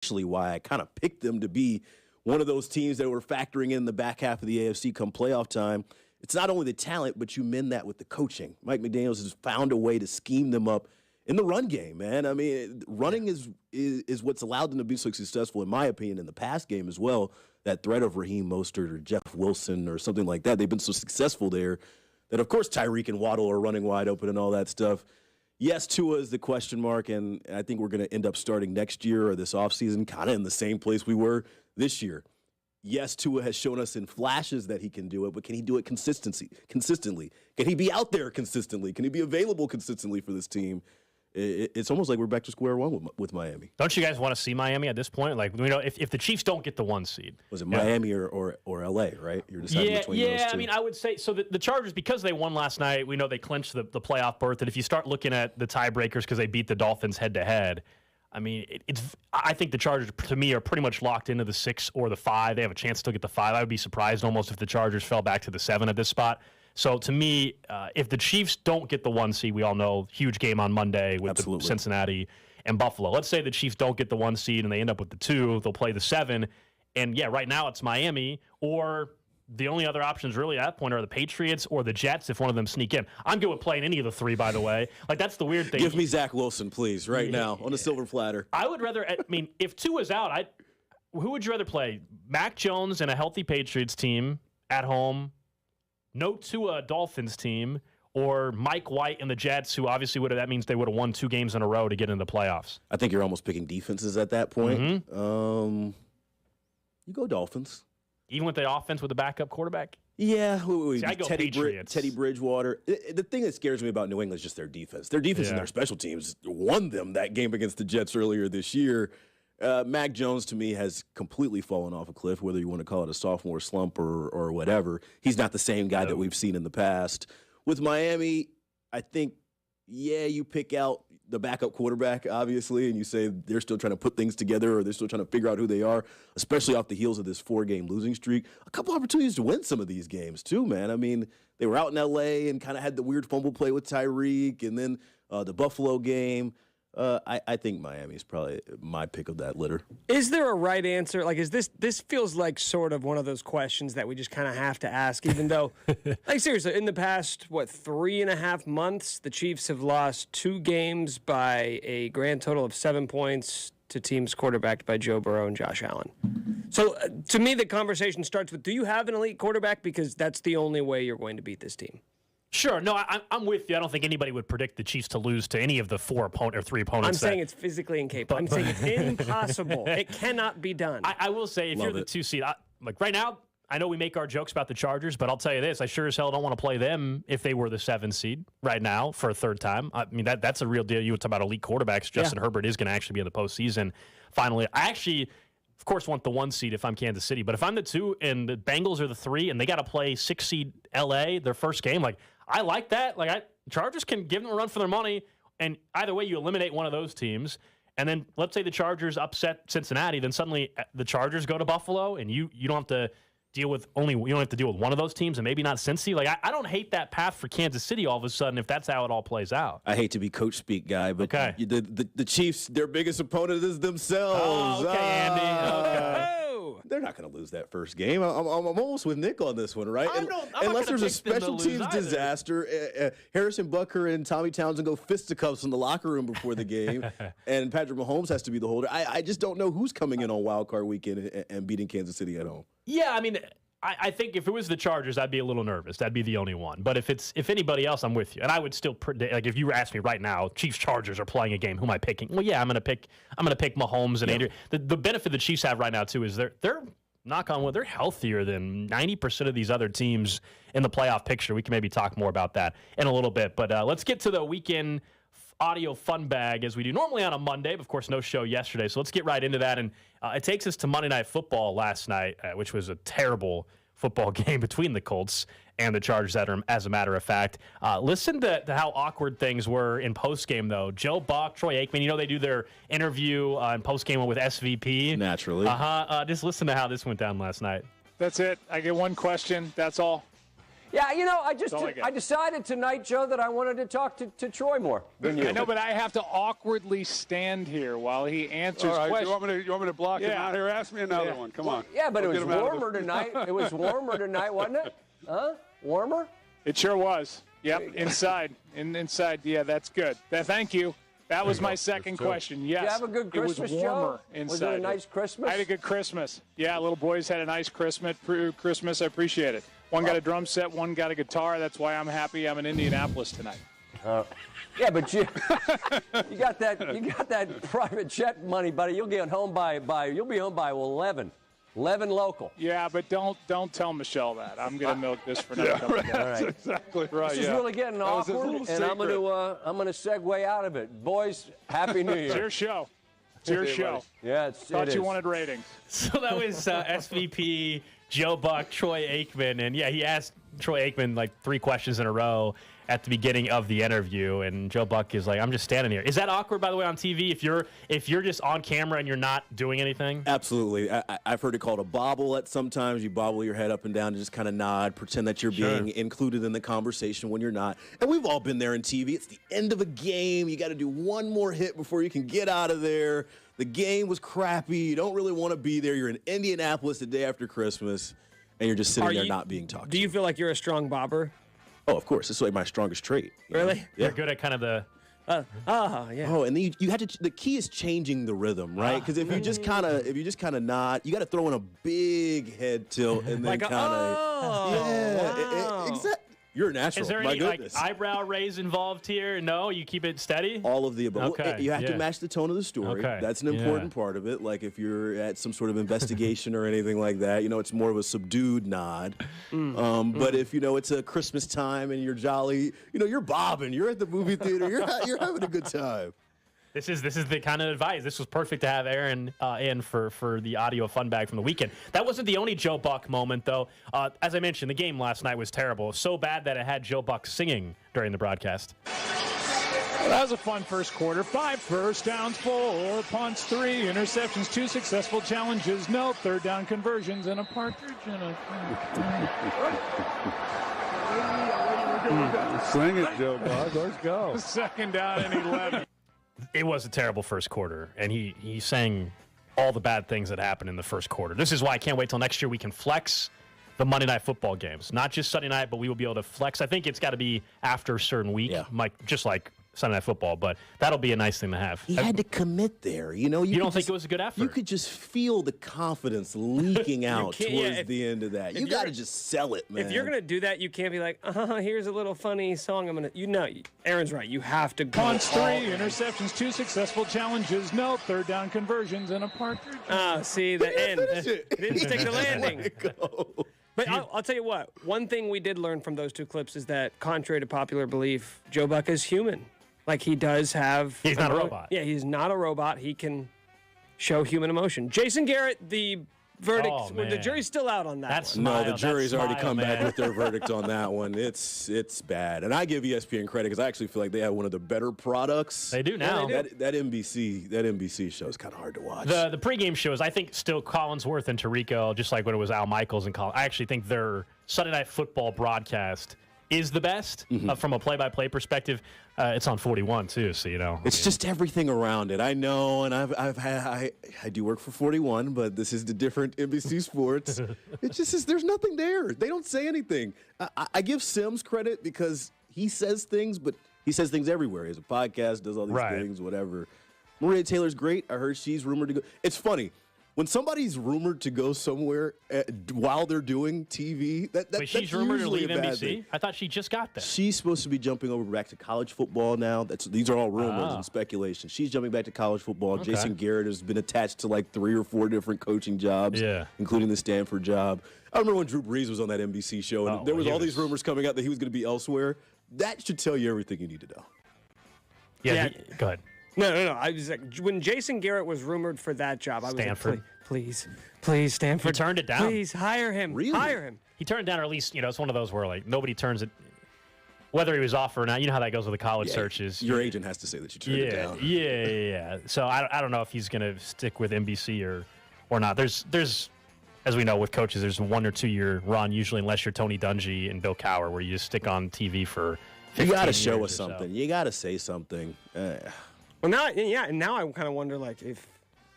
actually why I kind of picked them to be one of those teams that were factoring in the back half of the AFC come playoff time. It's not only the talent, but you mend that with the coaching. Mike McDaniels has found a way to scheme them up in the run game, man. I mean, running is what's allowed them to be so successful, in my opinion, in the pass game as well. That threat of Raheem Mostert or Jeff Wilson or something like that, they've been so successful there that, of course, Tyreek and Waddle are running wide open and all that stuff. Yes, Tua is the question mark, and I think we're going to end up starting next year or this offseason kind of in the same place we were this year. Yes, Tua has shown us in flashes that he can do it, but can he do it consistently? Can he be out there consistently? Can he be available consistently for this team? It's almost like we're back to square one with Miami. Don't you guys want to see Miami at this point? Like, you know, if the Chiefs don't get the 1 seed. Was it Miami or LA, right? You're deciding between those two. Yeah, I mean, I would say, so the Chargers, because they won last night, we know they clinched the playoff berth. And if you start looking at the tiebreakers because they beat the Dolphins head-to-head, I mean, I think the Chargers, to me, are pretty much locked into the 6 or the 5. They have a chance to still get the 5. I would be surprised almost if the Chargers fell back to the 7 at this spot. So, to me, if the Chiefs don't get the 1 seed, we all know, huge game on Monday with the Cincinnati and Buffalo. Let's say the Chiefs don't get the 1 seed and they end up with the 2. They'll play the 7. And, yeah, right now it's Miami, or the only other options really at that point are the Patriots or the Jets if one of them sneak in. I'm good with playing any of the 3, by the way. Like, that's the weird thing. Give me Zach Wilson, please, right now, on a silver platter. I would rather, I mean, if Tua is out, who would you rather play? Mac Jones and a healthy Patriots team at home, no Tua Dolphins team, or Mike White and the Jets, who obviously that means they would have won 2 games in a row to get into the playoffs. I think you're almost picking defenses at that point. Mm-hmm. You go Dolphins. Even with the offense with the backup quarterback? Yeah. See, I go Patriots. Teddy Bridgewater. The thing that scares me about New England is just their defense. Their defense and their special teams won them that game against the Jets earlier this year. Mac Jones, to me, has completely fallen off a cliff, whether you want to call it a sophomore slump or whatever. He's not the same guy that we've seen in the past. With Miami, I think, you pick out the backup quarterback, obviously, and you say they're still trying to put things together or they're still trying to figure out who they are, especially off the heels of this 4-game losing streak. A couple opportunities to win some of these games, too, man. I mean, they were out in L.A. and kind of had the weird fumble play with Tyreek, and then the Buffalo game. I think Miami's probably my pick of that litter. Is there a right answer? Like, is this feels like sort of one of those questions that we just kind of have to ask, even though, like, seriously, in the past, 3.5 months, the Chiefs have lost 2 games by a grand total of 7 points to teams quarterbacked by Joe Burrow and Josh Allen. So, to me, the conversation starts with, do you have an elite quarterback? Because that's the only way you're going to beat this team. Sure. No, I'm with you. I don't think anybody would predict the Chiefs to lose to any of the 3 opponents. I'm saying it's physically incapable. I'm saying it's impossible. It cannot be done. I will say, if you're the 2 seed, like right now, I know we make our jokes about the Chargers, but I'll tell you this, I sure as hell don't want to play them if they were the 7 seed right now for a 3rd time. I mean, that's a real deal. You would talk about elite quarterbacks. Justin Herbert is going to actually be in the postseason finally. I actually, of course, want the 1 seed if I'm Kansas City, but if I'm the 2 and the Bengals are the 3 and they got to play 6 seed LA, their first game, like, I like that. Like, Chargers can give them a run for their money, and either way, you eliminate one of those teams. And then let's say the Chargers upset Cincinnati, then suddenly the Chargers go to Buffalo, and you don't have to deal with one of those teams, and maybe not Cincy. Like, I don't hate that path for Kansas City all of a sudden if that's how it all plays out. I hate to be coach speak guy, but the Chiefs, their biggest opponent is themselves. Oh, okay, Andy. Okay. They're not going to lose that first game. I'm almost with Nick on this one, right? Unless there's a special teams disaster, Harrison Butker and Tommy Townsend go fisticuffs in the locker room before the game, and Patrick Mahomes has to be the holder. I just don't know who's coming in on Wild Card Weekend and beating Kansas City at home. Yeah, I mean, I think if it was the Chargers, I'd be a little nervous. That'd be the only one. But if anybody else, I'm with you. And I would still predict, like, if you asked me right now, Chiefs Chargers are playing a game. Who am I picking? Well, yeah, I'm gonna pick Mahomes and Andrew. The benefit the Chiefs have right now too is they're knock on wood, they're healthier than 90% of these other teams in the playoff picture. We can maybe talk more about that in a little bit. But let's get to the weekend audio fun bag as we do normally on a Monday. But of course, no show yesterday. So let's get right into that. And it takes us to Monday Night Football last night, which was a terrible football game between the Colts and the Chargers, as a matter of fact. Listen to how awkward things were in postgame, though. Joe Buck, Troy Aikman, they do their interview in postgame with SVP. Naturally. Just listen to how this went down last night. That's it. I get one question. That's all. Yeah, I decided tonight, Joe, that I wanted to talk to Troy more than you. I know, but I have to awkwardly stand here while he answers questions. You want me to block him out here? Ask me another one. Come on. Yeah, but it was warmer tonight. It was warmer tonight, wasn't it? Huh? Warmer? It sure was. Yep, inside. Inside. Yeah, that's good. Thank you. That was my second question. Yes. Did you have a good Christmas, It was warmer Joe? inside. Was it a nice Christmas? I had a good Christmas. Yeah, little boys had a nice Christmas. I appreciate it. One got a drum set, one got a guitar. That's why I'm happy I'm in Indianapolis tonight. Yeah, but you got that private jet money, buddy. You'll be home by 11. 11 local. Yeah, but don't tell Michelle that. I'm gonna milk this for another couple days. All right. That's exactly right. This is really getting awkward, and I'm gonna segue out of it. Boys, Happy New Year. It's your show. It's your show. Yeah, Thought you wanted ratings. So that was SVP Joe Buck, Troy Aikman, and yeah, he asked Troy Aikman like 3 questions in a row at the beginning of the interview, and Joe Buck is like, "I'm just standing here." Is that awkward, by the way, on TV? If you're just on camera and you're not doing anything? Absolutely. I've heard it called a bobble at sometimes. You bobble your head up and down and just kind of nod, pretend that you're being included in the conversation when you're not. And we've all been there in TV. It's the end of a game. You got to do one more hit before you can get out of there. The game was crappy. You don't really want to be there. You're in Indianapolis the day after Christmas, and you're just sitting there not being talked to. Do you feel like you're a strong bobber? Oh, of course. It's like my strongest trait. Really? Yeah. You're good at kind of the... Yeah. Oh, and then you had to. The key is changing the rhythm, right? Because if you just kind of nod, you got to throw in a big head tilt and then Like kind of exactly. You're a natural. Is there My any goodness. eyebrow raise involved here? No, you keep it steady. All of the above. Okay, You have to match the tone of the story. Okay, That's an important part of it. Like if you're at some sort of investigation or anything like that, it's more of a subdued nod. But if it's a Christmas time and you're jolly, you're bobbing. You're at the movie theater. You're having a good time. This is the kind of advice. This was perfect to have Aaron in for the audio fun bag from the weekend. That wasn't the only Joe Buck moment, though. As I mentioned, the game last night was terrible. So bad that it had Joe Buck singing during the broadcast. Well, that was a fun first quarter. 5 first downs, 4 punts, 3 interceptions, 2 successful challenges, no third down conversions, and a partridge in a... Sing it, Joe Buck. Let's go. Second down and 11. It was a terrible first quarter, and he sang all the bad things that happened in the first quarter. This is why I can't wait till next year we can flex the Monday Night Football games. Not just Sunday night, but we will be able to flex. I think it's got to be after a certain week, just like Sunday Night Football, but that'll be a nice thing to have. He had to commit there. You don't think it was a good effort? You could just feel the confidence leaking out towards the end of that. You got to just sell it, man. If you're gonna do that, you can't be like, here's a little funny song. Aaron's right. You have to go. Punts, 3 interceptions, 2 successful challenges, no third down conversions, and a partridge. See the end. Didn't stick the landing. Go. But I'll tell you what. One thing we did learn from those 2 clips is that, contrary to popular belief, Joe Buck is human. Like, he does have... He's not a robot. Yeah, he's not a robot. He can show human emotion. Jason Garrett, the verdict, the jury's still out on that one. No, the jury's already come back with their verdict on that one. It's bad. And I give ESPN credit because I actually feel like they have one of the better products. They do now. Yeah, that NBC show is kind of hard to watch. The pregame shows, I think, still Collinsworth and Tirico, just like when it was Al Michaels and Colin. I actually think their Sunday Night Football broadcast is the best from a play-by-play perspective. It's on 41 too, so it's just everything around it. I know, and I do work for 41, but this is the different NBC Sports. It just is. There's nothing there. They don't say anything. I give Sims credit because he says things, but he says things everywhere. He has a podcast, does all these things, whatever. Maria Taylor's great. I heard she's rumored to go. It's funny. When somebody's rumored to go somewhere while they're doing TV, Wait, she's rumored to leave NBC? Thing. I thought she just got there. She's supposed to be jumping over back to college football now. These are all rumors and speculation. She's jumping back to college football. Okay. Jason Garrett has been attached to like 3 or 4 different coaching jobs, including the Stanford job. I remember when Drew Brees was on that NBC show, and there was all these rumors coming out that he was going to be elsewhere. That should tell you everything you need to know. Go ahead. No. I was like, when Jason Garrett was rumored for that job, I was like, please, Stanford. He turned it down. Please hire him. Really? Hire him. He turned it down, or at least it's one of those where like nobody turns it. Whether he was off or not, you know how that goes with the college searches. Your agent has to say that you turned it down. Yeah. So I don't know if he's going to stick with NBC or not. There's as as we know with coaches, there's a 1 or 2 year run usually, unless you're Tony Dungy and Bill Cowher, where you just stick on TV for 15 You got to years show or us so. something. You got to say something. Well, now, and now I kind of wonder, like, if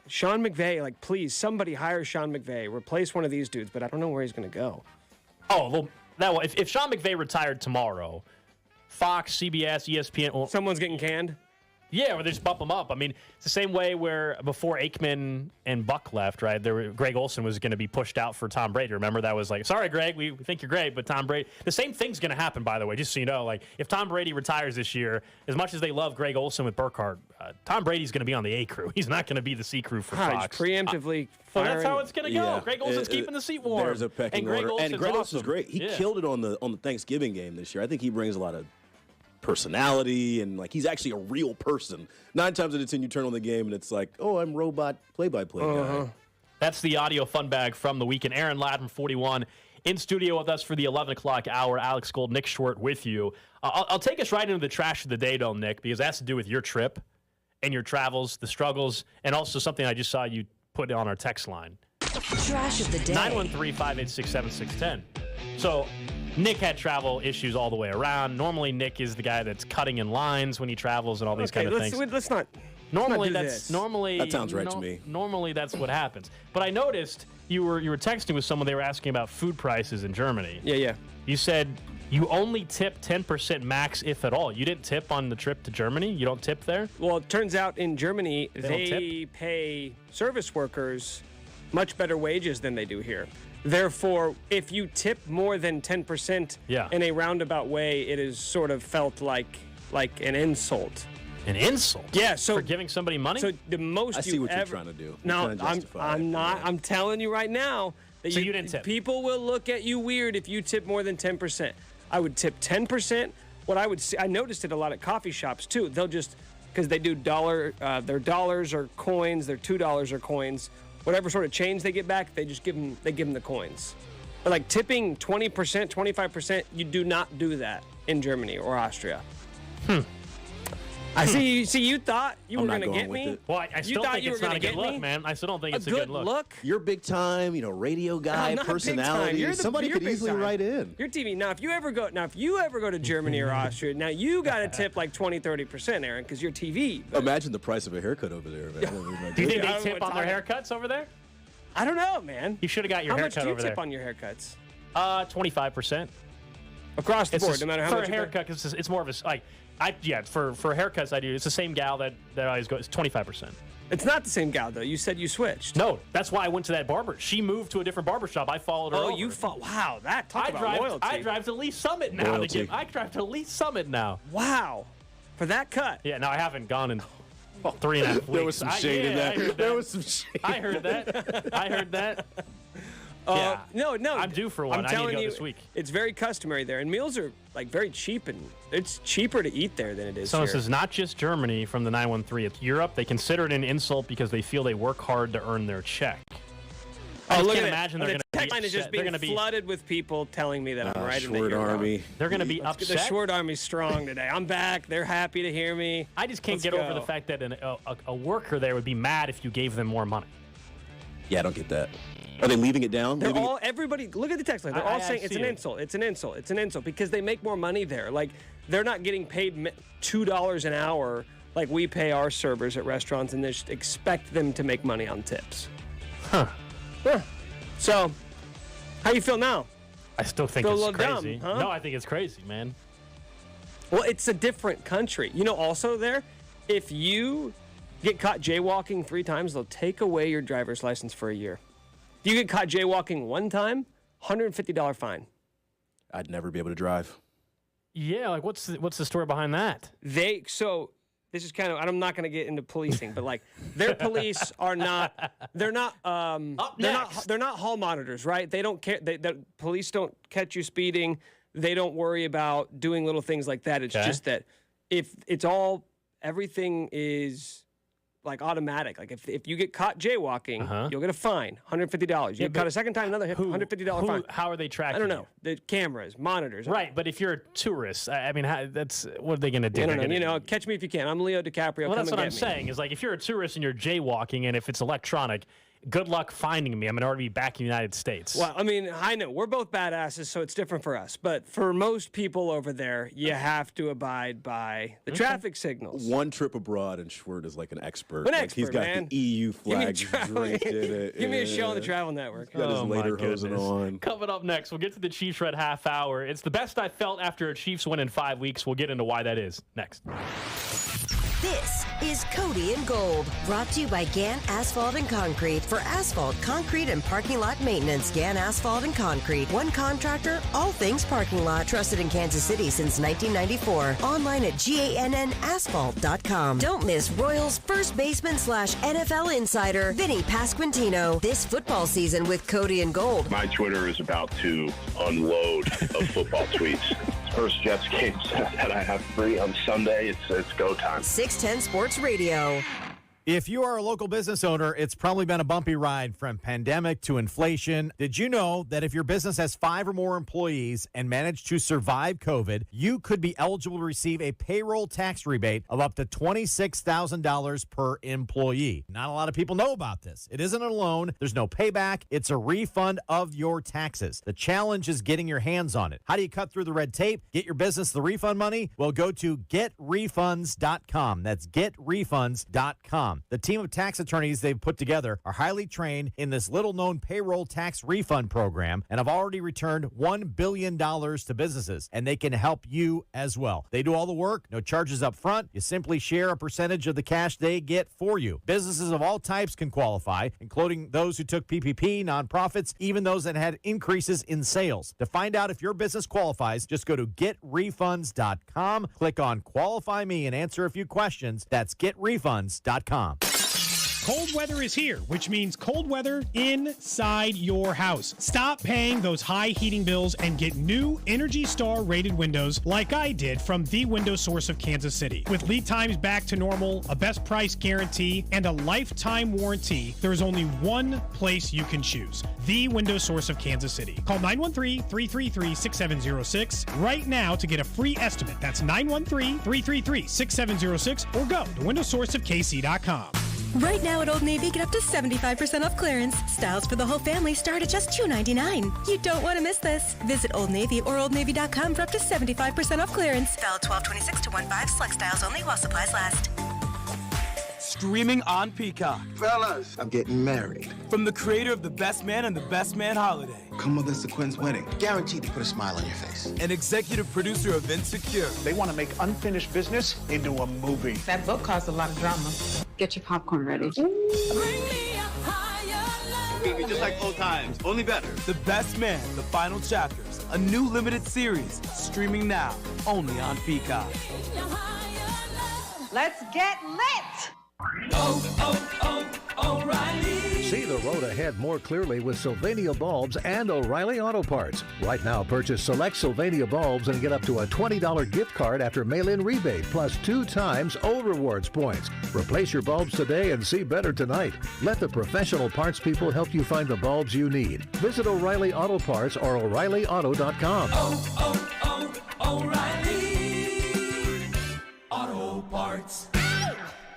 Sean McVay, like, please, somebody hire Sean McVay, replace one of these dudes, but I don't know where he's going to go. Oh, well, if Sean McVay retired tomorrow, Fox, CBS, ESPN. Well, Someone's getting canned? yeah, or they just bump him up. I mean, it's the same way where before Aikman and Buck left, right? Greg Olson was going to be pushed out for Tom Brady. Remember, that was like, sorry, Greg, we think you're great, but Tom Brady. The same thing's going to happen, by the way, just so you know. Like, if Tom Brady retires this year, as much as they love Greg Olson with Burkhardt, Tom Brady's going to be on the A crew. He's not going to be the C crew for Fox. He's preemptively Well, firing. that's how it's going to go. Yeah. Greg Olson's keeping the seat warm. There's a pecking Greg order. And Greg Olson's awesome. great. He Yeah. killed it on the Thanksgiving game this year. I think he brings a lot of personality, and like he's actually a real person. 9 times out of 10 you turn on the game and it's like, oh, I'm robot play-by-play guy. That's the audio fun bag from the weekend. Aaron Ladd from 41 in studio with us for the 11 o'clock hour. Alex Gold, Nick Schwartz with you. I'll take us right into the trash of the day, though, Nick, because that has to do with your trip and your travels, the struggles, and also something I just saw you put on our text line. Trash of the day. 913-586-7610. So Nick had travel issues all the way around. Normally, Nick is the guy that's cutting in lines when he travels and all these kind of things. Let's not. Normally, do that's this. normally That sounds right to me. Normally, that's what happens. But I noticed you were texting with someone. They were asking about food prices in Germany. Yeah. You said you only tip 10% max, if at all. You didn't tip on the trip to Germany. You don't tip there. Well, it turns out in Germany, don't they pay service workers much better wages than they do here. Therefore, if you tip more than 10% Yeah. in a roundabout way, it is sort of felt like an insult. An insult. Yeah, so for giving somebody money. So the most I see you what ever, you're trying to do. You're No, trying to justify it. I'm not. Yeah. I'm telling you right now that So you didn't tip. People will look at you weird if you tip more than 10%. I would tip 10%. What I would see, I noticed it a lot at coffee shops too. They'll just, because they do their dollars or coins, their $2 or coins, whatever sort of change they get back, they just give them the coins. But like tipping 20%, 25%, you do not do that in Germany or Austria. I see. You thought you I'm were not going to going get with me. it. well, I You still thought think you it's were not a gonna good get look, me? man. I still don't think A it's a good good look. look. You're big time, radio guy, I'm not big personality. time. You're Somebody you're could big easily time. write in. You're TV. Now, if you ever go to Germany or Austria, now you got to tip like 20, 30%, Aaron, because you're TV. But Imagine the price of a haircut over there, man. Do you think I they don't tip know on what their haircuts over there? I don't know, man. You should have got your How much haircut do you over tip there. on your haircuts? 25%. Across the board, no matter how for much a you pay? haircut, because it's more of a for haircuts I do. It's the same gal that always goes. It's 25%. It's not the same gal, though. You said you switched. No, that's why I went to that barber. She moved to a different barber shop. I followed her. Oh, over. you fought. Wow, talk about loyalty. I drive to Lee Summit now. Loyalty. I drive to Lee Summit now. Wow. For that cut. Yeah, no, I haven't gone in 3.5 weeks. There was some shade in that. I heard There was some shade. I heard that. Yeah. No. I'm due for one. I'm I need to telling go you, this week. It's very customary there, and meals are like very cheap, and it's cheaper to eat there than it is So here. this is not just Germany from the 913. It's Europe. They consider it an insult because they feel they work hard to earn their check. I just look can't at imagine it. they're The going to be text line is just upset. They're being going to be flooded with people telling me that I'm right and that Short you're army. wrong. they're going to be The upset. short army's strong today. I'm back. They're happy to hear me. I just can't Let's get over go. the fact that a worker there would be mad if you gave them more money. Yeah, I don't get that. Are they leaving it down? They're Leaving all everybody. Look at the text line. They're I all saying it's see an it. insult. It's an insult. It's an insult because they make more money there. Like they're not getting paid $2 an hour like we pay our servers at restaurants, and they just expect them to make money on tips. Huh. Yeah. So, how you feel now? I still think Feel a it's little dumb, crazy. huh? No, I think it's crazy, man. Well, it's a different country. You know, also there, if you get caught jaywalking 3 times, they'll take away your driver's license for a year. If you get caught jaywalking 1 time, $150 fine. I'd never be able to drive. Yeah, like what's the story behind that? So this is kind of, I'm not going to get into policing, but like their police are not, they're not hall monitors, right? They don't care. The police don't catch you speeding. They don't worry about doing little things like that. It's Okay. just that if everything is like automatic. Like if you get caught jaywalking, you'll get a fine, $150. You get caught a second time, another $150 fine. How are they tracking? I don't you? know. The cameras, monitors. Right, but if you're a tourist, I mean, that's what are they going to do? I They're don't know. gonna- Catch me if you can. I'm Leo DiCaprio. Well, Come that's and what I'm get me. saying. Is like if you're a tourist and you're jaywalking, and if it's electronic, good luck finding me. I'm going to already be back in the United States. Well, I mean, I know we're both badasses, so it's different for us. But for most people over there, you have to abide by the traffic signals. One trip abroad, and Schwert is like an expert. An Like, expert, he's got man. the EU flag draped in it. Give me a show on the Travel Network. He's got his Oh, my lederhosen goodness. on. Coming up next, we'll get to the Chiefs Red half hour. It's the best I felt after a Chiefs win in 5 weeks. We'll get into why that is next. This is Cody and Gold, brought to you by Gann Asphalt and Concrete. For asphalt, concrete, and parking lot maintenance, Gann Asphalt and Concrete. One contractor, all things parking lot. Trusted in Kansas City since 1994. Online at GANNasphalt.com. Don't miss Royals first baseman / NFL insider, Vinnie Pasquantino. This football season with Cody and Gold. My Twitter is about to unload of football tweets. First Jets game that I have free on Sunday. It's go time. 610 Sports Radio. If you are a local business owner, it's probably been a bumpy ride from pandemic to inflation. Did you know that if your business has 5 or more employees and managed to survive COVID, you could be eligible to receive a payroll tax rebate of up to $26,000 per employee? Not a lot of people know about this. It isn't a loan. There's no payback. It's a refund of your taxes. The challenge is getting your hands on it. How do you cut through the red tape? Get your business the refund money? Well, go to getrefunds.com. That's getrefunds.com. The team of tax attorneys they've put together are highly trained in this little-known payroll tax refund program and have already returned $1 billion to businesses, and they can help you as well. They do all the work, no charges up front. You simply share a percentage of the cash they get for you. Businesses of all types can qualify, including those who took PPP, nonprofits, even those that had increases in sales. To find out if your business qualifies, just go to getrefunds.com, click on Qualify Me, and answer a few questions. That's getrefunds.com. Cold weather is here, which means cold weather inside your house. Stop paying those high heating bills and get new Energy Star rated windows like I did from the Window Source of Kansas City. With lead times back to normal, a best price guarantee, and a lifetime warranty, there's only one place you can choose. The Window Source of Kansas City. Call 913-333-6706 right now to get a free estimate. That's 913-333-6706 or go to windowsourceofkc.com. Right now at Old Navy, get up to 75% off clearance. Styles for the whole family start at just $2.99. You don't want to miss this. Visit Old Navy or OldNavy.com for up to 75% off clearance. Valid 12/26 to 1/5. Select styles only while supplies last. Streaming on Peacock. Fellas, I'm getting married. From the creator of The Best Man and The Best Man Holiday. Come with us to Quinn's wedding. Guaranteed to put a smile on your face. And executive producer of Insecure. They want to make unfinished business into a movie. That book caused a lot of drama. Get your popcorn ready. It's gonna be just like old times, only better. The Best Man, The Final Chapters. A new limited series. Streaming now. Only on Peacock. Let's get lit! O'Reilly. See the road ahead more clearly with Sylvania Bulbs and O'Reilly Auto Parts. Right now, purchase select Sylvania bulbs and get up to a $20 gift card after mail-in rebate, plus 2 times O Rewards points. Replace your bulbs today and see better tonight. Let the professional parts people help you find the bulbs you need. Visit O'Reilly Auto Parts or O'ReillyAuto.com. O'Reilly Auto Parts.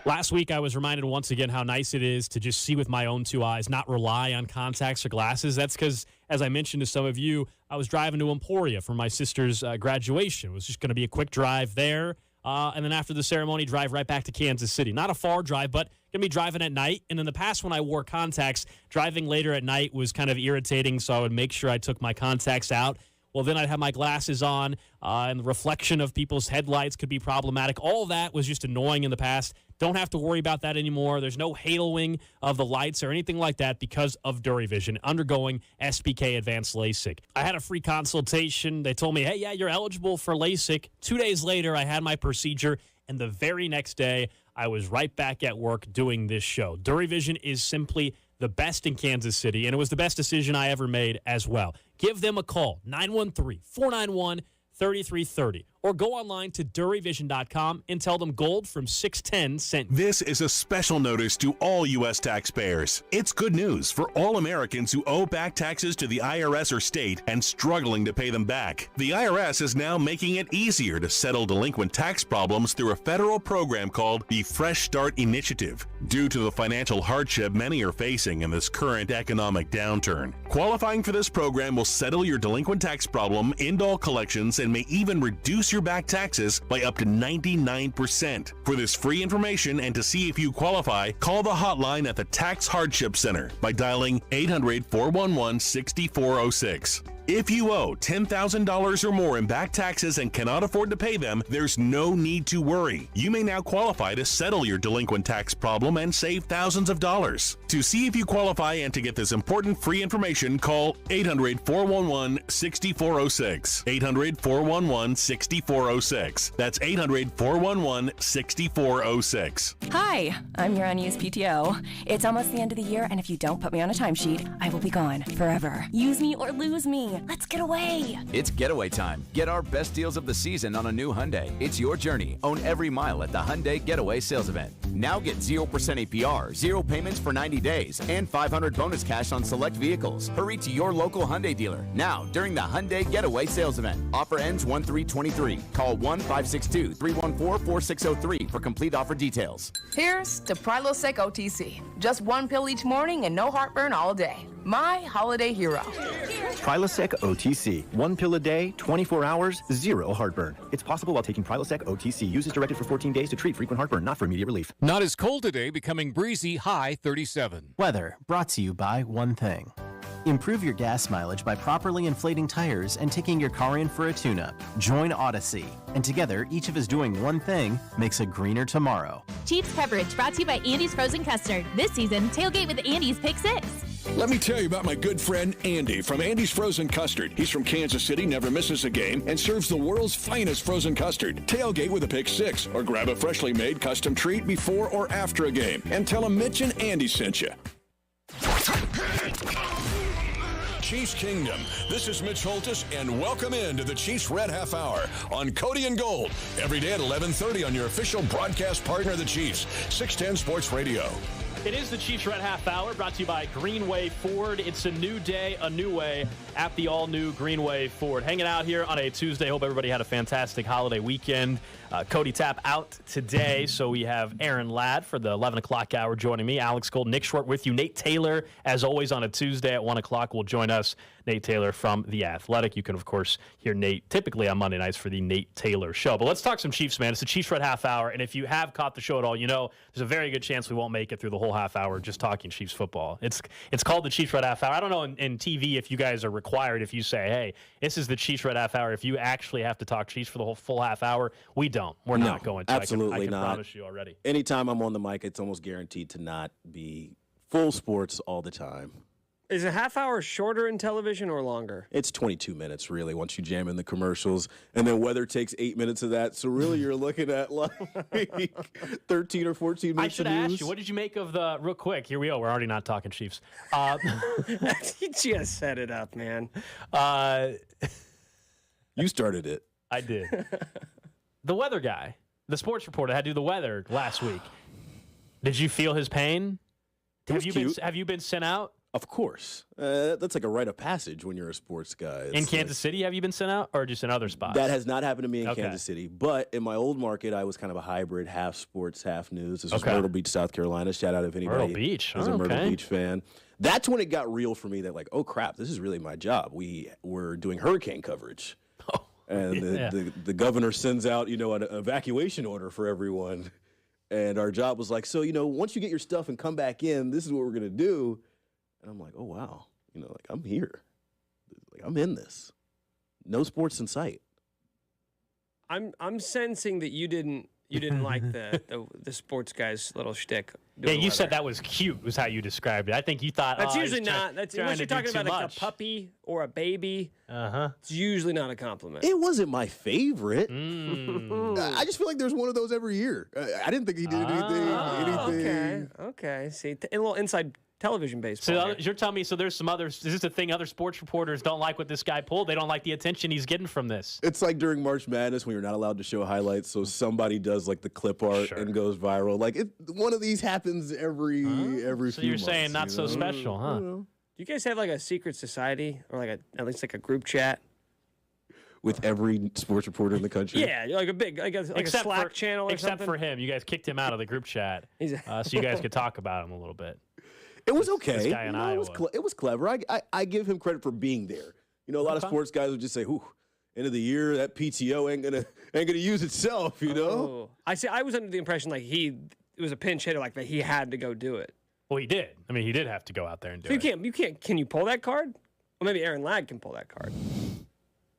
Last week, I was reminded once again how nice it is to just see with my own 2 eyes, not rely on contacts or glasses. That's because, as I mentioned to some of you, I was driving to Emporia for my sister's graduation. It was just going to be a quick drive there, and then after the ceremony, drive right back to Kansas City. Not a far drive, but going to be driving at night. And in the past, when I wore contacts, driving later at night was kind of irritating, so I would make sure I took my contacts out. Well, then I'd have my glasses on, and the reflection of people's headlights could be problematic. All that was just annoying in the past. Don't have to worry about that anymore. There's no haloing of the lights or anything like that because of DuraVision undergoing SPK Advanced LASIK. I had a free consultation. They told me, hey, yeah, you're eligible for LASIK. 2 days later, I had my procedure, and the very next day, I was right back at work doing this show. DuraVision is simply the best in Kansas City, and it was the best decision I ever made as well. Give them a call, 913-491-3330, or go online to DurryVision.com and tell them Gold from 610 sent you. This is a special notice to all U.S. taxpayers. It's good news for all Americans who owe back taxes to the IRS or state and struggling to pay them back. The IRS is now making it easier to settle delinquent tax problems through a federal program called the Fresh Start Initiative. Due to the financial hardship many are facing in this current economic downturn, qualifying for this program will settle your delinquent tax problem, end all collections, and may even reduce your back taxes by up to 99%. For this free information and to see if you qualify, call the hotline at the Tax Hardship Center by dialing 800-411-6406. If you owe $10,000 or more in back taxes and cannot afford to pay them, there's no need to worry. You may now qualify to settle your delinquent tax problem and save thousands of dollars. To see if you qualify and to get this important free information, call 800-411-6406. 800-411-6406. That's 800-411-6406. Hi, I'm your unused PTO. It's almost the end of the year, and if you don't put me on a timesheet, I will be gone forever. Use me or lose me. Let's get away. It's getaway time. Get our best deals of the season on a new Hyundai. It's your journey. Own every mile at the Hyundai Getaway Sales Event. Now get 0% APR, 0 payments for 90 days, and $500 bonus cash on select vehicles. Hurry to your local Hyundai dealer now during the Hyundai Getaway Sales Event. Offer ends 1/3/23. Call 1-562-314-4603 for complete offer details. Here's to Prilosec OTC. Just one pill each morning and no heartburn all day. My holiday hero. Prilosec OTC. 1 pill a day, 24 hours, 0 heartburn. It's possible while taking Prilosec OTC. Use as directed for 14 days to treat frequent heartburn, not for immediate relief. Not as cold today, becoming breezy, high 37. Weather brought to you by one thing. Improve your gas mileage by properly inflating tires and taking your car in for a tune-up. Join Odyssey. And together, each of us doing one thing makes a greener tomorrow. Chiefs coverage brought to you by Andy's Frozen Custard. This season, tailgate with Andy's Pick 6. Let me tell you about my good friend Andy from Andy's Frozen Custard. He's from Kansas City, never misses a game, and serves the world's finest frozen custard. Tailgate with a Pick 6 or grab a freshly made custom treat before or after a game. And tell him Mitch and Andy sent you. Chiefs Kingdom. This is Mitch Holtis, and welcome into the Chiefs Red Half Hour on Cody and Gold. Every day at 11:30 on your official broadcast partner, the Chiefs, 610 Sports Radio. It is the Chiefs Red Half Hour, brought to you by Greenway Ford. It's a new day, a new way at the all-new Greenway Ford. Hanging out here on a Tuesday. Hope everybody had a fantastic holiday weekend. Cody Tapp out today, so we have Aaron Ladd for the 11 o'clock hour joining me. Alex Gold, Nick Short with you. Nate Taylor, as always, on a Tuesday at 1 o'clock will join us. Nate Taylor from The Athletic. You can, of course, hear Nate typically on Monday nights for the Nate Taylor Show. But let's talk some Chiefs, man. It's the Chiefs Red Half Hour, and if you have caught the show at all, you know there's a very good chance we won't make it through the whole half hour just talking Chiefs football. It's called the Chiefs Red Half Hour. I don't know in TV if you guys are required, if you say, hey, this is the Chiefs Red Half Hour, if you actually have to talk Chiefs for the whole full half hour. We don't. We're not going to. Absolutely I can not. promise you already. Anytime I'm on the mic, it's almost guaranteed to not be full sports all the time. Is a half hour shorter in television or longer? It's 22 minutes, really, once you jam in the commercials. And then weather takes 8 minutes of that. So really, you're looking at like 13 or 14 minutes. I should ask you, what did you make of the, real quick, here we go, we're already not talking Chiefs. You just set it up, man. You started it. I did. The weather guy, the sports reporter, had to do the weather last week. Did you feel his pain? Have you been sent out? Of course. That's like a rite of passage when you're a sports guy. In Kansas City, have you been sent out, or just in other spots? That has not happened to me in Kansas City. But in my old market, I was kind of a hybrid, half sports, half news. This was Myrtle Beach, South Carolina. Shout out if anybody was a Myrtle Beach fan. That's when it got real for me that, like, oh, crap, this is really my job. We were doing hurricane coverage. And the governor sends out, an evacuation order for everyone. And our job was like, so, once you get your stuff and come back in, this is what we're going to do. And I'm like, oh, wow. I'm here. Like, I'm in this. No sports in sight. I'm sensing that you didn't like the sports guy's little shtick. Yeah, you said that was cute, was how you described it. I think you thought that's usually not. That's unless you're talking about like a puppy or a baby. It's usually not a compliment. It wasn't my favorite. I just feel like there's one of those every year. I didn't think he did anything. Okay. See, a little inside television baseball. So you're telling me, so there's some others, is this a thing other sports reporters don't like what this guy pulled? They don't like the attention he's getting from this. It's like during March Madness when you're not allowed to show highlights, so somebody does like the clip art and goes viral. Like one of these happens every So few you're months, saying not so special, huh? Do you guys have like a secret society or like at least like a group chat? With every sports reporter in the country? Yeah, like a big, like a Slack channel or except something? for him. You guys kicked him out of the group chat so you guys could talk about him a little bit. It was okay. This guy in Iowa. It was clever. I give him credit for being there. You know, a lot of sports guys would just say, "Ooh, end of the year, that PTO ain't gonna use itself." You know. Oh. I was under the impression like it was a pinch hitter, like that he had to go do it. Well, he did. I mean, he did have to go out there and do So it. you can't. Can you pull that card? Well, maybe Aaron Ladd can pull that card.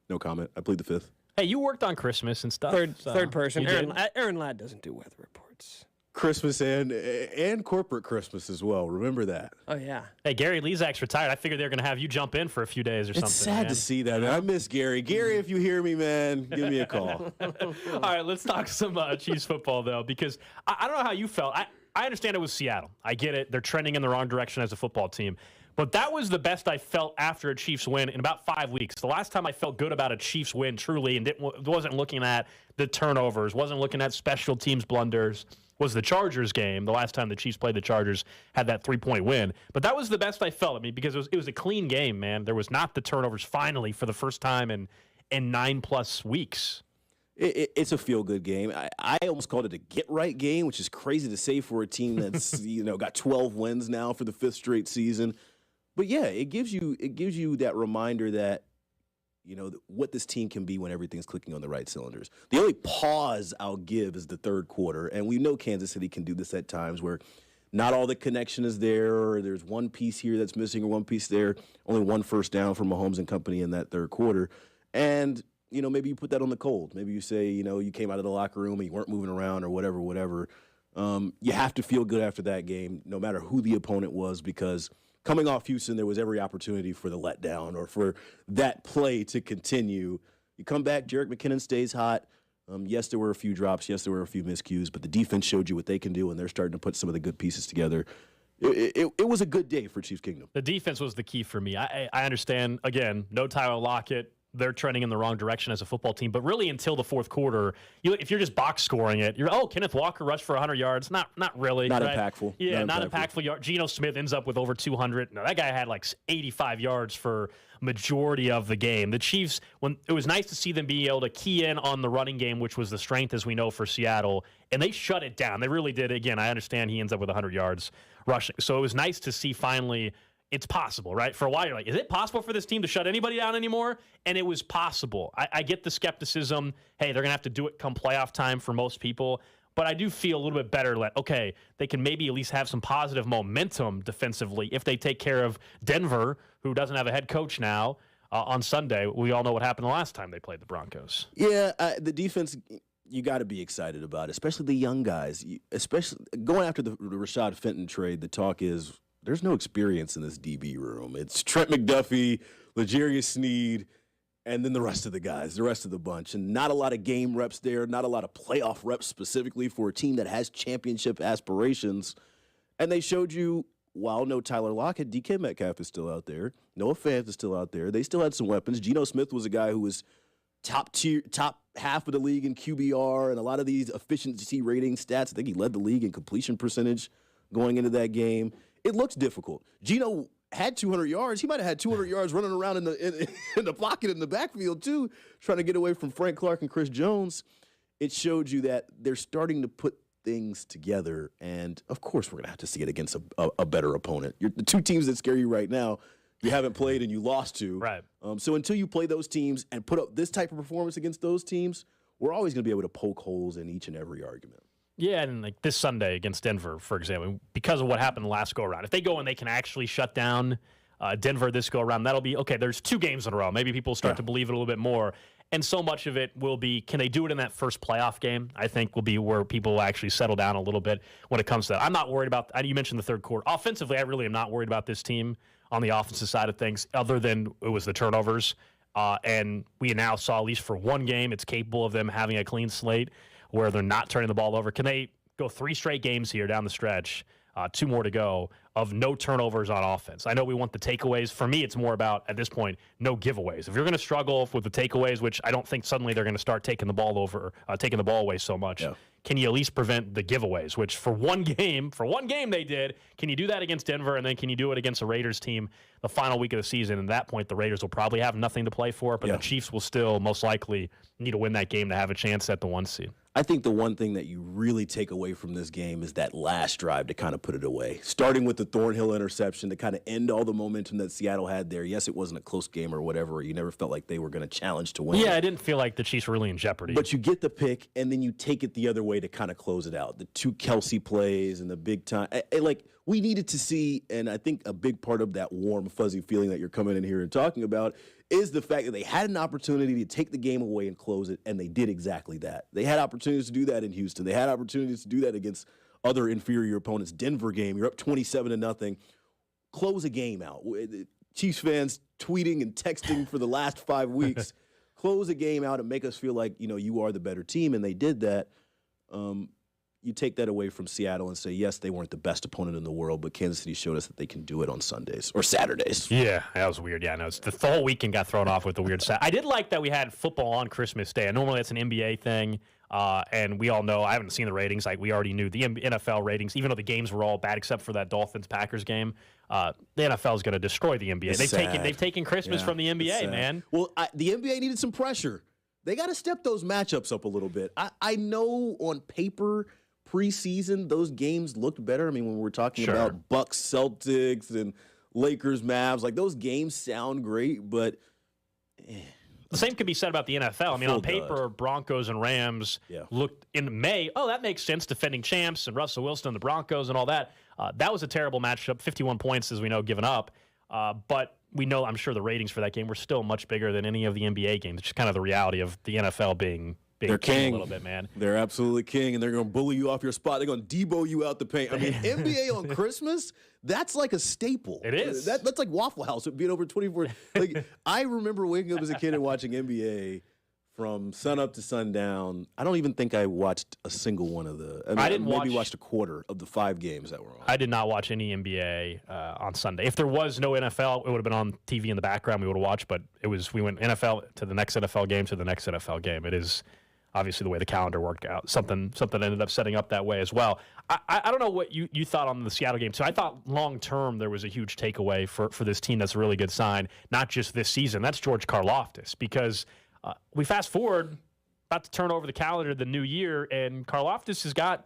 No comment. I plead the fifth. Hey, you worked on Christmas and stuff. Third person. You did? Aaron Ladd doesn't do weather reports. Christmas and corporate Christmas as well. Remember that. Oh yeah. Hey, Gary Lezak's retired. I figured they were going to have you jump in for a few days or something. It's sad man. to see that, man. I miss Gary. Gary, if you hear me, man, give me a call. All right, let's talk some Chiefs football, though, because I don't know how you felt. I understand it was Seattle. I get it. They're trending in the wrong direction as a football team. But that was the best I felt after a Chiefs win in about 5 weeks. The last time I felt good about a Chiefs win, truly, and wasn't looking at the turnovers, wasn't looking at special teams blunders, was the Chargers game. The last time the Chiefs played the Chargers, had that 3-point win. But that was the best I felt. I mean, because it was a clean game, man. There was not the turnovers finally for the first time in 9+ weeks. It's a feel-good game. I almost called it a get-right game, which is crazy to say for a team that's got 12 wins now for the 5th straight season. But yeah, it gives you that reminder that what this team can be when everything's clicking on the right cylinders. The only pause I'll give is the third quarter, and we know Kansas City can do this at times where not all the connection is there, or there's one piece here that's missing or one piece there. Only one first down for Mahomes and company in that third quarter, and maybe you put that on the cold. Maybe you say you came out of the locker room and you weren't moving around or whatever. You have to feel good after that game, no matter who the opponent was, because coming off Houston, there was every opportunity for the letdown or for that play to continue. You come back, Jerick McKinnon stays hot. Yes, there were a few drops. Yes, there were a few miscues, but the defense showed you what they can do, and they're starting to put some of the good pieces together. It was a good day for Chiefs Kingdom. The defense was the key for me. I understand, again, no Tyler Lockett. They're trending in the wrong direction as a football team. But really until the fourth quarter, if you're just box scoring it, Kenneth Walker rushed for 100 yards. Not really. Not right? impactful. Yeah, not impactful. Geno Smith ends up with over 200. No, that guy had like 85 yards for majority of the game. The Chiefs, it was nice to see them be able to key in on the running game, which was the strength, as we know, for Seattle. And they shut it down. They really did. Again, I understand he ends up with 100 yards rushing. So it was nice to see finally it's possible, right? For a while, you're like, is it possible for this team to shut anybody down anymore? And it was possible. I get the skepticism. Hey, they're going to have to do it come playoff time for most people. But I do feel a little bit better that, okay, they can maybe at least have some positive momentum defensively if they take care of Denver, who doesn't have a head coach now, on Sunday. We all know what happened the last time they played the Broncos. Yeah, the defense, you got to be excited about it, especially the young guys. Especially going after the Rashad Fenton trade, the talk is, there's no experience in this DB room. It's Trent McDuffie, L'Jarius Sneed, and then the rest of the guys, the rest of the bunch. And not a lot of game reps there, not a lot of playoff reps specifically for a team that has championship aspirations. And they showed you, while no Tyler Lockett, DK Metcalf is still out there. Noah Fant is still out there. They still had some weapons. Geno Smith was a guy who was top half of the league in QBR and a lot of these efficiency rating stats. I think he led the league in completion percentage going into that game. It looks difficult. Geno had 200 yards. He might have had 200 yards running around in the pocket in the backfield too, trying to get away from Frank Clark and Chris Jones. It showed you that they're starting to put things together, and of course we're going to have to see it against a better opponent. The two teams that scare you right now, you haven't played and you lost to. Right. So until you play those teams and put up this type of performance against those teams, we're always going to be able to poke holes in each and every argument. Yeah, and like this Sunday against Denver, for example, because of what happened the last go-around. If they go and they can actually shut down Denver this go-around, that'll be, okay, there's 2 games in a row. Maybe people start to believe it a little bit more. And so much of it will be, can they do it in that first playoff game? I think will be where people will actually settle down a little bit when it comes to that. I'm not worried about, you mentioned the third quarter. Offensively, I really am not worried about this team on the offensive side of things, other than it was the turnovers. And we now saw, at least for one game, it's capable of them having a clean slate where they're not turning the ball over. Can they go 3 straight games here down the stretch, 2 more to go, of no turnovers on offense. I know we want the takeaways. For me, it's more about, at this point, no giveaways. If you're going to struggle with the takeaways, which I don't think suddenly they're going to start taking the ball away so much, can you at least prevent the giveaways, which for one game they did. Can you do that against Denver, and then can you do it against a Raiders team the final week of the season? And at that point, the Raiders will probably have nothing to play for, but the Chiefs will still most likely need to win that game to have a chance at the 1 seed. I think the one thing that you really take away from this game is that last drive to kind of put it away. Starting with the Thornhill interception to kind of end all the momentum that Seattle had there. Yes, it wasn't a close game or whatever. You never felt like they were going to challenge to win. Yeah, I didn't feel like the Chiefs were really in jeopardy. But you get the pick, and then you take it the other way to kind of close it out. The 2 Kelsey plays and the big time. We needed to see, and I think a big part of that warm, fuzzy feeling that you're coming in here and talking about is the fact that they had an opportunity to take the game away and close it, and they did exactly that. They had opportunities to do that in Houston. They had opportunities to do that against other inferior opponents. Denver game, you're up 27-0. Close a game out. Chiefs fans tweeting and texting for the last 5 weeks. Close a game out and make us feel like, you are the better team, and they did that. You take that away from Seattle and say, yes, they weren't the best opponent in the world, but Kansas City showed us that they can do it on Sundays or Saturdays. Yeah, that was weird. Yeah, no, the whole weekend got thrown off with the weird set. I did like that we had football on Christmas Day. Normally that's an NBA thing, and we all know, I haven't seen the ratings. We already knew the NFL ratings, even though the games were all bad except for that Dolphins-Packers game. The NFL is going to destroy the NBA. They've taken Christmas from the NBA, man. Well, the NBA needed some pressure. They got to step those matchups up a little bit. I know on paper – preseason, those games looked better. I mean, when we're talking about Bucks, Celtics, and Lakers, Mavs, those games sound great, but the same could be said about the NFL. I mean, on paper, Broncos and Rams looked in May. Oh, that makes sense. Defending champs and Russell Wilson and the Broncos and all that. That was a terrible matchup. 51 points, as we know, given up. But we know, I'm sure, the ratings for that game were still much bigger than any of the NBA games. It's just kind of the reality of the NFL being they're king a little bit, man. They're absolutely king, and they're going to bully you off your spot. They're going to Debo you out the paint. I mean, NBA on Christmas, that's like a staple. It is. That's like Waffle House being over 24. I remember waking up as a kid and watching NBA from sun up to sundown. I don't even think I watched a single one of the. I didn't watched a quarter of the 5 games that were on. I did not watch any NBA on Sunday. If there was no NFL, it would have been on TV in the background. We would have watched, but we went NFL to the next NFL game to the next NFL game. It is obviously the way the calendar worked out. Something ended up setting up that way as well. I don't know what you thought on the Seattle game. So I thought long term there was a huge takeaway for this team. That's a really good sign, not just this season. That's George Karlaftis, because we fast forward, about to turn over the calendar the new year, and Karlaftis has got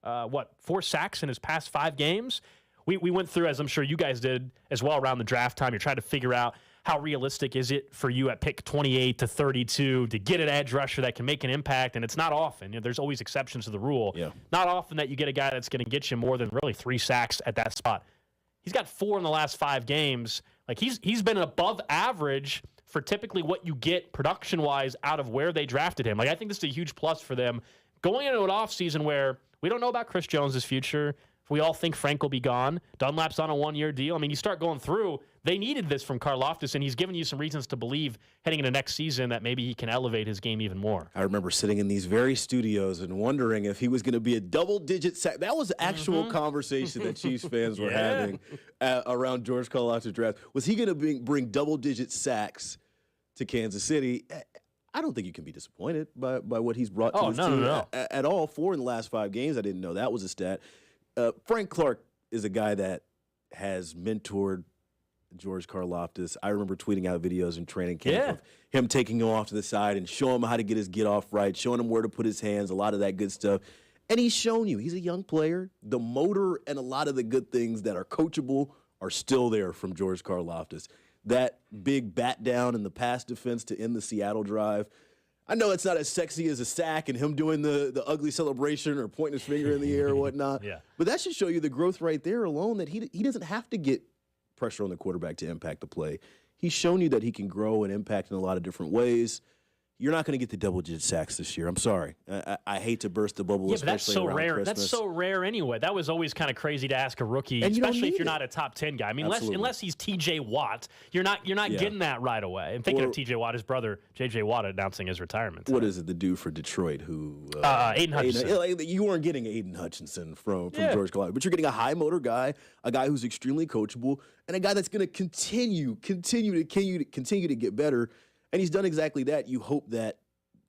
4 sacks in his past 5 games. We went through, as I'm sure you guys did as well, around the draft time. You're trying to figure out how realistic is it for you at pick 28 to 32 to get an edge rusher that can make an impact, and it's not often. There's always exceptions to the rule. Yeah. Not often that you get a guy that's going to get you more than really 3 sacks at that spot. He's got 4 in the last 5 games. He's been above average for typically what you get production-wise out of where they drafted him. I think this is a huge plus for them going into an offseason where we don't know about Chris Jones' future. We all think Frank will be gone. Dunlap's on a 1-year deal. I mean, you start going through, they needed this from Karlaftis, and he's given you some reasons to believe heading into next season that maybe he can elevate his game even more. I remember sitting in these very studios and wondering if he was going to be a double-digit sack. That was actual conversation that Chiefs fans were having around George Karlaftis' draft. Was he going to bring double-digit sacks to Kansas City? I don't think you can be disappointed by what he's brought to his team at all. 4 in the last 5 games. I didn't know that was a stat. Frank Clark is a guy that has mentored George Karlaftis. I remember tweeting out videos in training camp of him taking him off to the side and showing him how to get his get off right, showing him where to put his hands, a lot of that good stuff. And he's shown you, he's a young player. The motor and a lot of the good things that are coachable are still there from George Karlaftis. That big bat down in the pass defense to end the Seattle drive. I know it's not as sexy as a sack and him doing the ugly celebration or pointing his finger in the air or whatnot. But that should show you the growth right there alone, that he doesn't have to get pressure on the quarterback to impact the play. He's shown you that he can grow and impact in a lot of different ways. you're not going to get the double-digit sacks this year. I'm sorry. I hate to burst the bubble, Yeah, but that's especially so around rare. Christmas. That's so rare anyway. That was always kind of crazy to ask a rookie, And you don't especially if need you're it. not a top 10 guy. I mean, Absolutely. unless he's T.J. Watt, you're not getting that right away. And thinking of T.J. Watt, his brother J.J. Watt announcing his retirement. What is it? The dude for Detroit who Aiden Hutchinson. You weren't getting Aiden Hutchinson from George Carolina, but you're getting a high motor guy, a guy who's extremely coachable, and a guy that's going to continue to get better. And he's done exactly that. You hope that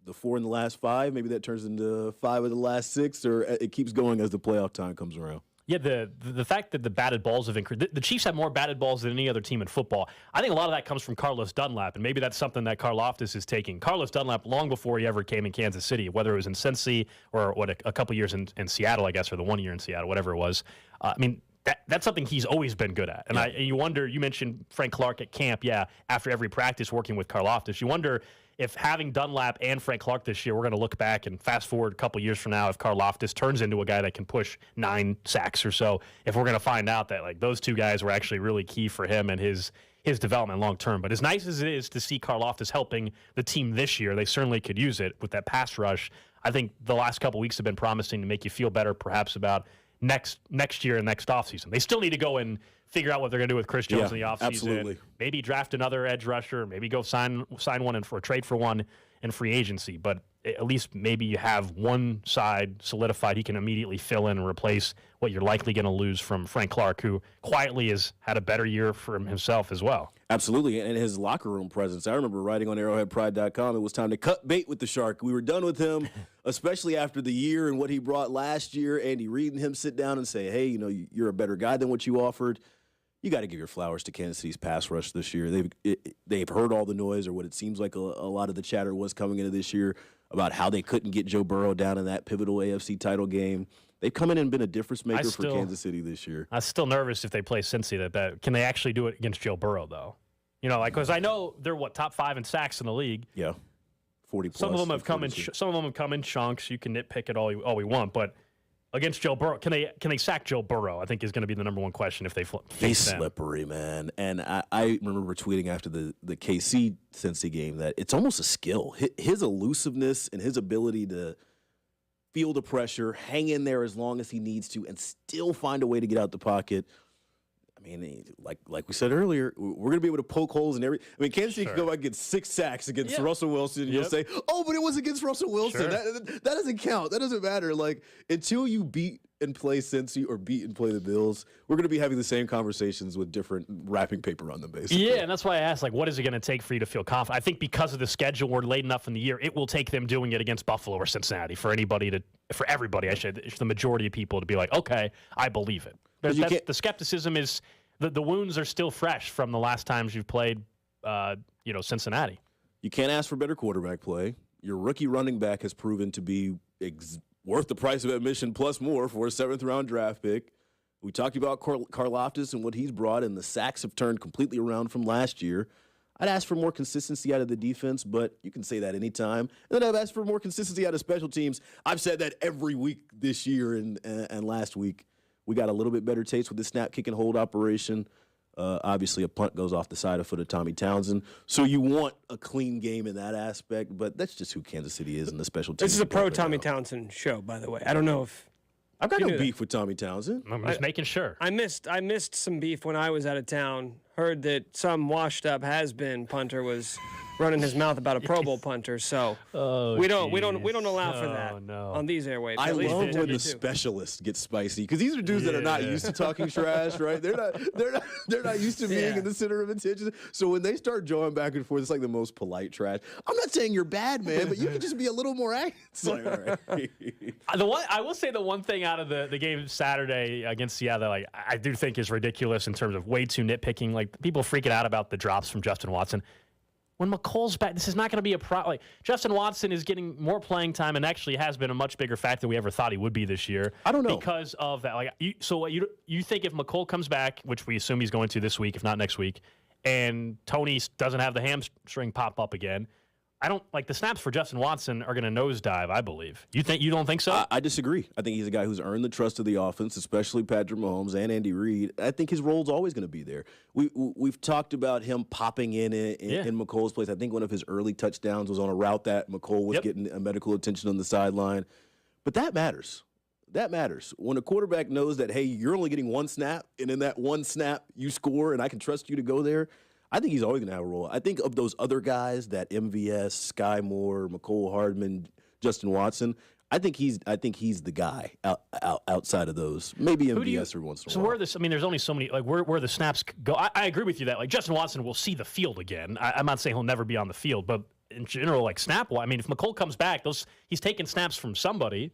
the 4 in the last 5, maybe that turns into 5 of the last 6, or it keeps going as the playoff time comes around. Yeah, the fact that the batted balls have increased. The Chiefs have more batted balls than any other team in football. I think a lot of that comes from Carlos Dunlap, and maybe that's something that Karlaftis is taking. Carlos Dunlap, long before he ever came in Kansas City, whether it was in Cincy or a couple years in Seattle, I guess, or the 1 year in Seattle, whatever it was. That's something he's always been good at. And you wonder, you mentioned Frank Clark at camp, after every practice working with Karlaftis. You wonder if having Dunlap and Frank Clark this year, we're going to look back and fast forward a couple years from now, if Karlaftis turns into a guy that can push 9 sacks or so, if we're going to find out that like those two guys were actually really key for him and his development long term. But as nice as it is to see Karlaftis helping the team this year, they certainly could use it with that pass rush. I think the last couple weeks have been promising to make you feel better perhaps about next year and next offseason. They still need to go and figure out what they're going to do with Chris Jones in the offseason. Absolutely. Maybe draft another edge rusher, maybe go sign one and for a trade for one in free agency. But at least maybe you have one side solidified. He can immediately fill in and replace what you're likely going to lose from Frank Clark, who quietly has had a better year for himself as well. Absolutely, and his locker room presence. I remember writing on arrowheadpride.com, it was time to cut bait with the Shark. We were done with him, especially after the year and what he brought last year. Andy Reid and him sit down and say, hey, you're a better guy than what you offered. You got to give your flowers to Kansas City's pass rush this year. They've heard all the noise, or what it seems like a lot of the chatter was coming into this year about how they couldn't get Joe Burrow down in that pivotal AFC title game. They've come in and been a difference maker for Kansas City this year. I'm still nervous if they play Cincy. That can they actually do it against Joe Burrow though? Because I know they're top 5 in sacks in the league. Yeah, 40 plus. Some of them have come in chunks. You can nitpick it all we want, but against Joe Burrow, can they sack Joe Burrow? I think is going to be the number one question if they He's slippery, man. And I remember tweeting after the KC Cincy game that it's almost a skill. His elusiveness and his ability to feel the pressure, hang in there as long as he needs to, and still find a way to get out the pocket. I mean, like we said earlier, we're going to be able to poke holes in every. I mean, Kansas City can go back and get 6 sacks against Russell Wilson. And you'll say, "Oh, but it was against Russell Wilson. Sure. That doesn't count. That doesn't matter." Like until you beat and play Cincy or beat and play the Bills, we're going to be having the same conversations with different wrapping paper on them, basically. Yeah, and that's why I asked, what is it going to take for you to feel confident? I think because of the schedule, we're late enough in the year, it will take them doing it against Buffalo or Cincinnati for everybody, the majority of people to be like, okay, I believe it. The skepticism is the wounds are still fresh from the last times you've played, Cincinnati. You can't ask for better quarterback play. Your rookie running back has proven to be worth the price of admission plus more for a 7th-round draft pick. We talked about Karlaftis and what he's brought, and the sacks have turned completely around from last year. I'd ask for more consistency out of the defense, but you can say that anytime. And then I've asked for more consistency out of special teams. I've said that every week this year and last week. We got a little bit better taste with the snap, kick, and hold operation. Obviously, a punt goes off the side of foot of Tommy Townsend. So you want a clean game in that aspect, but that's just who Kansas City is in the special teams. This is a pro-Tommy Townsend show, by the way. I don't know if... I've got no beef with Tommy Townsend. I'm just making sure. I missed some beef when I was out of town. Heard that some washed-up has-been punter was running his mouth about a Pro Bowl punter. So we don't allow for that on these airwaves. I love when the specialists get spicy because these are dudes that are not used to talking trash, right? They're not used to being in the center of attention. So when they start jawing back and forth, it's like the most polite trash. I'm not saying you're bad, man, but you can just be a little more active. Like, all right. I will say the one thing out of the game Saturday against Seattle, I do think is ridiculous in terms of way too nitpicking. Like people freaking out about the drops from Justin Watson. When McColl's back, this is not going to be a problem. Justin Watson is getting more playing time and actually has been a much bigger factor than we ever thought he would be this year. I don't know. Because of that. You think if McColl comes back, which we assume he's going to this week, if not next week, and Tony doesn't have the hamstring pop up again, I don't like the snaps for Justin Watson are going to nosedive, I believe. You don't think so? I disagree. I think he's a guy who's earned the trust of the offense, especially Patrick Mahomes and Andy Reid. I think his role's always going to be there. We've talked about him popping in McColl's place. I think one of his early touchdowns was on a route that McColl was getting medical attention on the sideline. But that matters. That matters. When a quarterback knows that, hey, you're only getting one snap, and in that one snap you score, and I can trust you to go there, I think he's always going to have a role. I think of those other guys, that MVS, Sky Moore, McCole Hardman, Justin Watson, I think he's the guy outside of those. Maybe MVS every once in a while. There's only so many, like, where the snaps go. I agree with you that, like, Justin Watson will see the field again. I'm not saying he'll never be on the field, but in general, like, snap-wise, if McCole comes back, he's taking snaps from somebody.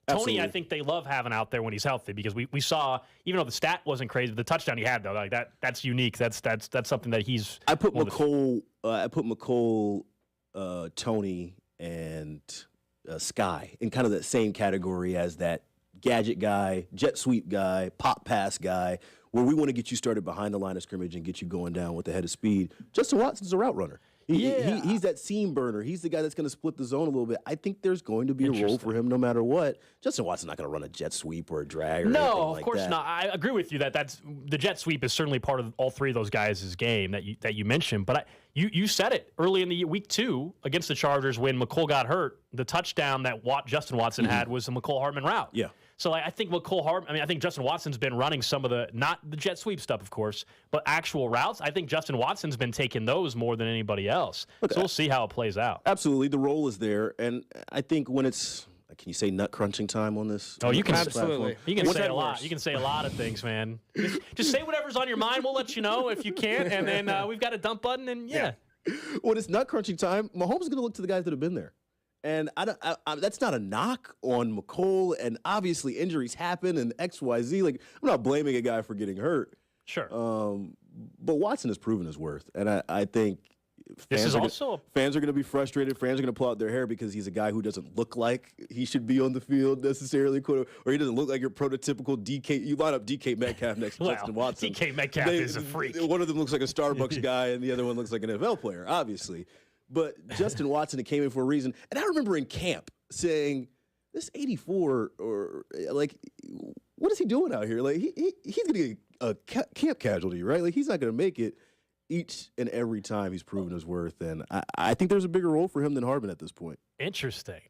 Absolutely. Tony, I think they love having out there when he's healthy because we saw, even though the stat wasn't crazy, the touchdown he had though, like that's unique. That's something that he's. I put McCole, Tony, and Sky in kind of that same category as that gadget guy, jet sweep guy, pop pass guy, where we want to get you started behind the line of scrimmage and get you going down with the head of speed. Justin Watson's a route runner. He's that seam burner. He's the guy that's going to split the zone a little bit. I think there's going to be a role for him no matter what. Justin Watson's not going to run a jet sweep or a drag or anything like that. No, of course not. I agree with you that the jet sweep is certainly part of all three of those guys' game that you mentioned. But you said it early in the week 2 against the Chargers when McCole got hurt. The touchdown that Justin Watson had was a McCole Hardman route. Yeah. So I think I think Justin Watson's been running some of not the jet sweep stuff, of course, but actual routes. I think Justin Watson's been taking those more than anybody else. So we'll see how it plays out. Absolutely. The role is there. And I think when it's, can you say nut crunching time on this? Oh, you can. Absolutely. You can say a lot. You can say a lot of things, man. Just say whatever's on your mind. We'll let you know if you can't. And then we've got a dump button. And yeah. When it's nut crunching time, Mahomes is going to look to the guys that have been there. And that's not a knock on McCole, and obviously injuries happen and XYZ. Like, I'm not blaming a guy for getting hurt. Sure. But Watson has proven his worth, and I think fans are going to be frustrated. Fans are going to pull out their hair because he's a guy who doesn't look like he should be on the field necessarily, or he doesn't look like your prototypical DK. You line up DK Metcalf next to Justin Watson. DK Metcalf is a freak. One of them looks like a Starbucks guy, and the other one looks like an NFL player, obviously. But Justin Watson came in for a reason. And I remember in camp saying, this 84, or like, what is he doing out here? Like, he's going to get a camp casualty, right? Like, he's not going to make it each and every time he's proven his worth. And I think there's a bigger role for him than Hardman at this point. Interesting.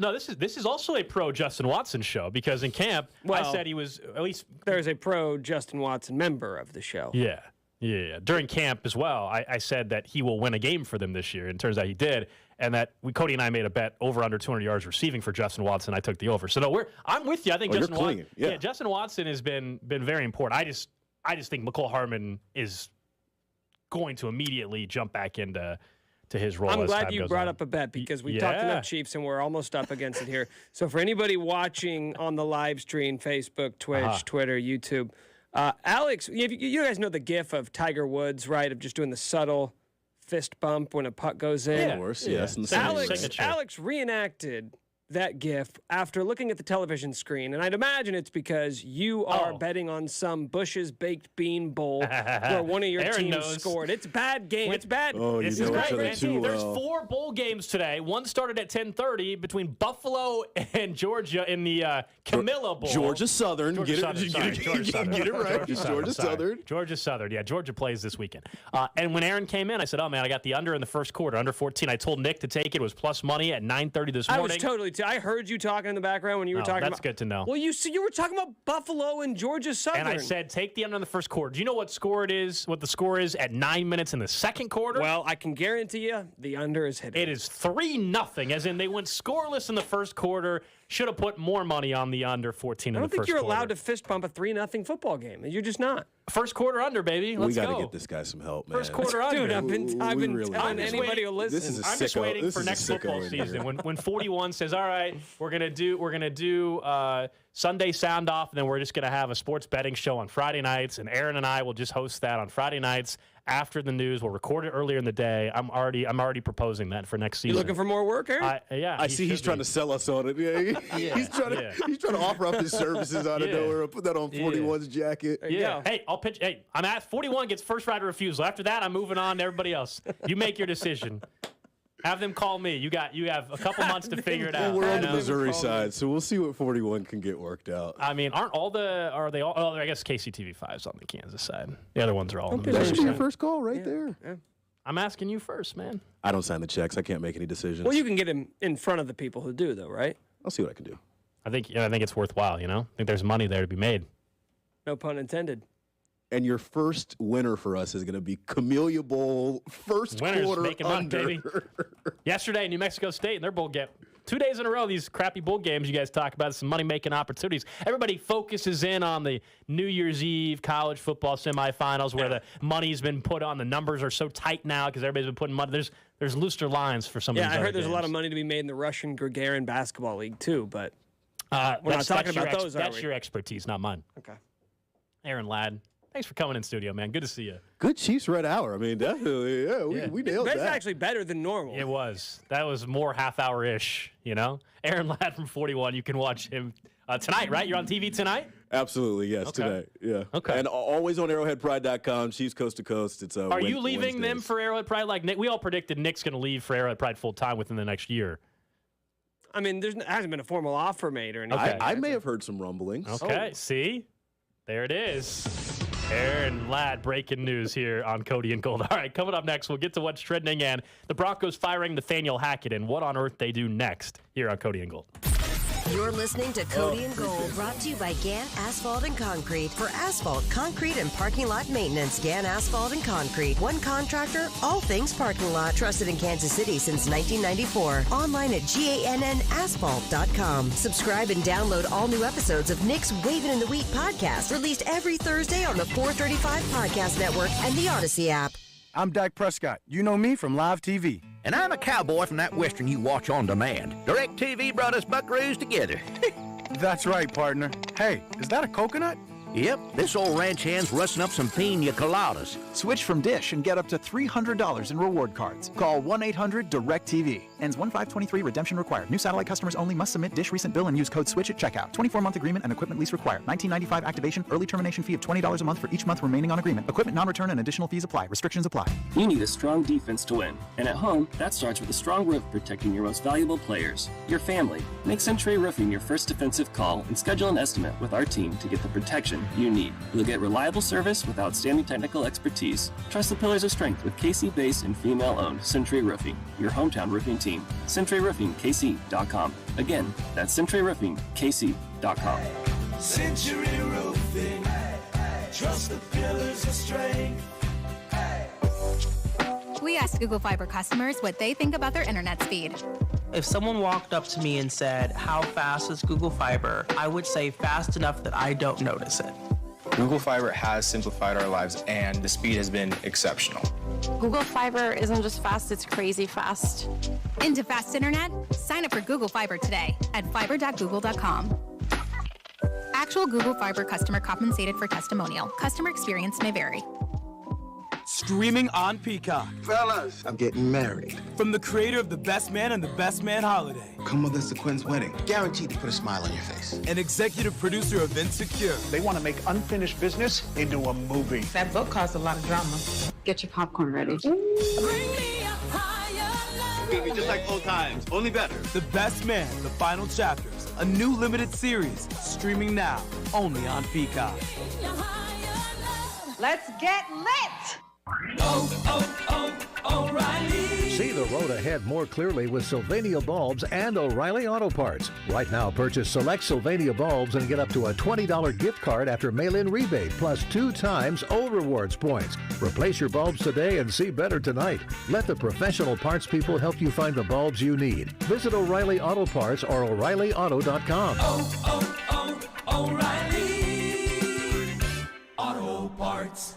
No, this is also a pro Justin Watson show because in camp, I said he was at least. There's a pro Justin Watson member of the show. Yeah. Yeah, during camp as well, I said that he will win a game for them this year, and it turns out he did, and that Cody and I made a bet over under 200 yards receiving for Justin Watson. I took the over. So no, I'm with you. I think Justin Watson has been very important. I just think McCole Hardman is going to immediately jump back into his role. I'm glad you brought up a bet because we talked enough Chiefs and we're almost up against it here. So for anybody watching on the live stream, Facebook, Twitch, Twitter, YouTube. Alex, you guys know the gif of Tiger Woods, right, of just doing the subtle fist bump when a puck goes in? Yeah, of course, yes. Alex reenacted that gif after looking at the television screen, and I'd imagine it's because you are betting on some Bush's Baked Bean Bowl where one of your teams scored. It's bad game. It's bad. Oh, this is great. There's 4 bowl games today. One started at 10:30 between Buffalo and Georgia in the Camilla Bowl. Georgia Southern. Get it right. Georgia Southern. Georgia Southern. Yeah, Georgia plays this weekend. And when Aaron came in, I said, oh, man, I got the under in the first quarter, under 14. I told Nick to take it. It was plus money at 9:30 this morning. I was totally I heard you talking in the background when you were talking about. That's good to know. Well, you were talking about Buffalo and Georgia Southern. And I said, take the under in the first quarter. Do you know what the score is at 9 minutes in the second quarter? Well, I can guarantee you the under is hitting. It is 3-0, as in they went scoreless in the first quarter. Should have put more money on the under 14 in the first quarter. I don't think you're allowed to fist bump a 3-0 football game. You're just not. First quarter under, baby. Let's go. We got to get this guy some help, man. First quarter under. Dude, I've been telling anybody who listens. I'm just waiting for next football season when 41 says, all right, we're gonna do Sunday sound off, and then we're just gonna have a sports betting show on Friday nights, and Aaron and I will just host that on Friday nights after the news. We'll record it earlier in the day. I'm already proposing that for next season. You looking for more work, Aaron? Yeah. I see he's trying to sell us on it. Yeah, he's trying to offer up his services out of nowhere and put that on 41's jacket. Yeah. Hey, I'll pitch. Hey, I'm at 41 gets first right of refusal. After that, I'm moving on to everybody else. You make your decision. Have them call me. You have a couple months to figure it out. We're on the Missouri side, so we'll see what 41 can get worked out. I mean, are they all? Oh, I guess KCTV5's on the Kansas side. The other ones are all on the That Missouri should be your side. first call right there. Yeah. I'm asking you first, man. I don't sign the checks. I can't make any decisions. Well, you can get him in front of the people who do, though, right? I'll see what I can do. I think it's worthwhile. I think there's money there to be made. No pun intended. And your first winner for us is going to be Camellia Bowl first Winners quarter making under. money, baby. Yesterday, New Mexico State and their bowl game. 2 days in a row, these crappy bowl games you guys talk about, some money-making opportunities. Everybody focuses in on the New Year's Eve college football semifinals where the money's been put on. The numbers are so tight now because everybody's been putting money. There's looser lines for some of these I heard other there's games. a lot of money to be made in the Russian Gagarin basketball league, too, but we're not That's talking about your those, are That's we? your expertise, not mine. Okay. Aaron Ladd, thanks for coming in studio, man. Good to see you. Good Chiefs Red Hour. I mean, definitely. Yeah, we nailed That's that. actually better than normal. It was. That was more half-hour-ish, Aaron Ladd from 41. You can watch him tonight, right? You're on TV tonight? Absolutely, yes, Okay. today. Yeah. Okay. And always on arrowheadpride.com, Chiefs Coast to Coast. It's Are you leaving them for Arrowhead Pride? Like Nick, we all predicted Nick's going to leave for Arrowhead Pride full-time within the next year. I mean, there hasn't been a formal offer made or anything. Okay. I may have heard some rumblings. Okay, see? There it is. Aaron Ladd, breaking news here on Cody and Gold. All right, coming up next, we'll get to what's trending and the Broncos firing Nathaniel Hackett and what on earth they do next here on Cody and Gold. You're listening to Cody and Gold, brought to you by Gant Asphalt and Concrete. For asphalt, concrete, and parking lot maintenance, Gant Asphalt and Concrete. One contractor, all things parking lot. Trusted in Kansas City since 1994. Online at GANNasphalt.com. Subscribe and download all new episodes of Nick's Waving in the Wheat podcast, released every Thursday on the 435 Podcast Network and the Odyssey app. I'm Dak Prescott. You know me from live TV. And I'm a cowboy from that western you watch on demand. DirecTV brought us buckaroos together. That's right, partner. Hey, is that a coconut? Yep, this old ranch hand's rusting up some pina coladas. Switch from Dish and get up to $300 in reward cards. Call 1-800-DIRECTV. Ends 1/5/23. Redemption required. New satellite customers only must submit Dish recent bill and use code SWITCH at checkout. 24-month agreement and equipment lease required. $19.95 activation. Early termination fee of $20 a month for each month remaining on agreement. Equipment non-return and additional fees apply. Restrictions apply. You need a strong defense to win. And at home, that starts with a strong roof protecting your most valuable players, your family. Make Century Roofing your first defensive call and schedule an estimate with our team to get the protection you need. You'll get reliable service with outstanding technical expertise. Trust the pillars of strength with KC-based and female-owned Century Roofing, your hometown roofing team. CenturyRoofingKC.com. Again, that's CenturyRoofingKC.com. Century Roofing, trust the pillars of strength. We asked Google Fiber customers what they think about their internet speed. If someone walked up to me and said, "How fast is Google Fiber?" I would say fast enough that I don't notice it. Google Fiber has simplified our lives, and the speed has been exceptional. Google Fiber isn't just fast, it's crazy fast. Into fast internet? Sign up for Google Fiber today at fiber.google.com. Actual Google Fiber customer compensated for testimonial. Customer experience may vary. Streaming on Peacock. Fellas, I'm getting married. From the creator of The Best Man and The Best Man Holiday. Come with us to Quinn's wedding. Guaranteed to put a smile on your face. And executive producer of Insecure. They want to make unfinished business into a movie. That book caused a lot of drama. Get your popcorn ready. It's gonna be just like old times, only better. The Best Man, The Final Chapters. A new limited series. Streaming now. Only on Peacock. Let's get lit! O'Reilly. See the road ahead more clearly with Sylvania Bulbs and O'Reilly Auto Parts. Right now, purchase select Sylvania bulbs and get up to a $20 gift card after mail-in rebate, plus 2 times O Rewards points. Replace your bulbs today and see better tonight. Let the professional parts people help you find the bulbs you need. Visit O'Reilly Auto Parts or O'ReillyAuto.com. O'Reilly Auto Parts.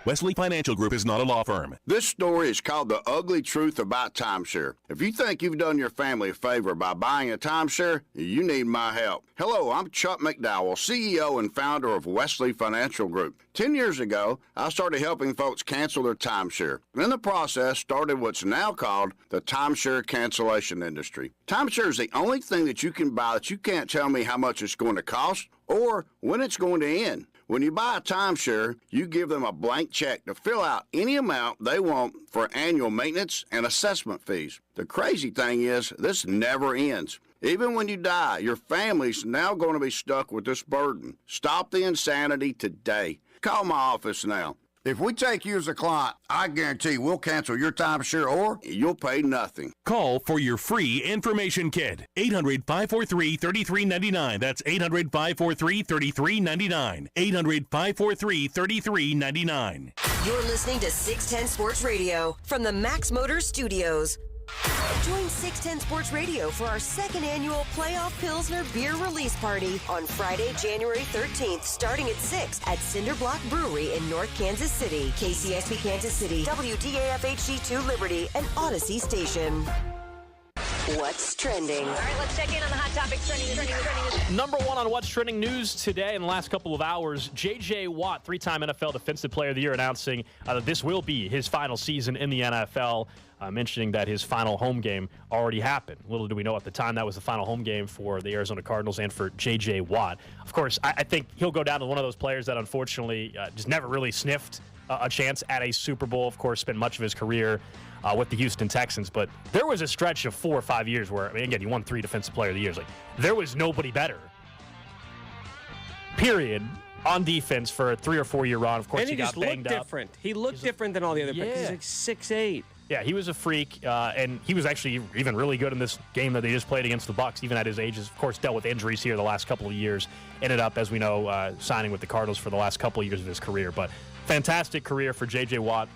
Wesley Financial Group is not a law firm. This story is called The Ugly Truth About Timeshare. If you think you've done your family a favor by buying a timeshare, you need my help. Hello, I'm Chuck McDowell, CEO and founder of Wesley Financial Group. 10 years ago, I started helping folks cancel their timeshare. And in the process, started what's now called the timeshare cancellation industry. Timeshare is the only thing that you can buy that you can't tell me how much it's going to cost or when it's going to end. When you buy a timeshare, you give them a blank check to fill out any amount they want for annual maintenance and assessment fees. The crazy thing is, this never ends. Even when you die, your family's now going to be stuck with this burden. Stop the insanity today. Call my office now. If we take you as a client, I guarantee we'll cancel your timeshare or you'll pay nothing. Call for your free information kit. 800-543-3399. That's 800-543-3399. 800-543-3399. You're listening to 610 Sports Radio from the Max Motors Studios. Join 610 Sports Radio for our second annual Playoff Pilsner Beer Release Party on Friday, January 13th, starting at 6 at Cinder Block Brewery in North Kansas City, KCSP Kansas City, WDAF HD2 Liberty, and Odyssey Station. What's trending? All right, let's check in on the hot topics trending. Number one on What's Trending news today in the last couple of hours, J.J. Watt, three-time NFL Defensive Player of the Year, announcing that this will be his final season in the NFL, mentioning that his final home game already happened. Little do we know at the time that was the final home game for the Arizona Cardinals and for J.J. Watt. Of course, I think he'll go down to one of those players that unfortunately just never really sniffed a chance at a Super Bowl. Of course, spent much of his career with the Houston Texans, but there was a stretch of 4 or 5 years where, I mean, again, he won 3 Defensive Player of the Years. Like, there was nobody better, period, on defense for a 3 or 4 year run. Of course, and he got banged up. Different. He looked different than all the other players. He's like 6'8". Yeah, he was a freak, and he was actually even really good in this game that they just played against the Bucs, even at his age. Of course, dealt with injuries here the last couple of years. Ended up, as we know, signing with the Cardinals for the last couple of years of his career. But fantastic career for J.J. Watt,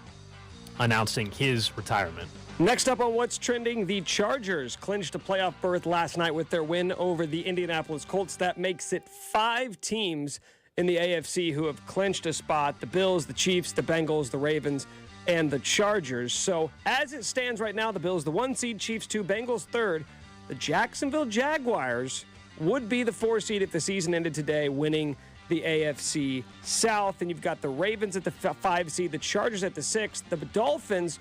announcing his retirement. Next up on What's Trending, the Chargers clinched a playoff berth last night with their win over the Indianapolis Colts. That makes it 5 teams in the AFC who have clinched a spot: the Bills, the Chiefs, the Bengals, the Ravens, and the Chargers. So as it stands right now, the Bills the 1 seed, Chiefs 2, Bengals 3rd. The Jacksonville Jaguars would be the 4 seed if the season ended today, winning the AFC South. And you've got the Ravens at the 5 seed, the Chargers at the 6th. The Dolphins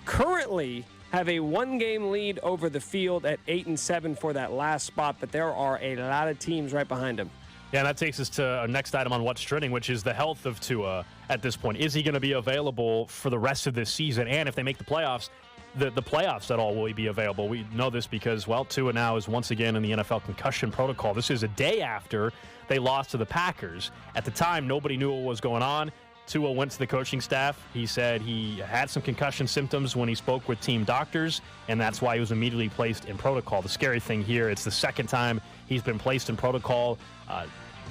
currently have a 1-game lead over the field at 8-7 for that last spot, but there are a lot of teams right behind them. Yeah, and that takes us to our next item on What's Trending, which is the health of Tua at this point. Is he going to be available for the rest of this season? And if they make the playoffs, the playoffs at all, will he be available? We know this because, well, Tua now is once again in the NFL concussion protocol. This is a day after they lost to the Packers. At the time, nobody knew what was going on. Tua went to the coaching staff. He said he had some concussion symptoms when he spoke with team doctors, and that's why he was immediately placed in protocol. The scary thing here, it's the second time he's been placed in protocol.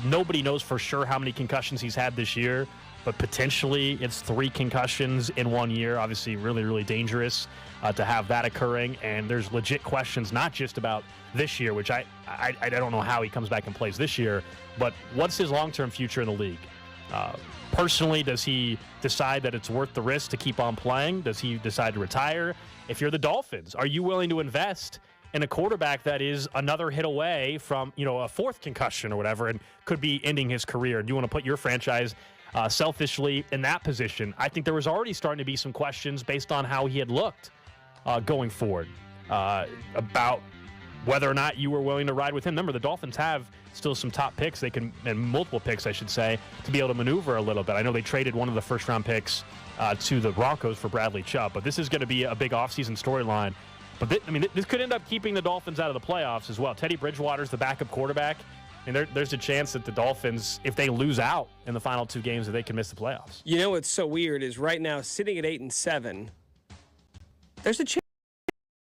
Nobody knows for sure how many concussions he's had this year, but potentially it's 3 concussions in 1 year. Obviously, really, really dangerous to have that occurring. And there's legit questions, not just about this year, which I don't know how he comes back and plays this year, but what's his long-term future in the league? Personally, does he decide that it's worth the risk to keep on playing? Does he decide to retire? If you're the Dolphins, are you willing to invest in a quarterback that is another hit away from, a 4th concussion or whatever and could be ending his career? Do you want to put your franchise selfishly in that position? I think there was already starting to be some questions based on how he had looked going forward about whether or not you were willing to ride with him. Remember, the Dolphins have still some top picks. They can, and multiple picks, I should say, to be able to maneuver a little bit. I know they traded one of the first-round picks to the Broncos for Bradley Chubb, but this is going to be a big offseason storyline. But this could end up keeping the Dolphins out of the playoffs as well. Teddy Bridgewater's the backup quarterback, and there's a chance that the Dolphins, if they lose out in the final 2 games, that they can miss the playoffs. You know what's so weird is right now, sitting at 8-7, there's a chance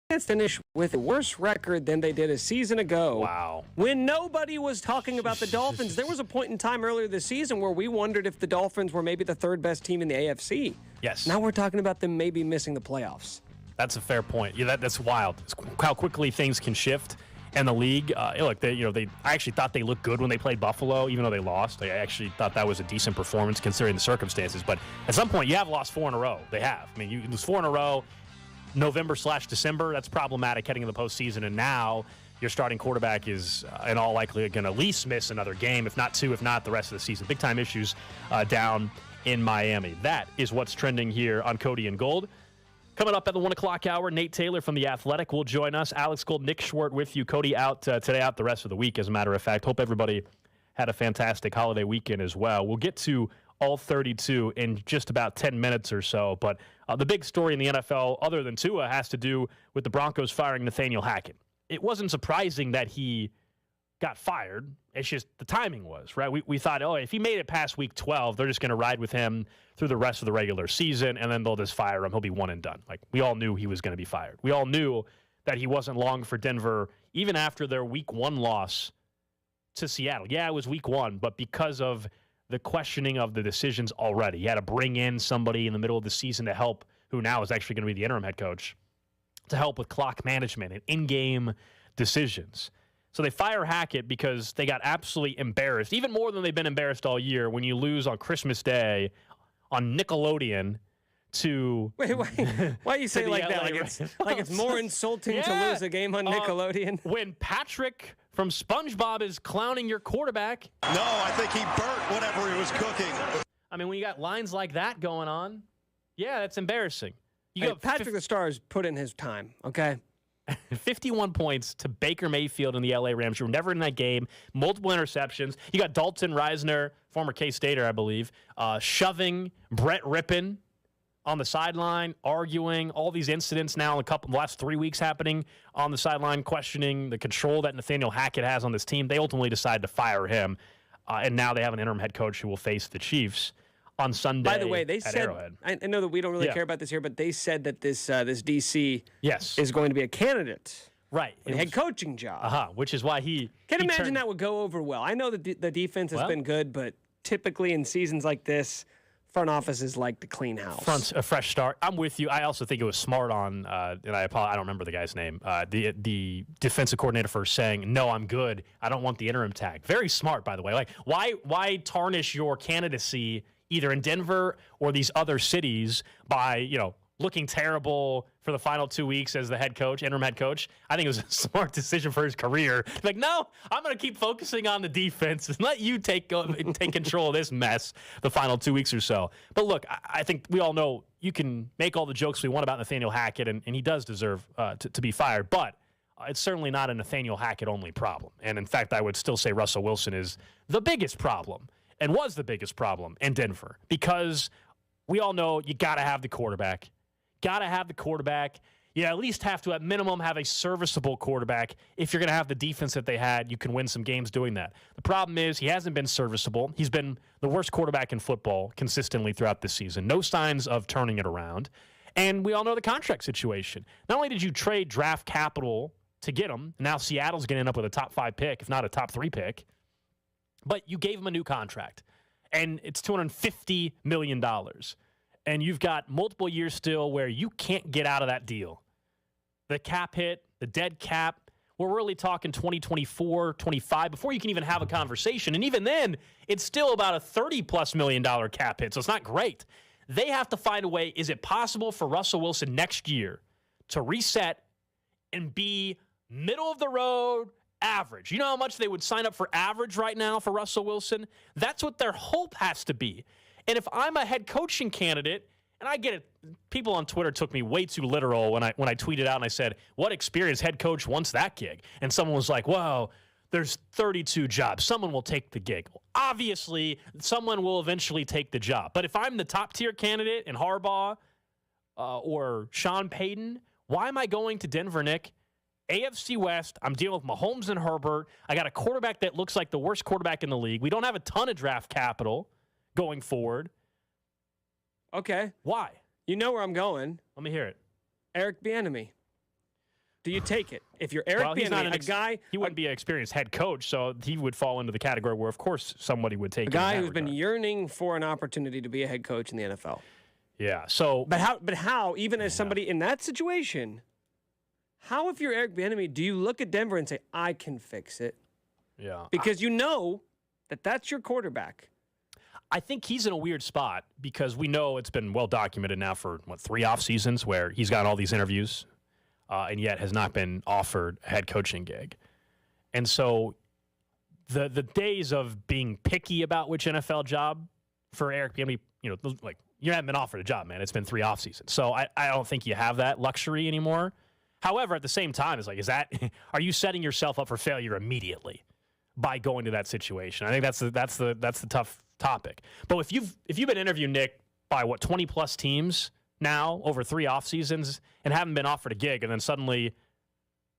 to finish with a worse record than they did a season ago. Wow. When nobody was talking about the Dolphins. There was a point in time earlier this season where we wondered if the Dolphins were maybe the 3rd best team in the AFC. Yes. Now we're talking about them maybe missing the playoffs. That's a fair point. Yeah, that's wild. It's how quickly things can shift. And the league, look, I actually thought they looked good when they played Buffalo, even though they lost. I actually thought that was a decent performance considering the circumstances. But at some point, you have lost 4 in a row. They have. I mean, you lose 4 in a row, November/December. That's problematic heading into the postseason. And now your starting quarterback is, in all likelihood, going to at least miss another game, if not 2, if not the rest of the season. Big-time issues down in Miami. That is what's trending here on Cody and Gold. Coming up at the 1 o'clock hour, Nate Taylor from The Athletic will join us. Alex Gold, Nick Schwartz with you. Cody out today, out the rest of the week, as a matter of fact. Hope everybody had a fantastic holiday weekend as well. We'll get to all 32 in just about 10 minutes or so. But the big story in the NFL, other than Tua, has to do with the Broncos firing Nathaniel Hackett. It wasn't surprising that he got fired. It's just the timing was, right? We thought, if he made it past week 12, they're just going to ride with him through the rest of the regular season, and then they'll just fire him. He'll be one and done. Like, we all knew he was going to be fired. We all knew that he wasn't long for Denver, even after their week 1 loss to Seattle. Yeah, it was week 1, but because of the questioning of the decisions already, he had to bring in somebody in the middle of the season to help, who now is actually going to be the interim head coach, to help with clock management and in-game decisions. So they fire Hackett because they got absolutely embarrassed, even more than they've been embarrassed all year, when you lose on Christmas Day on Nickelodeon to... Wait, why you say it like that? Like it's more insulting to lose a game on Nickelodeon? When Patrick from SpongeBob is clowning your quarterback. No, I think he burnt whatever he was cooking. I mean, when you got lines like that going on, yeah, that's embarrassing. Patrick the Star has put in his time, okay? 51 points to Baker Mayfield and the LA Rams. You were never in that game. Multiple interceptions. You got Dalton Reisner, former K-Stater, I believe, shoving Brett Rippon on the sideline, arguing. All these incidents now in the last 3 weeks happening on the sideline, questioning the control that Nathaniel Hackett has on this team. They ultimately decided to fire him, and now they have an interim head coach who will face the Chiefs on Sunday. By the way, they said, Arrowhead. I know that we don't really care about this here, but they said that this DC is going to be a candidate. Right. For the head coaching job. Which is why Can't imagine that would go over well. I know that the defense has been good, but typically in seasons like this, front offices like to clean house. A fresh start. I'm with you. I also think it was smart on, and I don't remember the guy's name, the defensive coordinator for saying, no, I'm good. I don't want the interim tag. Very smart, by the way. Like, why tarnish your candidacy either in Denver or these other cities by, looking terrible for the final 2 weeks as the head coach, interim head coach? I think it was a smart decision for his career. Like, no, I'm going to keep focusing on the defense and let you take control of this mess the final 2 weeks or so. But look, I think we all know you can make all the jokes we want about Nathaniel Hackett, and he does deserve to be fired. But it's certainly not a Nathaniel Hackett-only problem. And, in fact, I would still say Russell Wilson is the biggest problem and was the biggest problem in Denver, because we all know you got to have the quarterback. Got to have the quarterback. You at least have to, at minimum, have a serviceable quarterback. If you're going to have the defense that they had, you can win some games doing that. The problem is he hasn't been serviceable. He's been the worst quarterback in football consistently throughout this season. No signs of turning it around. And we all know the contract situation. Not only did you trade draft capital to get him, now Seattle's going to end up with a top 5 pick, if not a top 3 pick, but you gave him a new contract, and it's $250 million. And you've got multiple years still where you can't get out of that deal. The cap hit, the dead cap, we're really talking 2024, 25, before you can even have a conversation. And even then, it's still about a $30+ million cap hit, so it's not great. They have to find a way. Is it possible for Russell Wilson next year to reset and be middle of the road, average? You know how much they would sign up for average right now for Russell Wilson? That's what their hope has to be. And if I'm a head coaching candidate, and I get it, people on Twitter took me way too literal when I tweeted out and I said, what experienced head coach wants that gig? And someone was like, well, there's 32 jobs. Someone will take the gig. Well, obviously, someone will eventually take the job. But if I'm the top-tier candidate in Harbaugh or Sean Payton, why am I going to Denver, Nick? AFC West, I'm dealing with Mahomes and Herbert. I got a quarterback that looks like the worst quarterback in the league. We don't have a ton of draft capital going forward. Okay. Why? You know where I'm going. Let me hear it. Eric Bieniemy. Do you take it? If you're Eric Bieniemy, he wouldn't be an experienced head coach, so he would fall into the category where, of course, somebody would take a guy who's been yearning for an opportunity to be a head coach in the NFL. Yeah. So, but how? Even as somebody in that situation, how, if you're Eric Bieniemy, do you look at Denver and say, "I can fix it"? Yeah. Because you know that that's your quarterback. I think he's in a weird spot because we know it's been well documented now for, 3 off seasons where he's got all these interviews and yet has not been offered a head coaching gig. And so the days of being picky about which NFL job for Eric Bieniemy, like, you haven't been offered a job, man. It's been 3 off seasons. So I don't think you have that luxury anymore. However, at the same time, it's like, are you setting yourself up for failure immediately? by going to that situation. I think that's the tough topic. But if you've been interviewed, Nick, by 20+ teams now over 3 off seasons and haven't been offered a gig, and then suddenly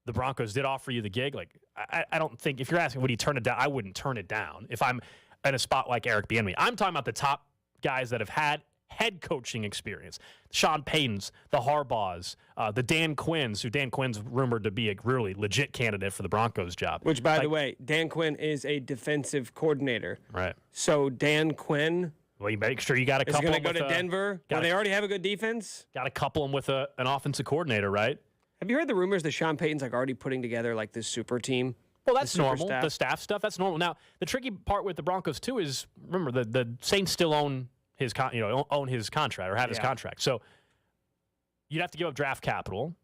the Broncos did offer you the gig, like I don't think, if you're asking would he turn it down, I wouldn't turn it down if I'm in a spot like Eric Bieniemy. I'm talking about the top guys that have had head coaching experience. Sean Payton's, the Harbaughs, the Dan Quinn's, who Dan Quinn's rumored to be a really legit candidate for the Broncos job. Which, by the way, Dan Quinn is a defensive coordinator. Right. So Dan Quinn... Well, you make sure you got a couple. Is going to go to Denver, where they already have a good defense. Got to couple them with an offensive coordinator, right? Have you heard the rumors that Sean Payton's already putting together this super team? Well, that's normal. The staff stuff, that's normal. Now, the tricky part with the Broncos too is, remember, the Saints still own his own his contract or have his contract. So you'd have to give up draft capital.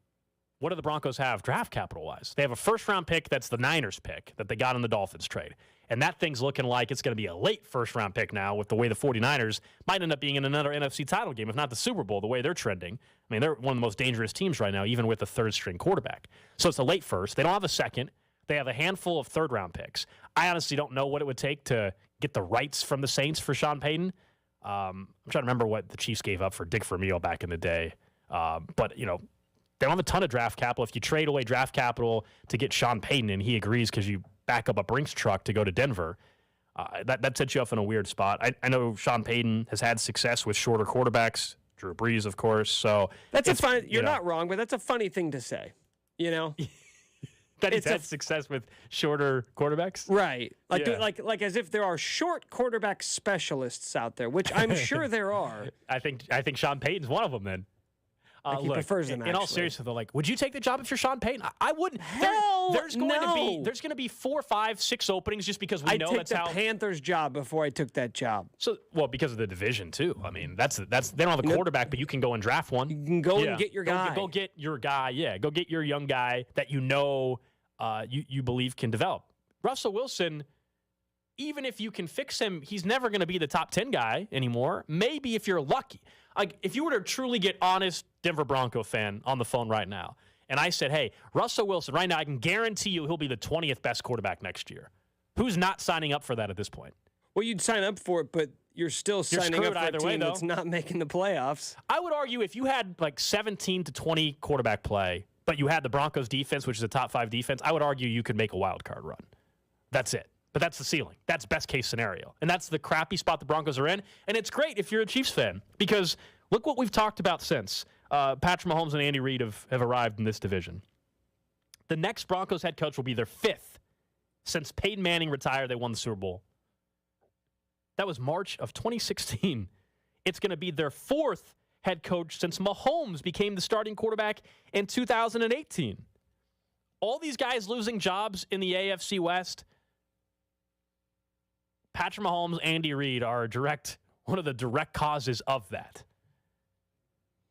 What do the Broncos have draft capital wise? They have a first-round pick that's the Niners pick that they got in the Dolphins trade. And that thing's looking like it's going to be a late first-round pick now with the way the 49ers might end up being in another NFC title game, if not the Super Bowl, the way they're trending. I mean, they're one of the most dangerous teams right now, even with a third-string quarterback. So it's a late first. They don't have a second. They have a handful of third-round picks. I honestly don't know what it would take to get the rights from the Saints for Sean Payton. I'm trying to remember what the Chiefs gave up for Dick Vermeil back in the day. But, they don't have a ton of draft capital. If you trade away draft capital to get Sean Payton, and he agrees because you back up a Brinks truck to go to Denver, that sets you up in a weird spot. I know Sean Payton has had success with shorter quarterbacks, Drew Brees, of course. So that's a fun. You're not wrong, but that's a funny thing to say. That he's had success with shorter quarterbacks, right? Like as if there are short quarterback specialists out there, which I'm sure there are. I think Sean Payton's one of them. Then. He prefers them. In all seriousness, though, would you take the job if you're Sean Payton? I wouldn't. There's going to be 4, 5, 6 openings just because we know that's how. I'd take the Panthers' job before I took that job. So, because of the division too. I mean, that's they don't have a quarterback, but you can go and draft one. You can go and get your guy. Go get your guy. Yeah, go get your young guy that you believe can develop. Russell Wilson, even if you can fix him, he's never going to be the top 10 guy anymore. Maybe if you're lucky. Like, if you were to truly get honest Denver Bronco fan on the phone right now, and I said, hey, Russell Wilson, right now, I can guarantee you he'll be the 20th best quarterback next year. Who's not signing up for that at this point? Well, you'd sign up for it, but you're still signing up for a team that's not making the playoffs. I would argue if you had 17 to 20 quarterback play, but you had the Broncos defense, which is a top 5 defense, I would argue you could make a wild card run. That's it. But that's the ceiling. That's best case scenario. And that's the crappy spot the Broncos are in. And it's great if you're a Chiefs fan, because look what we've talked about since Patrick Mahomes and Andy Reid have arrived in this division. The next Broncos head coach will be their 5th. Since Peyton Manning retired, they won the Super Bowl. That was March of 2016. It's going to be their 4th head coach since Mahomes became the starting quarterback in 2018. All these guys losing jobs in the AFC West, Patrick Mahomes, Andy Reid are one of the direct causes of that.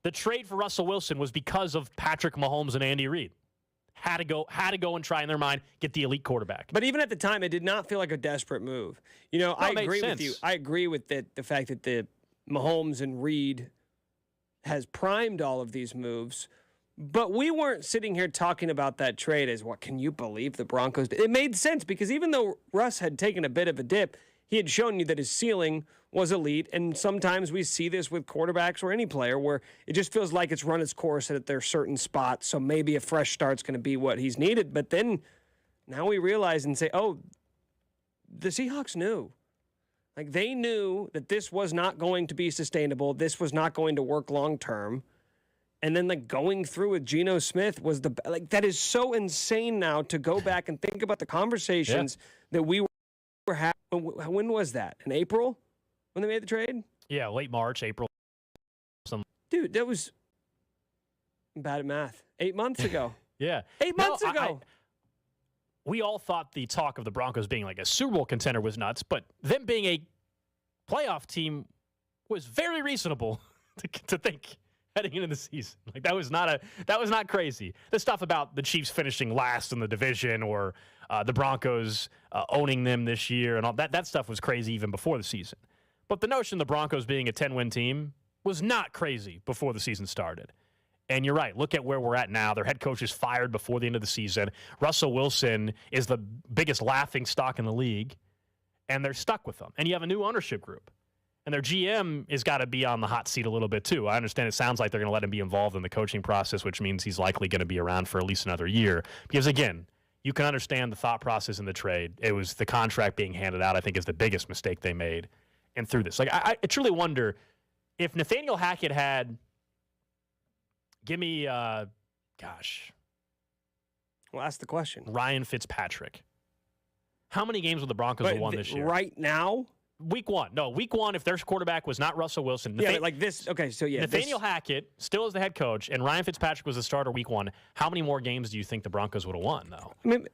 The trade for Russell Wilson was because of Patrick Mahomes and Andy Reid. Had to go and try in their mind get the elite quarterback. But even at the time, it did not feel like a desperate move. I agree with you. I agree with the fact that the Mahomes and Reid has primed all of these moves. But we weren't sitting here talking about that trade as, what, can you believe the Broncos did? It made sense because even though Russ had taken a bit of a dip, he had shown you that his ceiling was elite. And sometimes we see this with quarterbacks or any player where it just feels like it's run its course at their certain spots. So maybe a fresh start's going to be what he's needed. But then now we realize and say, oh, the Seahawks knew. They knew that this was not going to be sustainable. This was not going to work long term. And then going through with Geno Smith was that is so insane now to go back and think about the conversations that we were having. When was that? In April when they made the trade? Yeah, late March, April. Dude, that was bad at math. 8 months ago. Yeah. 8 months ago. We all thought the talk of the Broncos being a Super Bowl contender was nuts, but them being a playoff team was very reasonable to think heading into the season. That was not crazy. The stuff about the Chiefs finishing last in the division or the Broncos owning them this year and all that stuff was crazy even before the season. But the notion of the Broncos being a 10-win team was not crazy before the season started. And you're right. Look at where we're at now. Their head coach is fired before the end of the season. Russell Wilson is the biggest laughing stock in the league, and they're stuck with him. And you have a new ownership group. And their GM has got to be on the hot seat a little bit, too. I understand it sounds like they're going to let him be involved in the coaching process, which means he's likely going to be around for at least another year. Because, again, you can understand the thought process in the trade. It was the contract being handed out, I think, is the biggest mistake they made. And through this. Like, I truly wonder if Nathaniel Hackett had... Give me, Well, ask the question. Ryan Fitzpatrick. How many games would the Broncos have won this year? Right now? Week one. No, week one, if their quarterback was not Russell Wilson. Yeah, like this. Okay, so yeah. Nathaniel Hackett still is the head coach, and Ryan Fitzpatrick was the starter week one. How many more games do you think the Broncos would have won, though? I mean,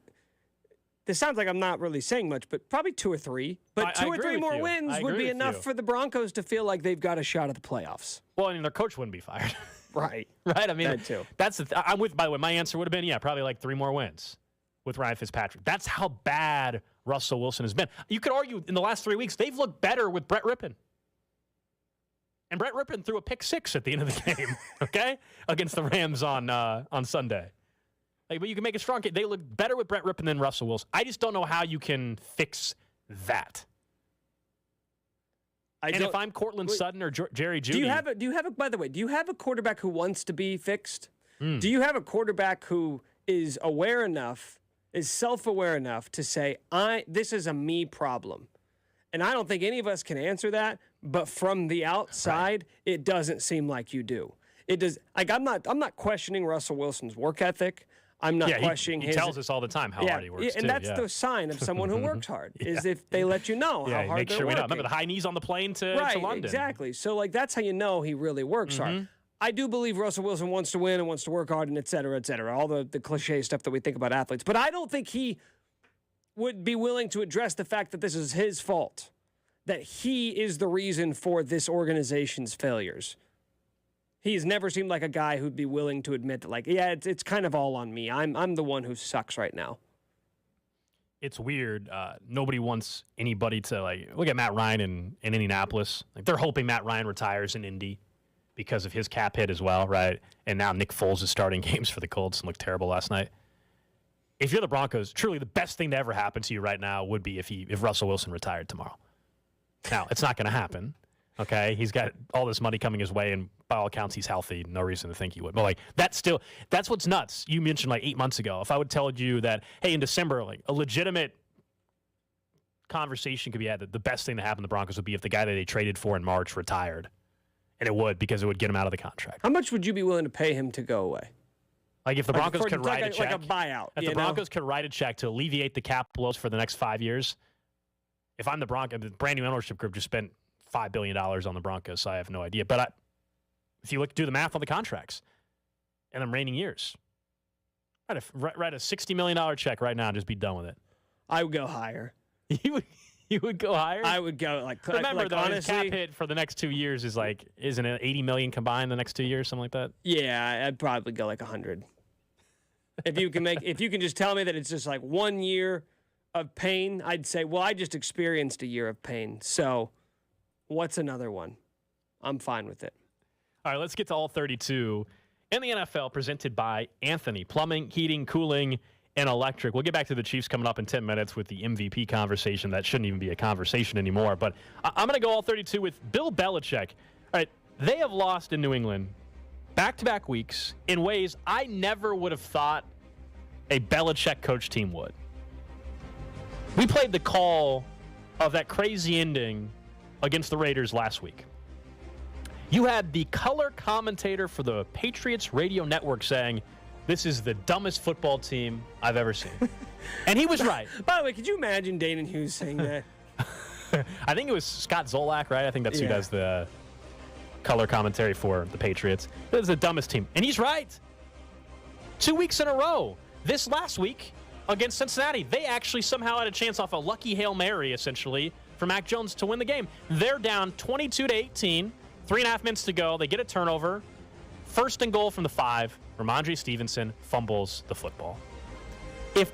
this sounds like I'm not really saying much, but probably 2 or 3. But 2 or 3 more wins would be enough for the Broncos to feel like they've got a shot at the playoffs. Well, I mean, their coach wouldn't be fired. Right. Right? I mean, that too. I'm with, by the way, my answer would have been, probably like 3 more wins with Ryan Fitzpatrick. That's how bad Russell Wilson has been. You could argue in the last 3 weeks, they've looked better with Brett Rippon. And Brett Rippon threw a pick 6 at the end of the game, okay, against the Rams on Sunday. Like, but you can make a strong case. They look better with Brett Rippon than Russell Wilson. I just don't know how you can fix that. If I'm Cortland Sutton or Jerry Jeudy, by the way, do you have a quarterback who wants to be fixed? Do you have a quarterback who is aware enough, is self-aware enough to say, this is a me problem? And I don't think any of us can answer that, but from the outside, it doesn't seem like you do. It does. Like, I'm not questioning Russell Wilson's work ethic. I'm not questioning his... He tells us all the time how hard he works, and that's the sign of someone who works hard, is if they let you know how hard make they're sure working. We know. Remember the high knees on the plane to London. Right, exactly. So, like, that's how you know he really works hard. I do believe Russell Wilson wants to win and wants to work hard and et cetera, all the cliche stuff that we think about athletes. But I don't think he would be willing to address the fact that this is his fault, that he is the reason for this organization's failures. He's never seemed like a guy who'd be willing to admit that, like, it's kind of all on me. I'm the one who sucks right now. It's weird. Nobody wants anybody to, like, look at Matt Ryan in Indianapolis. Like, they're hoping Matt Ryan retires in Indy because of his cap hit as well, right? And now Nick Foles is starting games for the Colts and looked terrible last night. If you're the Broncos, truly the best thing to ever happen to you right now would be if Russell Wilson retired tomorrow. Now, it's not going to happen. Okay, he's got all this money coming his way, and by all accounts, he's healthy. No reason to think he would. But, like, that's what's nuts. You mentioned, like, 8 months ago. If I would tell you that, hey, in December, like, a legitimate conversation could be had that the best thing to happen to the Broncos would be if the guy that they traded for in March retired. And it would, because it would get him out of the contract. How much would you be willing to pay him to go away? Like, if the Broncos could write a check. Like a buyout. If the Broncos could write a check to alleviate the cap blows for the next 5 years, if I'm the Broncos, the brand new ownership group just spent $5 billion on the Broncos, so I have no idea. But if you do the math on the contracts and the remaining years, write a $60 million check right now and just be done with it. I would go higher. You would go higher? I would go Remember, like, though, honestly, his cap hit for the next 2 years isn't it $80 million combined the next 2 years, something like that? Yeah, I'd probably go like 100. If you can just tell me that it's just like 1 year of pain, I'd say, well, I just experienced a year of pain, so what's another one? I'm fine with it. All right, let's get to all 32 in the NFL, presented by Anthony Plumbing, Heating, Cooling, and Electric. We'll get back to the Chiefs coming up in 10 minutes with the MVP conversation. That shouldn't even be a conversation anymore. But I'm going to go all 32 with Bill Belichick. All right, they have lost in New England back-to-back weeks in ways I never would have thought a Belichick coach team would. We played the call of that crazy ending against the Raiders last week. You had the color commentator for the Patriots radio network saying, this is the dumbest football team I've ever seen. And he was right. By the way, could you imagine Dana Hughes saying that? I think it was Scott Zolak, right? I think that's who does the color commentary for the Patriots. This is the dumbest team. And he's right. 2 weeks in a row. This last week against Cincinnati, they actually somehow had a chance off a lucky Hail Mary, essentially, for Mac Jones to win the game. They're down 22-18, 3.5 minutes to go. They get a turnover. First and goal from the 5. Ramondre Stevenson fumbles the football. If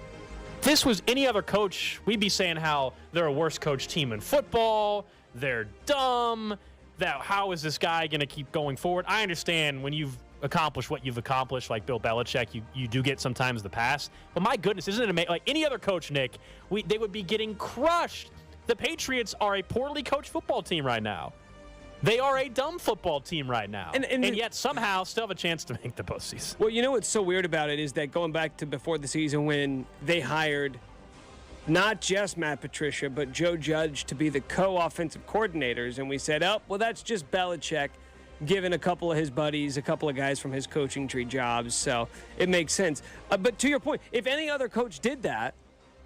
this was any other coach, we'd be saying how they're a worse coach team in football. They're dumb. How is this guy going to keep going forward? I understand when you've accomplish what you've accomplished, like Bill Belichick, you do get sometimes the pass. But my goodness, isn't it amazing? Like any other coach, Nick, they would be getting crushed. The Patriots are a poorly coached football team right now. They are a dumb football team right now. And yet somehow still have a chance to make the postseason. Well, you know what's so weird about it is that going back to before the season when they hired not just Matt Patricia, but Joe Judge to be the co-offensive coordinators, and we said, oh, well, that's just Belichick giving a couple of his buddies, a couple of guys from his coaching tree jobs, so it makes sense. But to your point, if any other coach did that,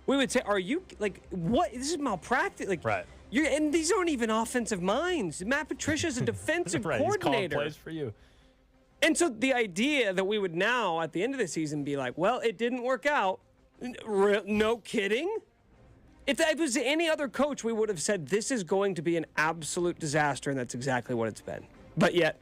we would say, are you, like, what? This is malpractice. Like, right. And these aren't even offensive minds. Matt Patricia's a defensive right, coordinator. He's calling plays for you. And so the idea that we would now, at the end of the season, be like, well, it didn't work out. No kidding? If it was any other coach, we would have said this is going to be an absolute disaster, and that's exactly what it's been. But yet,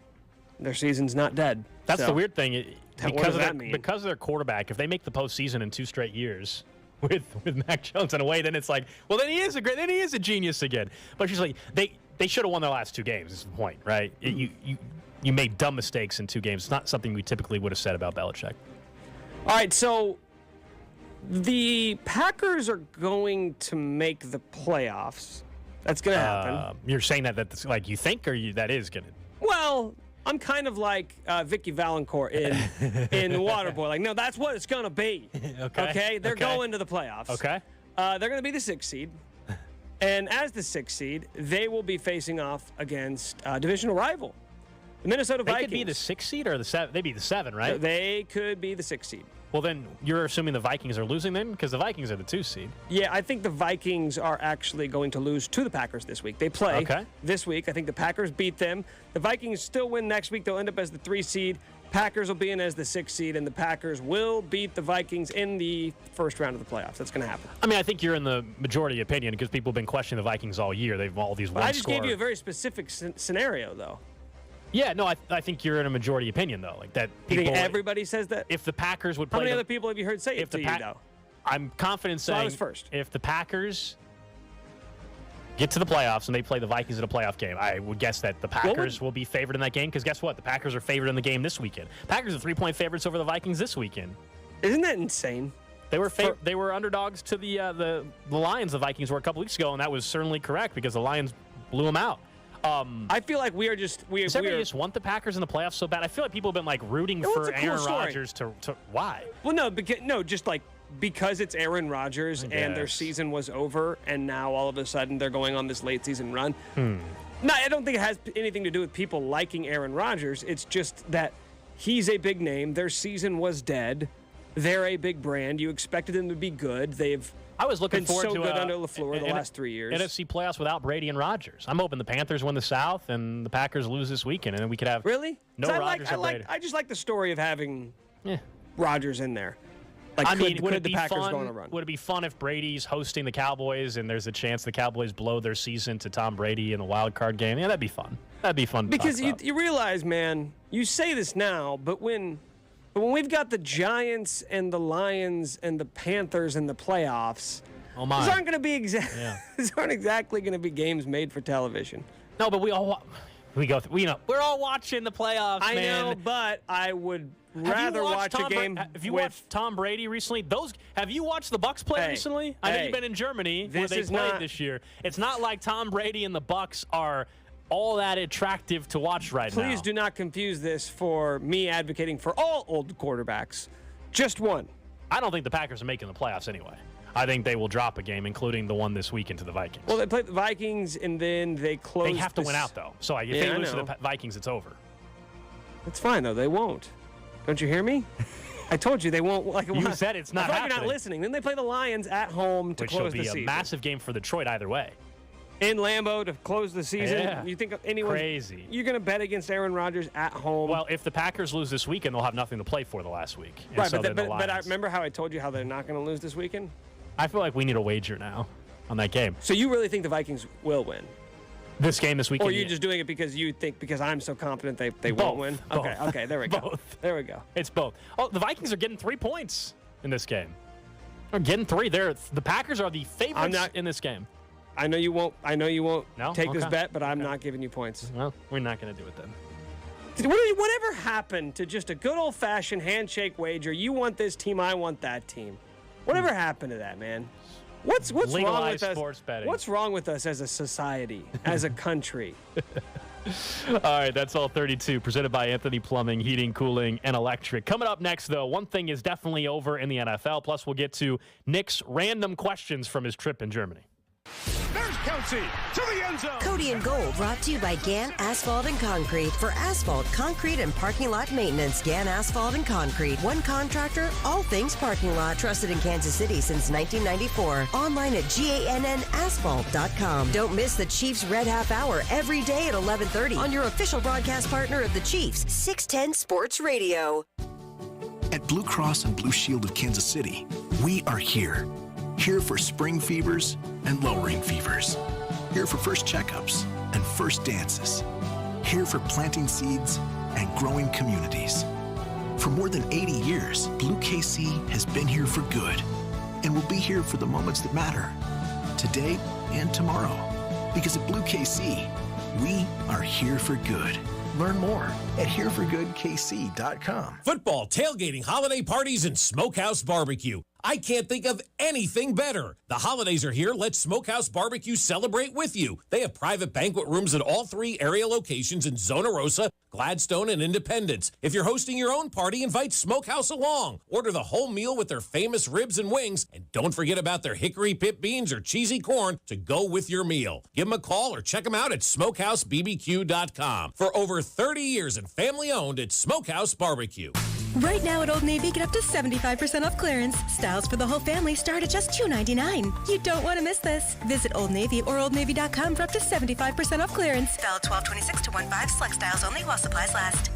their season's not dead. That's the weird thing. What does that mean? Because of their quarterback, if they make the postseason in 2 straight years with Mac Jones in a way, then it's like, well, then he is a genius again. But she's like, they should have won their last 2 games. Is the point, right? You made dumb mistakes in 2 games. It's not something we typically would have said about Belichick. All right, so the Packers are going to make the playoffs. That's going to happen. You're saying that's like you think, or that is going to? Well, I'm kind of like Vicky Valancourt in Waterboy. Like, no, that's what it's going to be. Okay? They're going to the playoffs. Okay. They're going to be the 6th seed. And as the 6th seed, they will be facing off against a divisional rival, the Minnesota Vikings. They could be the 6th seed or the 7th? They'd be the 7, right? They could be the 6th seed. Well, then you're assuming the Vikings are losing then? Because the Vikings are the 2 seed. Yeah, I think the Vikings are actually going to lose to the Packers this week. They play this week. I think the Packers beat them. The Vikings still win next week. They'll end up as the 3 seed. Packers will be in as the 6th seed, and the Packers will beat the Vikings in the first round of the playoffs. That's going to happen. I mean, I think you're in the majority opinion because people have been questioning the Vikings all year. They've all these one I just gave you a very specific scenario, though. Yeah, no, I think you're in a majority opinion, though. Like that people, you think everybody says that? If the Packers would play... How many other people have you heard say it to you, though? I'm confident saying... So I was first. If the Packers get to the playoffs and they play the Vikings in a playoff game, I would guess that the Packers will be favored in that game because guess what? The Packers are favored in the game this weekend. Packers are 3-point favorites over the Vikings this weekend. Isn't that insane? They were underdogs to the Lions. The Vikings were a couple weeks ago, and that was certainly correct because the Lions blew them out. I feel like we are just does everybody just want the Packers in the playoffs so bad? I feel like people have been like rooting for Aaron Rodgers to why? Well, because it's Aaron Rodgers and their season was over, and now all of a sudden they're going on this late season run. No, I don't think it has anything to do with people liking Aaron Rodgers. It's just that he's a big name. Their season was dead. They're a big brand. You expected them to be good. I was looking been forward so to good under LaFleur the last 3 years. NFC playoffs without Brady and Rodgers. I'm hoping the Panthers win the South and the Packers lose this weekend, and then we could have no Rodgers or Brady. I just like the story of having Rodgers in there. Like, could the Packers go on a run? Would it be fun if Brady's hosting the Cowboys and there's a chance the Cowboys blow their season to Tom Brady in the wild card game? Yeah, that'd be fun. That'd be fun. Because you realize, man, you say this now, but when we've got the Giants and the Lions and the Panthers in the playoffs, these aren't going to be these aren't exactly going to be games made for television. No, but we're all watching the playoffs. I know, but I would rather watch a game. Have you watched Tom Brady recently? Have you watched the Bucs play recently? I know you've been in Germany where they played this year. It's not like Tom Brady and the Bucs are all that attractive to watch right now. Please do not confuse this for me advocating for all old quarterbacks. Just one. I don't think the Packers are making the playoffs anyway. I think they will drop a game, including the one this weekend to the Vikings. Well, they play the Vikings, and then they close. They have to win out, though. So if they lose to the Vikings, it's over. It's fine, though. They won't. Don't you hear me? I told you they won't. You said it's not happening. You're not listening. Then they play the Lions at home to close the season. Which will be a massive game for Detroit either way. In Lambeau to close the season. Yeah. You think anyone crazy? You're going to bet against Aaron Rodgers at home? Well, if the Packers lose this weekend, they'll have nothing to play for the last week. Right, but I remember how I told you how they're not going to lose this weekend? I feel like we need a wager now on that game. So you really think the Vikings will win? This game this weekend? Or are you just doing it because I'm so confident they won't win? Okay, there we go. Both. There we go. It's both. Oh, the Vikings are getting 3 points in this game. They're getting 3. The Packers are the favorites in this game. I know you won't No? take this bet, but I'm not giving you points. Well, we're not going to do it then. Whatever happened to just a good old-fashioned handshake wager? You want this team, I want that team. Whatever happened to that, man? What's wrong with us? Sports betting. What's wrong with us as a society, as a country? All right, that's all 32, presented by Anthony Plumbing, Heating, Cooling, and Electric. Coming up next, though, one thing is definitely over in the NFL. Plus, we'll get to Nick's random questions from his trip in Germany. There's Kelsey to the end zone. Cody and Gold brought to you by Gann Asphalt and Concrete. For asphalt, concrete, and parking lot maintenance, Gann Asphalt and Concrete. One contractor, all things parking lot. Trusted in Kansas City since 1994. Online at GANNasphalt.com. Don't miss the Chiefs Red Half Hour every day at 11:30 on your official broadcast partner of the Chiefs, 610 Sports Radio. At Blue Cross and Blue Shield of Kansas City, we are here. Here for spring fevers and lowering fevers. Here for first checkups and first dances. Here for planting seeds and growing communities. For more than 80 years, Blue KC has been here for good and will be here for the moments that matter, today and tomorrow. Because at Blue KC, we are here for good. Learn more at hereforgoodkc.com. Football, tailgating, holiday parties, and Smokehouse Barbecue. I can't think of anything better. The holidays are here. Let Smokehouse Barbecue celebrate with you. They have private banquet rooms at all 3 area locations in Zona Rosa, Gladstone, and Independence. If you're hosting your own party, invite Smokehouse along. Order the whole meal with their famous ribs and wings. And don't forget about their hickory pit beans or cheesy corn to go with your meal. Give them a call or check them out at smokehousebbq.com. For over 30 years and family owned, it's Smokehouse Barbecue. Right now at Old Navy, get up to 75% off clearance. Styles for the whole family start at just $2.99. You don't want to miss this. Visit Old Navy or OldNavy.com for up to 75% off clearance. Valid 12/26 to 1/5. Select styles only while supplies last.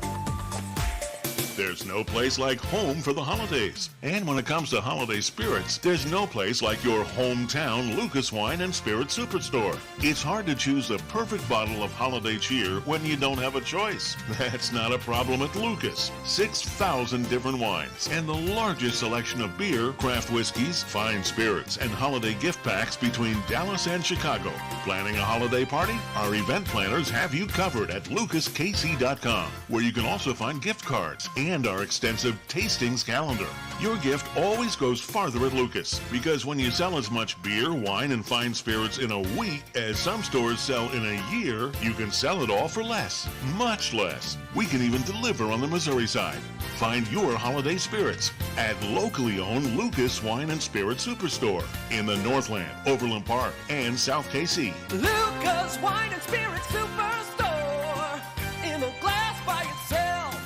There's no place like home for the holidays. And when it comes to holiday spirits, there's no place like your hometown Lucas Wine and Spirit Superstore. It's hard to choose the perfect bottle of holiday cheer when you don't have a choice. That's not a problem at Lucas. 6,000 different wines and the largest selection of beer, craft whiskeys, fine spirits, and holiday gift packs between Dallas and Chicago. Planning a holiday party? Our event planners have you covered at lucaskc.com, where you can also find gift cards and our extensive tastings calendar. Your gift always goes farther at Lucas, because when you sell as much beer, wine, and fine spirits in a week as some stores sell in a year, you can sell it all for less, much less. We can even deliver on the Missouri side. Find your holiday spirits at locally owned Lucas Wine and Spirit Superstore in the Northland, Overland Park, and South KC. Lucas Wine and Spirit Superstore in a glass by itself.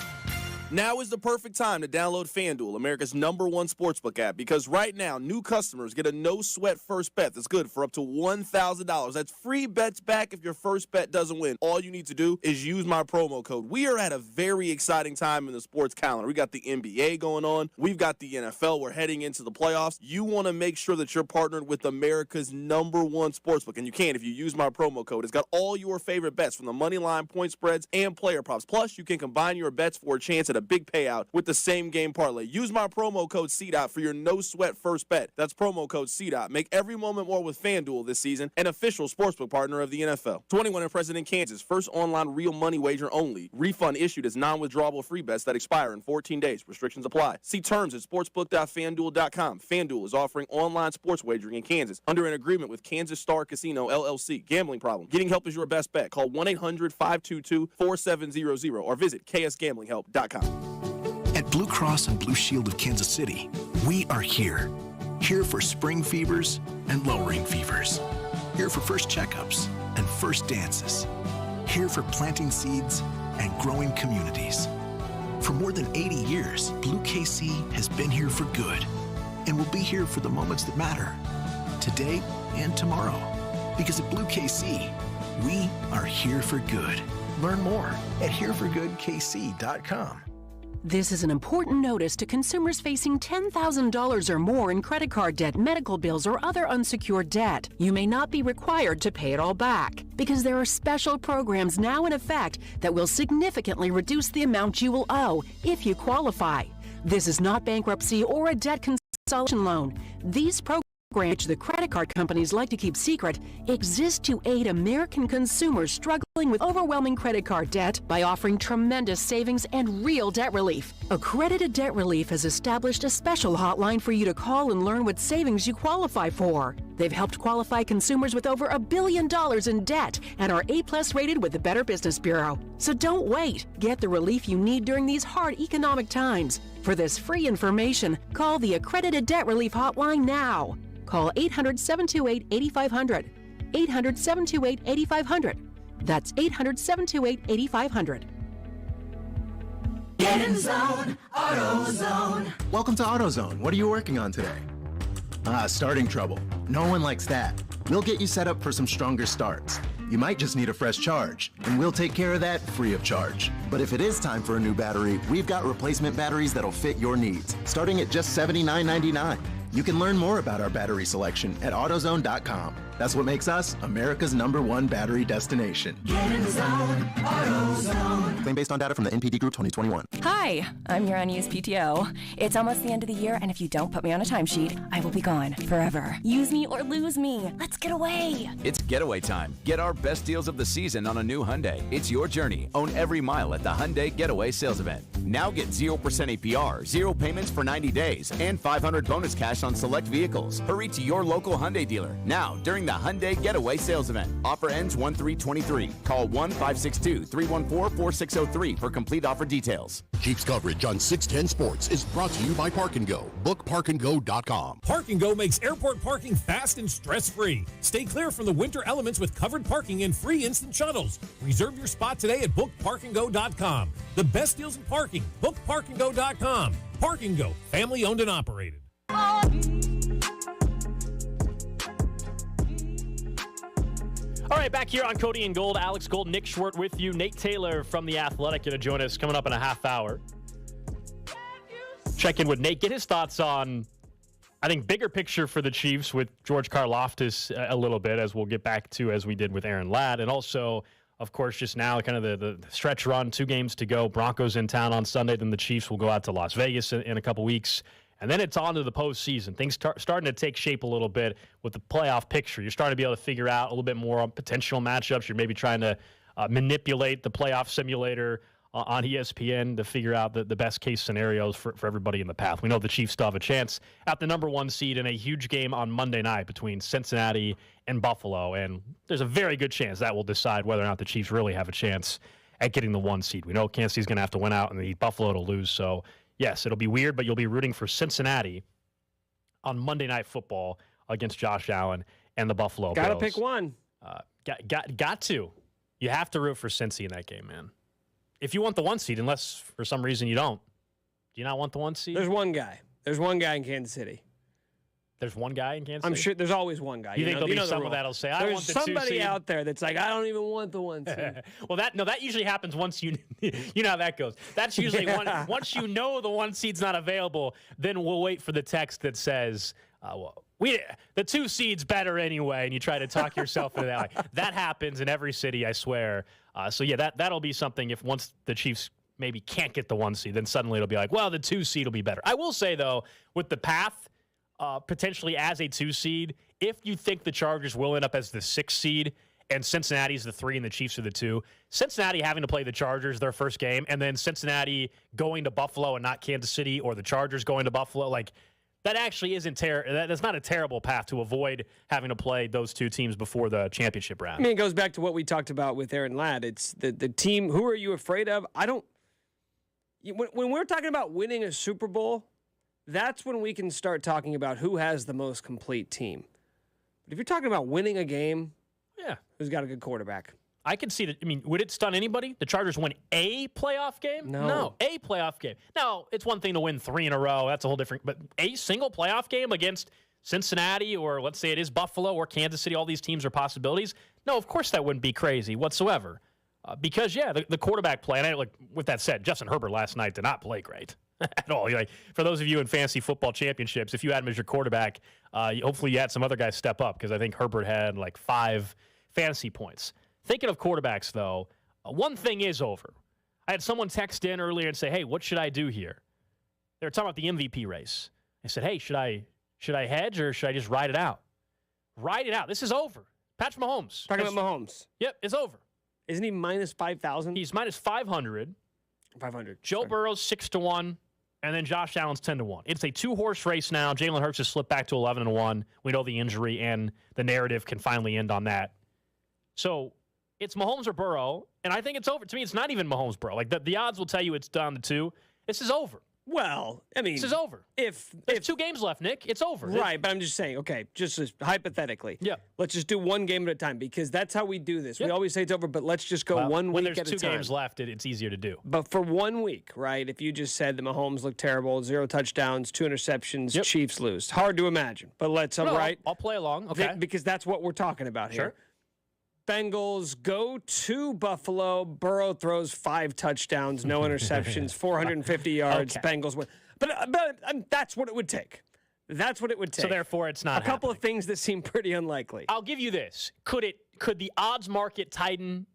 Now is the perfect time to download FanDuel, America's #1 sportsbook app, because right now, new customers get a no-sweat first bet that's good for up to $1,000. That's free bets back if your first bet doesn't win. All you need to do is use my promo code. We are at a very exciting time in the sports calendar. We got the NBA going on. We've got the NFL. We're heading into the playoffs. You want to make sure that you're partnered with America's #1 sportsbook, and you can if you use my promo code. It's got all your favorite bets from the money line, point spreads, and player props. Plus, you can combine your bets for a chance at a big payout with the same game parlay. Use my promo code CDOT for your no-sweat first bet. That's promo code CDOT. Make every moment more with FanDuel this season, an official sportsbook partner of the NFL. 21 and present in Kansas. First online real money wager only. Refund issued as non-withdrawable free bets that expire in 14 days. Restrictions apply. See terms at sportsbook.fanduel.com. FanDuel is offering online sports wagering in Kansas under an agreement with Kansas Star Casino, LLC. Gambling problem? Getting help is your best bet. Call 1-800-522-4700 or visit ksgamblinghelp.com. At Blue Cross and Blue Shield of Kansas City, we are here. Here for spring fevers and lowering fevers. Here for first checkups and first dances. Here for planting seeds and growing communities. For more than 80 years, Blue KC has been here for good and will be here for the moments that matter, today and tomorrow. Because at Blue KC, we are here for good. Learn more at hereforgoodkc.com. This is an important notice to consumers facing $10,000 or more in credit card debt, medical bills, or other unsecured debt. You may not be required to pay it all back because there are special programs now in effect that will significantly reduce the amount you will owe if you qualify. This is not bankruptcy or a debt consolidation loan. These programs which the credit card companies like to keep secret, exists to aid American consumers struggling with overwhelming credit card debt by offering tremendous savings and real debt relief. Accredited Debt Relief has established a special hotline for you to call and learn what savings you qualify for. They've helped qualify consumers with over $1 billion in debt and are A+ rated with the Better Business Bureau. So don't wait. Get the relief you need during these hard economic times. For this free information, call the Accredited Debt Relief Hotline now. Call 800-728-8500. 800-728-8500. That's 800-728-8500. Get in zone, AutoZone. Welcome to AutoZone. What are you working on today? Starting trouble. No one likes that. We'll get you set up for some stronger starts. You might just need a fresh charge, and we'll take care of that free of charge. But if it is time for a new battery, we've got replacement batteries that'll fit your needs, starting at just $79.99. You can learn more about our battery selection at AutoZone.com. That's what makes us America's #1 battery destination. Get in zone, AutoZone. Claim based on data from the NPD Group 2021. Hi, I'm your unused PTO. It's almost the end of the year, and if you don't put me on a timesheet, I will be gone forever. Use me or lose me. Let's get away. It's getaway time. Get our best deals of the season on a new Hyundai. It's your journey. Own every mile at the Hyundai Getaway Sales Event. Now get 0% APR, 0 payments for 90 days, and $500 bonus cash on select vehicles. Hurry to your local Hyundai dealer now during the Hyundai Getaway Sales Event. Offer ends 1/3/23. Call 1-562-314-4603 for complete offer details. Chiefs coverage on 610 Sports is brought to you by Park & Go. BookParkandGo.com. Park & Go makes airport parking fast and stress-free. Stay clear from the winter elements with covered parking and free instant shuttles. Reserve your spot today at BookParkandGo.com. The best deals in parking. BookParkandGo.com. Park & Go, family owned and operated. All right, back here on Cody and Gold. Alex Gold, Nick Schwartz with you. Nate Taylor from The Athletic going to join us coming up in a half hour. Check in with Nate, get his thoughts on, I think, bigger picture for the Chiefs with George Karlaftis a little bit, as we'll get back to as we did with Aaron Ladd. And also, of course, just now kind of the stretch run, 2 games to go. Broncos in town on Sunday, then the Chiefs will go out to Las Vegas in a couple weeks. And then it's on to the postseason. Things starting to take shape a little bit with the playoff picture. You're starting to be able to figure out a little bit more on potential matchups. You're maybe trying to manipulate the playoff simulator on ESPN to figure out the best case scenarios for everybody in the path. We know the Chiefs still have a chance at the #1 seed in a huge game on Monday night between Cincinnati and Buffalo. And there's a very good chance that will decide whether or not the Chiefs really have a chance at getting the 1 seed. We know Kansas City's going to have to win out and the Buffalo to lose. So, yes, it'll be weird, but you'll be rooting for Cincinnati on Monday Night Football against Josh Allen and the Buffalo Bills. Got to pick one. Got to. You have to root for Cincy in that game, man. If you want the 1 seed, unless for some reason you don't. Do you not want the 1 seed? There's one guy. There's one guy in Kansas City. There's one guy in Kansas City? I'm sure there's always one guy. You think there'll be someone that'll say, I want the 2 seed? There's somebody out there that's like, I don't even want the 1 seed. Well, that usually happens once you know how that goes. That's usually once you know the 1 seed's not available, then we'll wait for the text that says, the 2 seed's better anyway, and you try to talk yourself into that. That happens in every city, I swear. So yeah, that'll be something. If once the Chiefs maybe can't get the 1 seed, then suddenly it'll be like, well, the 2 seed will be better. I will say though, with the path potentially as a 2 seed, if you think the Chargers will end up as the 6 seed and Cincinnati's the 3 and the Chiefs are the 2, Cincinnati having to play the Chargers their first game, and then Cincinnati going to Buffalo and not Kansas City, or the Chargers going to Buffalo, like, that actually isn't that's not a terrible path to avoid having to play those 2 teams before the championship round. I mean, it goes back to what we talked about with Aaron Ladd. It's the team. Who are you afraid of? When we're talking about winning a Super Bowl, that's when we can start talking about who has the most complete team. But if you're talking about winning a game, yeah, who's got a good quarterback? I can see that. I mean, would it stun anybody? The Chargers win a playoff game? No, a playoff game. Now, it's one thing to win 3 in a row. That's a whole different. But a single playoff game against Cincinnati, or let's say it is Buffalo or Kansas City, all these teams are possibilities. No, of course that wouldn't be crazy whatsoever. Because, yeah, the quarterback play, and with that said, Justin Herbert last night did not play great at all. For those of you in fantasy football championships, if you had him as your quarterback, hopefully you had some other guys step up, because I think Herbert had 5 fantasy points. Thinking of quarterbacks, though, one thing is over. I had someone text in earlier and say, hey, what should I do here? They were talking about the MVP race. I said, hey, should I Should I hedge or should I just ride it out? Ride it out. This is over. Patrick Mahomes. Talking about Mahomes. Yep, it's over. Isn't he minus 5,000? He's minus 500. 500. Joe Burrow's 6-1, and then Josh Allen's 10-1. It's a two-horse race now. Jalen Hurts has slipped back to 11-1. We know the injury, and the narrative can finally end on that. So it's Mahomes or Burrow, and I think it's over. To me, it's not even Mahomes, Burrow. Like the odds will tell you it's down to 2. This is over. Well, I mean, this is over. There's 2 games left, Nick. It's over. Right, but I'm just saying, okay, just hypothetically. Yeah. Let's just do one game at a time because that's how we do this. Yep. We always say it's over, but let's just go 1 week at a time. When there's 2 games left, it's easier to do. But for 1 week, right, if you just said that Mahomes looked terrible, 0 touchdowns, 2 interceptions, Chiefs lose. Hard to imagine, but let's, right? I'll play along, okay. Because that's what we're talking about here. Sure. Bengals go to Buffalo. Burrow throws 5 touchdowns, no interceptions, 450 yards. Okay. Bengals win. But that's what it would take. That's what it would take. So therefore, it's not a couple of things that seem pretty unlikely. I'll give you this: could the odds market tighten?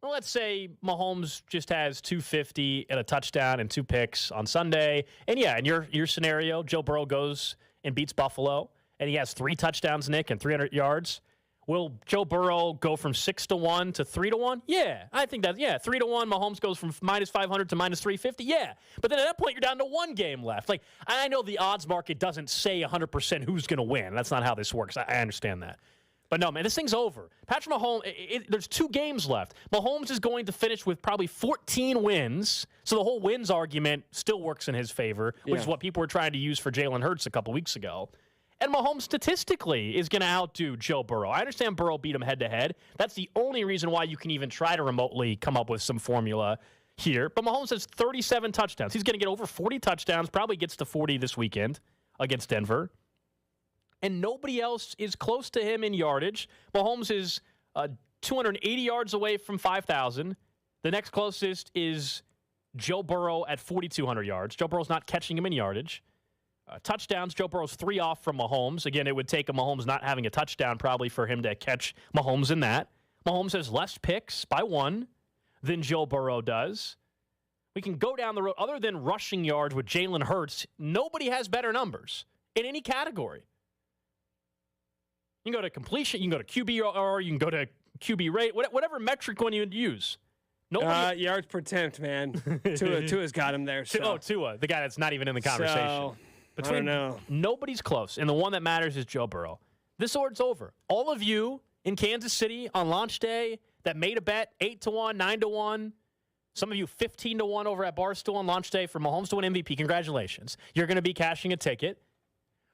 Well, let's say Mahomes just has 250 and a touchdown and 2 picks on Sunday, and in your scenario, Joe Burrow goes and beats Buffalo, and he has 3 touchdowns, Nick, and 300 yards. Will Joe Burrow go from 6-1 to 3-1? Yeah, I think that. Yeah, 3-1. Mahomes goes from minus 500 to minus 350. Yeah, but then at that point you're down to 1 game left. Like I know the odds market doesn't say 100% who's going to win. That's not how this works. I understand that. But no, man, this thing's over. Patrick Mahomes. There's 2 games left. Mahomes is going to finish with probably 14 wins. So the whole wins argument still works in his favor, which is what people were trying to use for Jalen Hurts a couple weeks ago. And Mahomes statistically is going to outdo Joe Burrow. I understand Burrow beat him head-to-head. That's the only reason why you can even try to remotely come up with some formula here. But Mahomes has 37 touchdowns. He's going to get over 40 touchdowns, probably gets to 40 this weekend against Denver. And nobody else is close to him in yardage. Mahomes is 280 yards away from 5,000. The next closest is Joe Burrow at 4,200 yards. Joe Burrow's not catching him in yardage. Touchdowns, Joe Burrow's 3 off from Mahomes. Again, it would take a Mahomes not having a touchdown probably for him to catch Mahomes in that. Mahomes has less picks by 1 than Joe Burrow does. We can go down the road. Other than rushing yards with Jalen Hurts, nobody has better numbers in any category. You can go to completion, you can go to QBR, you can go to QB rate, whatever metric one you would use. Nobody, yards per attempt, man. Tua's got him there. So. Tua, the guy that's not even in the conversation. So, I don't know. Nobody's close, and the one that matters is Joe Burrow. This order's over. All of you in Kansas City on launch day that made a bet 8-1, 9-1, some of you 15-1 over at Barstool on launch day for Mahomes to win MVP. Congratulations. You're going to be cashing a ticket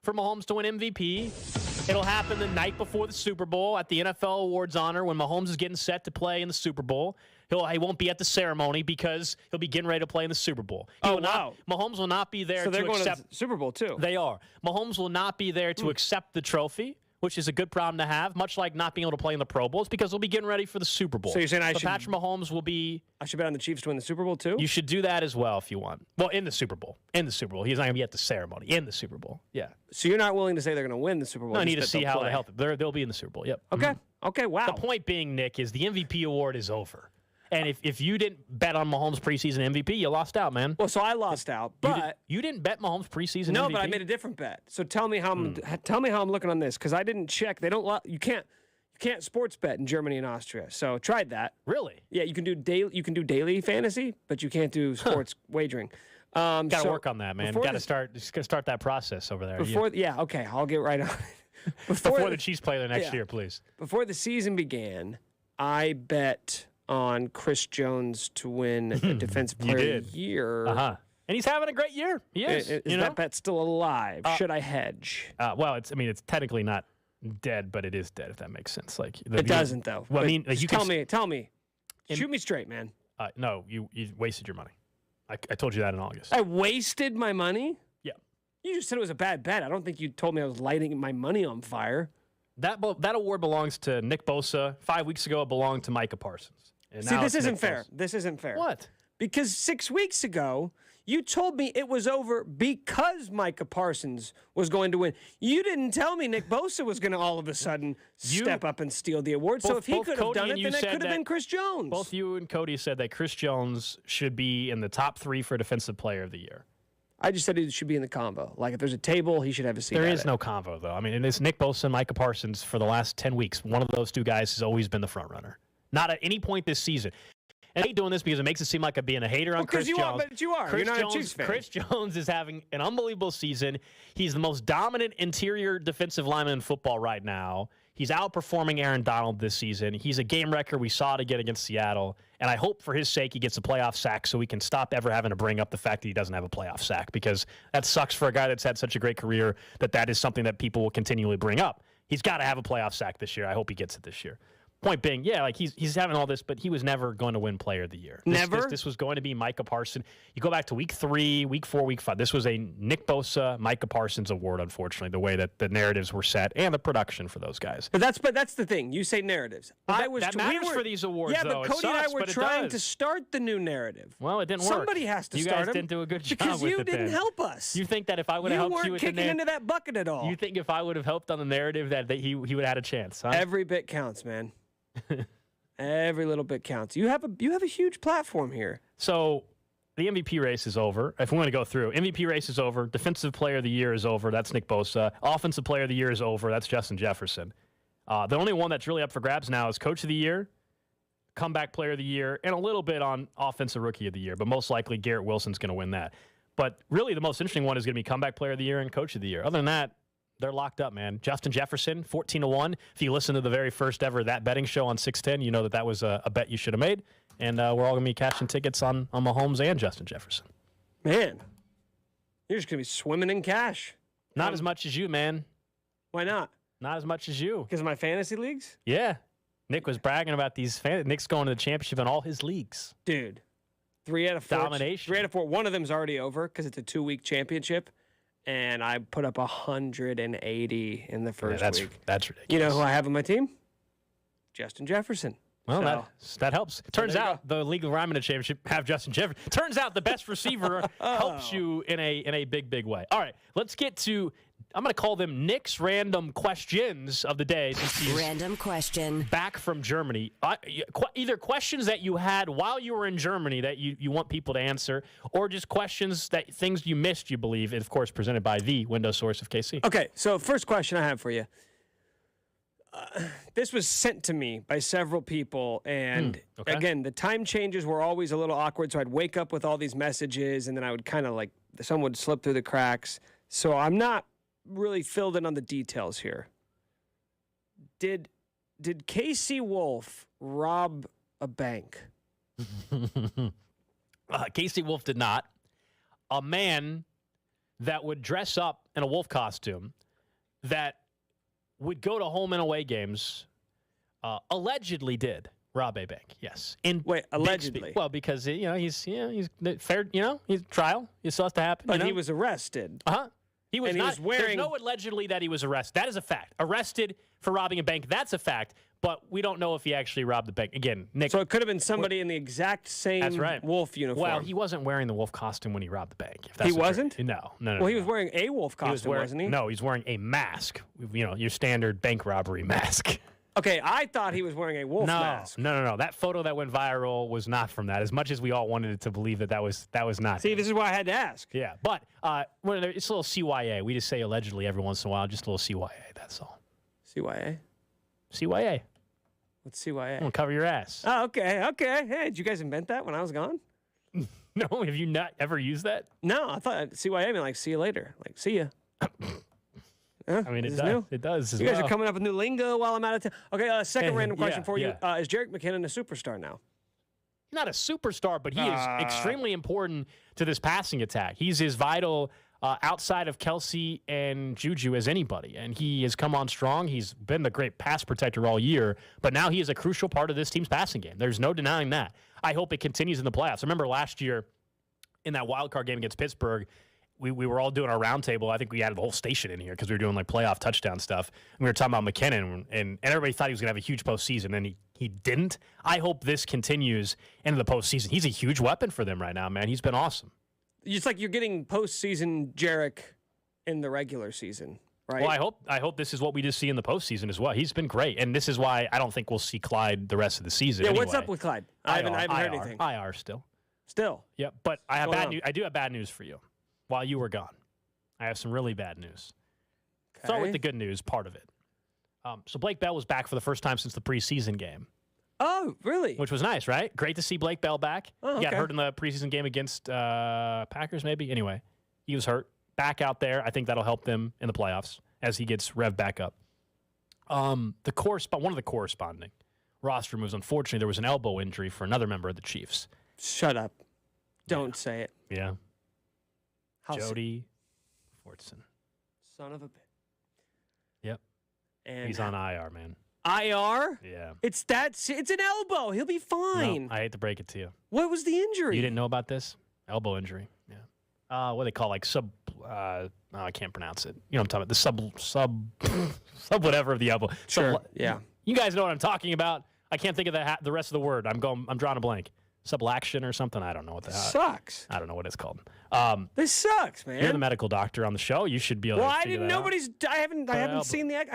for Mahomes to win MVP. It'll happen the night before the Super Bowl at the NFL Awards Honor when Mahomes is getting set to play in the Super Bowl. He won't be at the ceremony because he'll be getting ready to play in the Super Bowl. Mahomes will not be there to accept. So they're going to the Super Bowl, too. They are. Mahomes will not be there to accept the trophy, which is a good problem to have, much like not being able to play in the Pro Bowls because he'll be getting ready for the Super Bowl. So you're saying Patrick Mahomes will be... I should bet on the Chiefs to win the Super Bowl, too? You should do that as well if you want. Well, in the Super Bowl. In the Super Bowl. He's not going to be at the ceremony. In the Super Bowl. Yeah. So you're not willing to say they're going to win the Super Bowl? No, I need to see how they help them. They'll be in the Super Bowl, yep. Okay. Okay, wow. The point being, Nick, is the MVP award is over. And if you didn't bet on Mahomes preseason MVP, you lost out, man. Well, so I lost out, but you didn't bet Mahomes preseason MVP. No, but I made a different bet. So tell me how I'm looking on this because I didn't check. They don't. You can't sports bet in Germany and Austria. So tried that. Really? Yeah, you can do daily fantasy, but you can't do sports wagering. Got to work on that, man. Got to start that process over there. Okay, I'll get right on it. Before the Chiefs play there next year, please. Before the season began, I bet on Chris Jones to win a Defensive Player of the Year. And he's having a great year. He is. Is that bet still alive? Should I hedge? Well, it's technically not dead, but it is dead, if that makes sense. Like it doesn't, though. Well, I mean, tell me. Shoot me straight, man. No, you wasted your money. I told you that in August. I wasted my money? Yeah. You just said it was a bad bet. I don't think you told me I was lighting my money on fire. That award belongs to Nick Bosa. 5 weeks ago, it belonged to Micah Parsons. See, this isn't fair. This isn't fair. What? Because 6 weeks ago, you told me it was over because Micah Parsons was going to win. You didn't tell me Nick Bosa was going to all of a sudden step up and steal the award. So if he could have done it, then it could have been Chris Jones. Both you and Cody said that Chris Jones should be in the top 3 for Defensive Player of the Year. I just said he should be in the combo. Like, if there's a table, he should have a seat. There is no convo, though. I mean, and it's Nick Bosa and Micah Parsons for the last 10 weeks. One of those two guys has always been the front runner. Not at any point this season. And I hate doing this because it makes it seem like I'm being a hater on Chris Jones. But you are. You're not a Chiefs fan. Chris Jones is having an unbelievable season. He's the most dominant interior defensive lineman in football right now. He's outperforming Aaron Donald this season. He's a game wrecker. We saw it again against Seattle. And I hope for his sake he gets a playoff sack so we can stop ever having to bring up the fact that he doesn't have a playoff sack, because that sucks for a guy that's had such a great career that is something that people will continually bring up. He's got to have a playoff sack this year. I hope he gets it this year. Point being, yeah, like he's having all this, but he was never going to win Player of the Year. This was going to be Micah Parsons. You go back to week 3, week 4, week 5. This was a Nick Bosa, Micah Parsons award, unfortunately, the way that the narratives were set and the production for those guys. But that's the thing. You say narratives. That matters for these awards, yeah, though. but Cody and I were trying to does. start the new narrative. Well, it didn't work. Somebody has to start You guys didn't do a good job because with you it didn't then. help us. You think that if I would have helped you with the weren't kicking into that bucket at all. You think if I would have helped on the narrative that he would have had a chance, huh? Every bit counts, man. Every little bit counts. You have a huge platform here. So the MVP race is over. If we want to go through, MVP race is over. Defensive Player of the Year is over. That's Nick Bosa. Offensive Player of the Year is over. That's Justin Jefferson. The only one that's really up for grabs now is Coach of the Year, Comeback Player of the Year, and a little bit on Offensive Rookie of the Year. But most likely Garrett Wilson's going to win that. But really the most interesting one is going to be Comeback Player of the Year and Coach of the Year. Other than that, they're locked up, man. Justin Jefferson, 14-1. If you listen to the very first ever That Betting Show on 610, you know that was a bet you should have made. And we're all going to be cashing tickets on Mahomes and Justin Jefferson. Man, you're just going to be swimming in cash. Not as much as you, man. Why not? Not as much as you. Because of my fantasy leagues? Yeah. Nick was bragging about these. Nick's going to the championship in all his leagues. Dude, 3 out of 4. Domination. 3 out of 4. One of them's already over because it's a 2-week championship. And I put up 180 in the first week. That's ridiculous. You know who I have on my team? Justin Jefferson. Well, that helps. Turns out the League of Rhymin' Championship have Justin Jefferson. Turns out the best receiver helps you in a big way. All right, let's get to. I'm going to call them Nick's random questions of the day. Since he's random question. Back from Germany. Either questions that you had while you were in Germany that you want people to answer, or just questions things you missed, you believe, and of course presented by the window source of KC. Okay, so first question I have for you. This was sent to me by several people, and again, the time changes were always a little awkward, so I'd wake up with all these messages, and then I would kind of some would slip through the cracks. So I'm not really filled in on the details here. Did KC Wolf rob a bank? KC Wolf did not. A man that would dress up in a wolf costume that would go to home and away games allegedly did rob a bank. Yes. Wait, allegedly? Well, because he's fair. He's trial. It still has to happen. But he was arrested. He was and not. He was wearing. There's no allegedly that he was arrested. That is a fact. Arrested for robbing a bank. That's a fact. But we don't know if he actually robbed the bank. Again, Nick. So it could have been somebody in the exact same wolf uniform. Well, he wasn't wearing the wolf costume when he robbed the bank. He wasn't? No. Well, he was wearing a wolf costume, wasn't he? No, he's wearing a mask. Your standard bank robbery mask. Okay, I thought he was wearing a wolf mask. No. That photo that went viral was not from that. As much as we all wanted to believe that was not. See, this is why I had to ask. Yeah, but it's a little CYA. We just say allegedly every once in a while, just a little CYA. That's all. CYA. CYA. What's CYA? I'm gonna cover your ass. Oh, okay. Hey, did you guys invent that when I was gone? No, have you not ever used that? No, I thought CYA meant like see you later, like see ya. I mean, it does. New? It does. You guys are coming up with new lingo while I'm out of town. Okay, second random question for you: yeah. is Jerick McKinnon a superstar now? He's not a superstar, but he is extremely important to this passing attack. He's as vital outside of Kelsey and Juju as anybody, and he has come on strong. He's been the great pass protector all year, but now he is a crucial part of this team's passing game. There's no denying that. I hope it continues in the playoffs. I remember last year in that wild card game against Pittsburgh, we were all doing our roundtable. I think we had the whole station in here because we were doing like playoff touchdown stuff. And we were talking about McKinnon, and everybody thought he was going to have a huge postseason, and he didn't. I hope this continues into the postseason. He's a huge weapon for them right now, man. He's been awesome. It's like you're getting postseason Jerick in the regular season, right? Well, I hope this is what we just see in the postseason as well. He's been great, and this is why I don't think we'll see Clyde the rest of the season. Yeah, anyway. what's up with Clyde? I haven't heard anything. IR still. Still. Yeah, but I do have bad news for you. while you were gone, I have some really bad news. Start with the good news part of it. So Blake Bell was back for the first time since the preseason game. Oh, really? Which was nice, right? Great to see Blake Bell back. Oh, He got hurt in the preseason game against Packers, maybe. Anyway, he was hurt. Back out there. I think that'll help them in the playoffs as he gets revved back up. One of the corresponding roster moves, unfortunately, there was an elbow injury for another member of the Chiefs. Shut up. Don't say it. Yeah. How Jody Fortson. Son of a bitch. Yep. And he's on IR, man. IR? Yeah. It's an elbow. He'll be fine. No, I hate to break it to you. What was the injury? You didn't know about this? Elbow injury. Yeah. What do they call I can't pronounce it. You know what I'm talking about. The sub whatever of the elbow. Sure. Yeah. You guys know what I'm talking about. I can't think of the rest of the word. I'm drawing a blank. Subluxation or something. I don't know what that sucks. I don't know what it's called. This sucks, man. You're the medical doctor on the show. You should be able to figure that out. I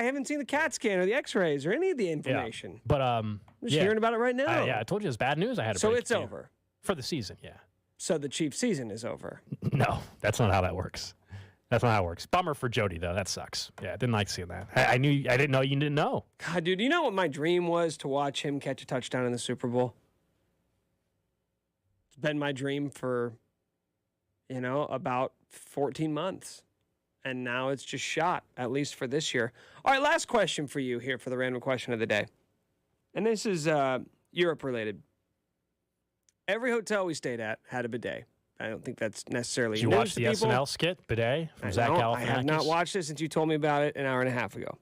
haven't seen the CAT scan or the X-rays or any of the information. Yeah. But I'm just hearing about it right now. I told you it's bad news. I had to So break it's it to you. over For the season, yeah. So the Chiefs season is over. No, that's not how that works. That's not how it works. Bummer for Jody, though. That sucks. Yeah, I didn't like seeing that. I didn't know you didn't know. God, dude, you know what my dream was? To watch him catch a touchdown in the Super Bowl. It's been my dream for, about 14 months. And now it's just shot, at least for this year. All right, last question for you here for the random question of the day. And this is Europe related. Every hotel we stayed at had a bidet. I don't think that's necessarily Did you watch the SNL skit, Bidet, from Zach Galifianakis? I have not watched it since you told me about it an hour and a half ago.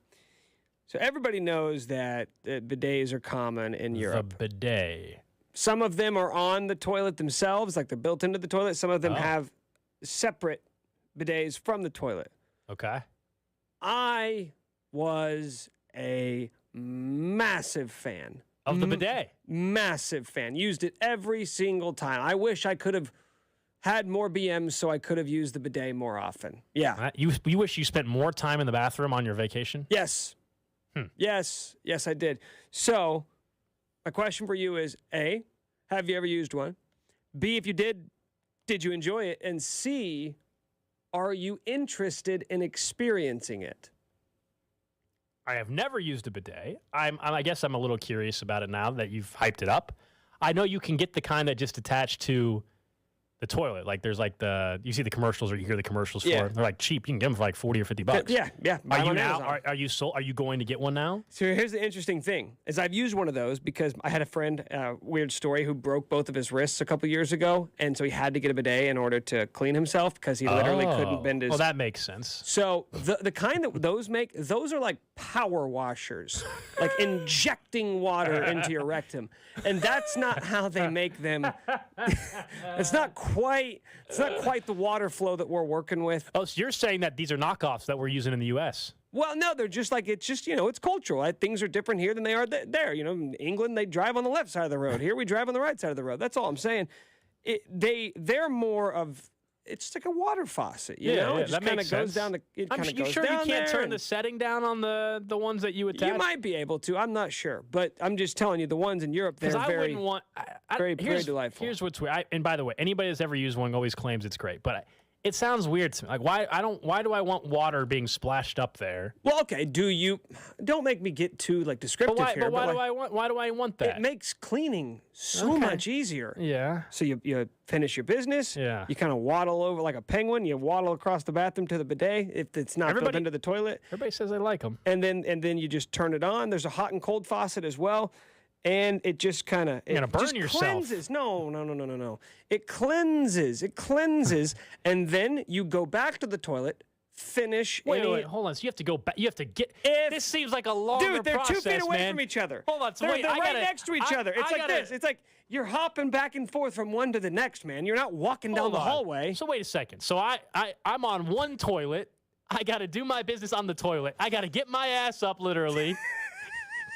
So everybody knows that bidets are common in Europe. The bidet. Some of them are on the toilet themselves, like they're built into the toilet. Some of them have separate bidets from the toilet. Okay. I was a massive fan. Of the bidet? Massive fan. Used it every single time. I wish I could have had more BMs so I could have used the bidet more often. Yeah. You wish you spent more time in the bathroom on your vacation? Yes. Yes, I did. So, my question for you is, A, have you ever used one? B, if you did you enjoy it? And C, are you interested in experiencing it? I have never used a bidet. I guess I'm a little curious about it now that you've hyped it up. I know you can get the kind that just attached to the toilet. Like there's you see the commercials or you hear the commercials for it. They're like cheap. You can get them for like $40 or $50. Yeah. Are you going to get one now? So here's the interesting thing is I've used one of those because I had a friend, weird story, who broke both of his wrists a couple years ago. And so he had to get a bidet in order to clean himself because he literally couldn't bend his... Well, that makes sense. So the kind that those make, those are like power washers, like injecting water into your rectum. And that's not how they make them. It's not quite the water flow that we're working with. Oh, so you're saying that these are knockoffs that we're using in the U.S.? Well, no, they're just like, it's just, it's cultural. Things are different here than they are there. In England, they drive on the left side of the road. Here, we drive on the right side of the road. That's all I'm saying. They're more of, it's like a water faucet, you know? It just kind of goes down. I'm sure you can't turn the setting down on the ones that you attach? You might be able to. I'm not sure. But I'm just telling you, the ones in Europe, they're very delightful. Here's what's weird. And by the way, anybody that's ever used one always claims it's great. But it sounds weird to me. Like, why do I want water being splashed up there? Well, okay, don't make me get too descriptive here. But why do I want that? It makes cleaning so much easier. Yeah. So you finish your business. Yeah. You kind of waddle over like a penguin. You waddle across the bathroom to the bidet if it's not built into the toilet. Everybody says they like them. And then you just turn it on. There's a hot and cold faucet as well. And it just kind of... You're going to burn yourself. Cleanses. No. It cleanses. And then you go back to the toilet, finish... Wait, hold on. So you have to go back. You have to get... this seems like a longer process, Dude, they're 2 feet away from each other. Hold on. So they're right next to each other. It's like this. It's like you're hopping back and forth from one to the next, man. You're not walking down the hallway. So wait a second. So I'm on one toilet. I got to do my business on the toilet. I got to get my ass up, literally.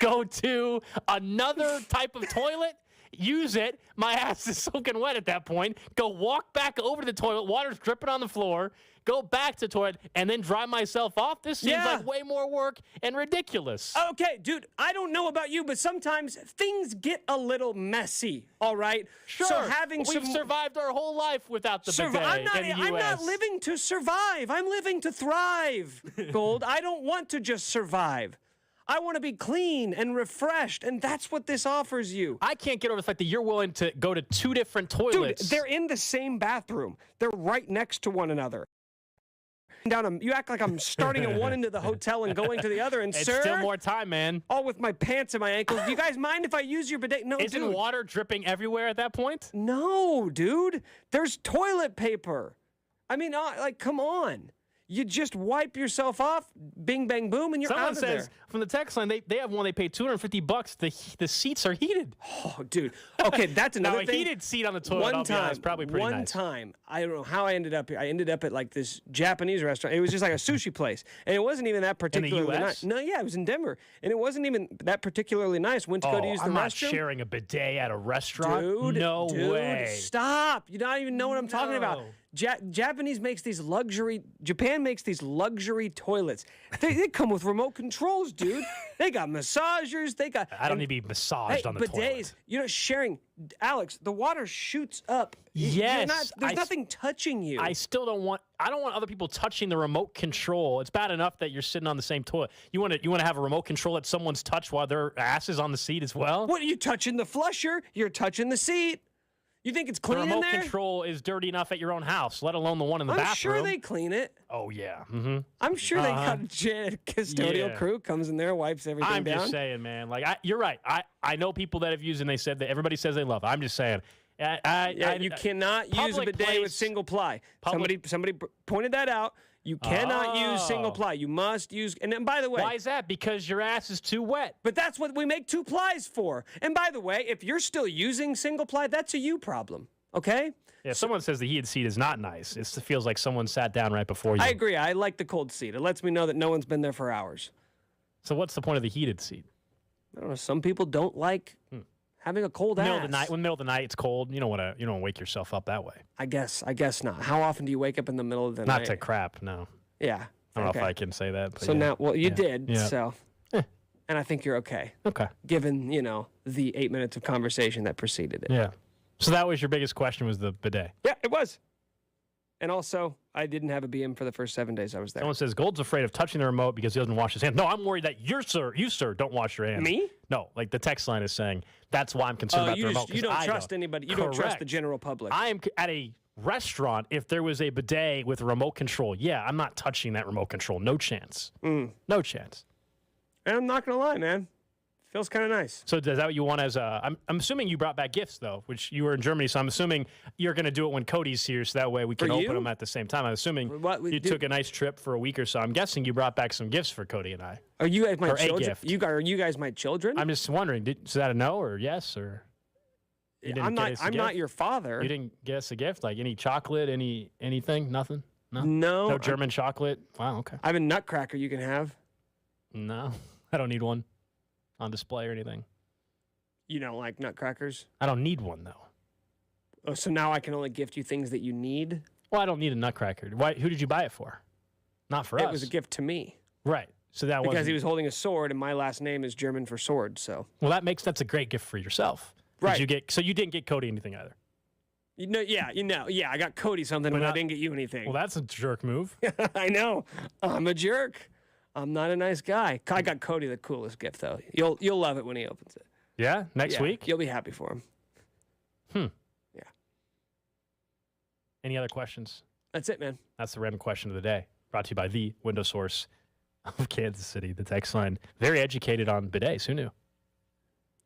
Go to another type of toilet, use it. My ass is soaking wet at that point. Go walk back over to the toilet. Water's dripping on the floor. Go back to the toilet and then dry myself off. This seems like way more work and ridiculous. Okay, dude, I don't know about you, but sometimes things get a little messy, all right? Sure. So having We've survived our whole life without the bidet I'm in the US. not living to survive. I'm living to thrive, Gold. I don't want to just survive. I want to be clean and refreshed, and that's what this offers you. I can't get over the fact that you're willing to go to 2 different toilets. Dude, they're in the same bathroom. They're right next to one another. You act like I'm starting at one end of the hotel and going to the other, and it's sir, still more time, man. All with my pants and my ankles. Do you guys mind if I use your bidet? No, Isn't dude. water dripping everywhere at that point? No, dude. There's toilet paper. I mean, come on. You just wipe yourself off, bing, bang, boom, and you're Someone out of says, there. from the text line, they have one they paid $250. The seats are heated. Oh, dude. Okay, that's another now, thing. A heated seat on the toilet, is probably pretty nice. One time, I don't know how I ended up here. I ended up at like this Japanese restaurant. It was just like a sushi place. And it wasn't even that particularly nice. No, yeah, it was in Denver. And it wasn't even that particularly nice. Went to go to use the restroom. I'm not sharing a bidet at a restaurant. Dude, no way. Stop. You don't even know what I'm talking about. Japan makes these luxury toilets. They come with remote controls, dude. They got massagers. I don't need to be massaged on the bidets. toilet. You're not sharing. Alex, the water shoots up. Yes. There's nothing touching you. I don't want other people touching the remote control. It's bad enough that you're sitting on the same toilet. You want to have a remote control that someone's touched while their ass is on the seat as well? What, are you touching the flusher? You're touching the seat. You think it's clean in there? The remote control is dirty enough at your own house, let alone the one in the bathroom. I'm sure they clean it. Oh, yeah. Mm-hmm. I'm sure they got a custodial crew, comes in there, wipes everything down. I'm just saying, man. You're right. I know people that have used it, and they said that everybody says they love it. I'm just saying. You cannot use a bidet with single ply. Somebody pointed that out. You cannot use single ply. You must use, and then by the way. Why is that? Because your ass is too wet. But that's what we make 2 plies for. And by the way, if you're still using single ply, that's a you problem. Okay? Yeah, if someone says the heated seat is not nice, it feels like someone sat down right before you. I agree. I like the cold seat. It lets me know that no one's been there for hours. So what's the point of the heated seat? I don't know. Some people don't like having a cold ass. Middle of the night, it's cold. You don't want to wake yourself up that way. I guess not. How often do you wake up in the middle of the night? Not to crap, no. Yeah. I don't know if I can say that. But so now, you did. Yeah. So, and I think you're okay. Okay. Given the 8 minutes of conversation that preceded it. Yeah. So that was your biggest question, was the bidet. Yeah, it was. And also, I didn't have a BM for the first 7 days I was there. Someone says Gold's afraid of touching the remote because he doesn't wash his hands. No, I'm worried that you, sir, don't wash your hands. Me? No, like the text line is saying that's why I'm concerned about the remote. You don't trust anybody. You don't trust the general public. I am at a restaurant. If there was a bidet with a remote control, I'm not touching that remote control. No chance. No chance. And I'm not going to lie, man. Feels kind of nice. So is that what you want as a... I'm assuming you brought back gifts, though, which you were in Germany, so I'm assuming you're going to do it when Cody's here, so that way we can open them at the same time. I'm assuming you took a nice trip for a week or so. I'm guessing you brought back some gifts for Cody and I. Are you guys my children? A gift. Are you guys my children? I'm just wondering, is that a no or yes? Or I'm not your father. You didn't get us a gift? Like any chocolate, anything? Nothing? No? No German chocolate? Wow, okay. I have a nutcracker you can have. No, I don't need one on display or anything. You don't like nutcrackers? I don't need one, though. Oh, so now I can only gift you things that you need? Well, I don't need a nutcracker. Who did you buy it for? Not for us. It was a gift to me. Right. So that because he was holding a sword, and my last name is German for sword. So. Well, that's a great gift for yourself. Right. So you didn't get Cody anything either. I got Cody something, but I didn't get you anything. Well, that's a jerk move. I know. I'm a jerk. I'm not a nice guy. I got Cody the coolest gift, though. You'll love it when he opens it. Yeah? Next week? You'll be happy for him. Yeah. Any other questions? That's it, man. That's the random question of the day. Brought to you by the window source of Kansas City. The text line. Very educated on bidets. Who knew?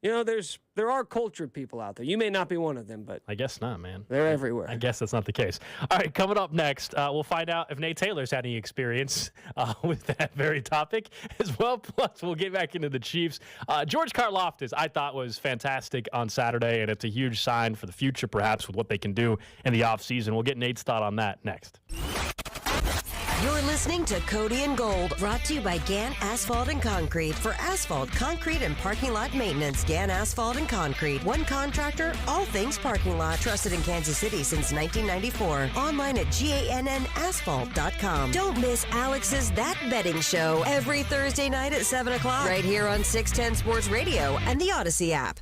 There are cultured people out there. You may not be one of them, but I guess not, man. They're everywhere. I guess that's not the case. All right, coming up next, we'll find out if Nate Taylor's had any experience with that very topic as well. Plus, we'll get back into the Chiefs. George Karlaftis, I thought, was fantastic on Saturday, and it's a huge sign for the future, perhaps, with what they can do in the offseason. We'll get Nate's thought on that next. You're listening to Cody and Gold, brought to you by Gann Asphalt and Concrete. For asphalt, concrete, and parking lot maintenance, Gann Asphalt and Concrete. One contractor, all things parking lot. Trusted in Kansas City since 1994. Online at GANNasphalt.com. Don't miss Alex's That Betting Show every Thursday night at 7 o'clock. Right here on 610 Sports Radio and the Odyssey app.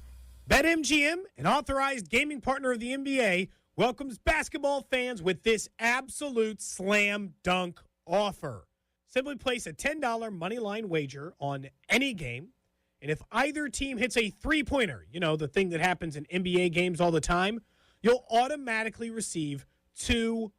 BetMGM, an authorized gaming partner of the NBA, welcomes basketball fans with this absolute slam dunk offer. Simply place a $10 moneyline wager on any game, and if either team hits a three-pointer, you know, the thing that happens in NBA games all the time, you'll automatically receive $200.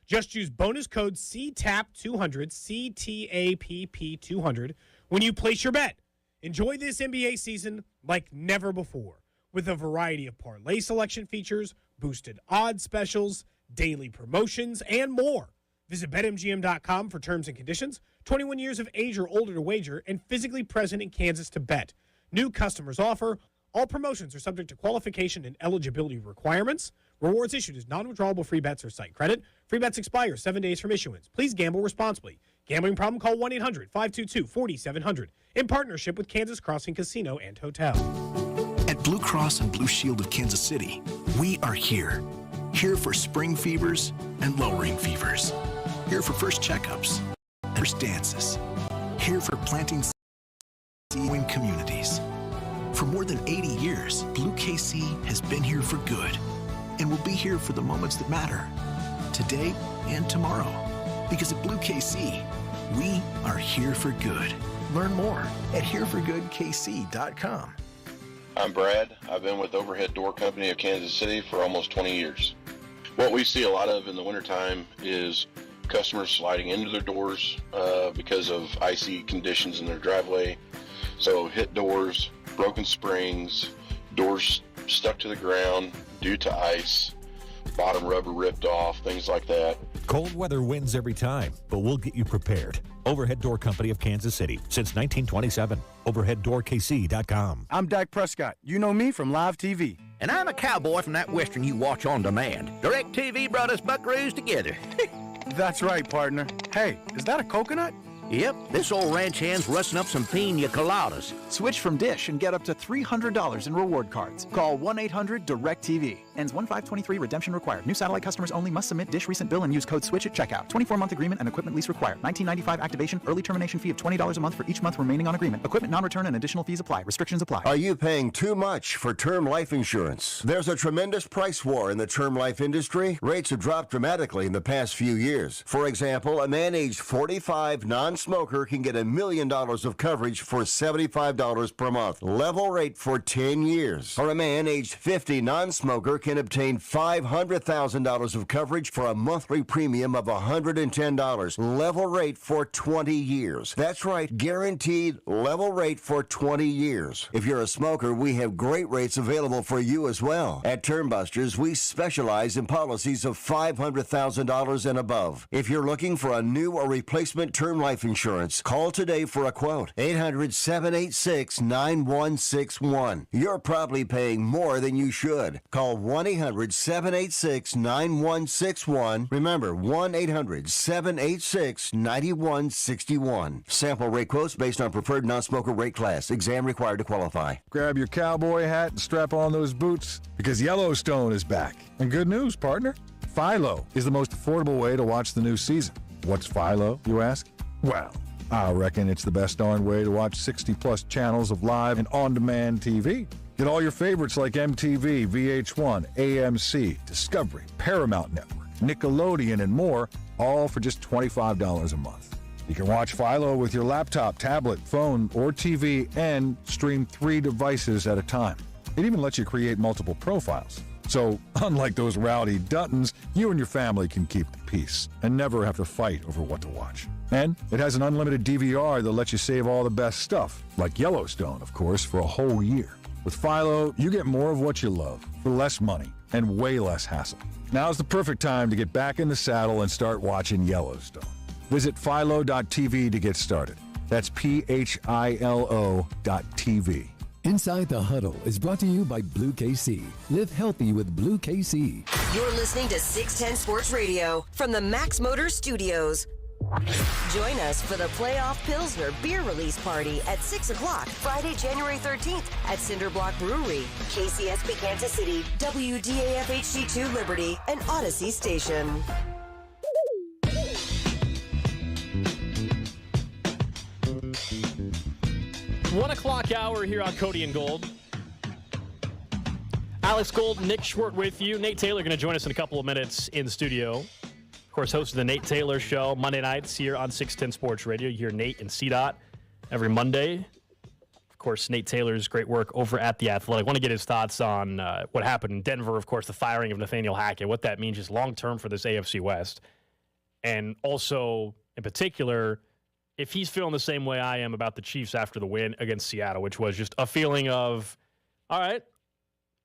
Just use bonus code CTAP200, CTAPP200, when you place your bet. Enjoy this NBA season like never before, with a variety of parlay selection features, boosted odds specials, daily promotions, and more. Visit BetMGM.com for terms and conditions. 21 years of age or older to wager and physically present in Kansas to bet. New customers offer. All promotions are subject to qualification and eligibility requirements. Rewards issued as non-withdrawable free bets or site credit. Free bets expire 7 days from issuance. Please gamble responsibly. Gambling problem? Call 1-800-522-4700. In partnership with Kansas Crossing Casino and Hotel. At Blue Cross and Blue Shield of Kansas City, we are here. Here for spring fevers and lowering fevers. Here for first checkups and first dances. Here for planting seeds in communities. For more than 80 years, Blue KC has been here for good and will be here for the moments that matter, today and tomorrow. Because at Blue KC, we are here for good. Learn more at hereforgoodkc.com. I'm Brad. I've been with Overhead Door Company of Kansas City for almost 20 years. What we see a lot of in the wintertime is customers sliding into their doors because of icy conditions in their driveway. So hit doors, broken springs, doors stuck to the ground due to ice, bottom rubber ripped off, things like that. Cold weather wins every time, but we'll get you prepared. Overhead Door Company of Kansas City since 1927. OverheadDoorKC.com. I'm Dak Prescott. You know me from live TV. And I'm a cowboy from that western you watch on demand. DirecTV brought us buckaroos together. That's right, partner. Hey, is that a coconut? Yep, this old ranch hand's rusting up some pina coladas. Switch from Dish and get up to $300 in reward cards. Call 1-800-DIRECTV. Ends 1/5/23. Redemption required. New satellite customers only must submit Dish recent bill and use code SWITCH at checkout. 24-month agreement and equipment lease required. $19.95 activation. Early termination fee of $20 a month for each month remaining on agreement. Equipment non-return and additional fees apply. Restrictions apply. Are you paying too much for term life insurance? There's a tremendous price war in the term life industry. Rates have dropped dramatically in the past few years. For example, a man aged 45, non-smoker, can get $1 million of coverage for $75 per month. Level rate for 10 years. Or a man aged 50, non-smoker, can obtain $500,000 of coverage for a monthly premium of $110. Level rate for 20 years. That's right, guaranteed level rate for 20 years. If you're a smoker, we have great rates available for you as well. At Termbusters, we specialize in policies of $500,000 and above. If you're looking for a new or replacement term life insurance, call today for a quote. 800-786-9161. You're probably paying more than you should. Call 1-800-786-9161. Remember, 1-800-786-9161. Sample rate quotes based on preferred non-smoker rate class. Exam required to qualify. Grab your cowboy hat and strap on those boots because Yellowstone is back. And good news, partner. Philo is the most affordable way to watch the new season. What's Philo, you ask? Well, I reckon it's the best darn way to watch 60-plus channels of live and on-demand TV. Get all your favorites like MTV, VH1, AMC, Discovery, Paramount Network, Nickelodeon, and more, all for just $25 a month. You can watch Philo with your laptop, tablet, phone, or TV and stream 3 devices at a time. It even lets you create multiple profiles. So, unlike those rowdy Duttons, you and your family can keep the peace and never have to fight over what to watch. And it has an unlimited DVR that lets you save all the best stuff, like Yellowstone, of course, for a whole year. With Philo, you get more of what you love for less money and way less hassle. Now's the perfect time to get back in the saddle and start watching Yellowstone. Visit philo.tv to get started. That's PHILO.tv. Inside the Huddle is brought to you by Blue KC. Live healthy with Blue KC. You're listening to 610 Sports Radio from the Max Motor Studios. Join us for the Playoff Pilsner Beer Release Party at 6 o'clock, Friday, January 13th at Cinder Block Brewery, KCSP Kansas City, WDAF HD2 Liberty, and Odyssey Station. One o'clock hour here on Cody and Gold. Alex Gold, Nick Schwartz with you. Nate Taylor going to join us in a couple of minutes in the studio. Of course, host of the Nate Taylor Show Monday nights here on 610 Sports Radio. You hear Nate and CDOT every Monday. Of course, Nate Taylor's great work over at The Athletic. I want to get his thoughts on what happened in Denver, of course, the firing of Nathaniel Hackett, what that means just long-term for this AFC West. And also, in particular, if he's feeling the same way I am about the Chiefs after the win against Seattle, which was just a feeling of, all right,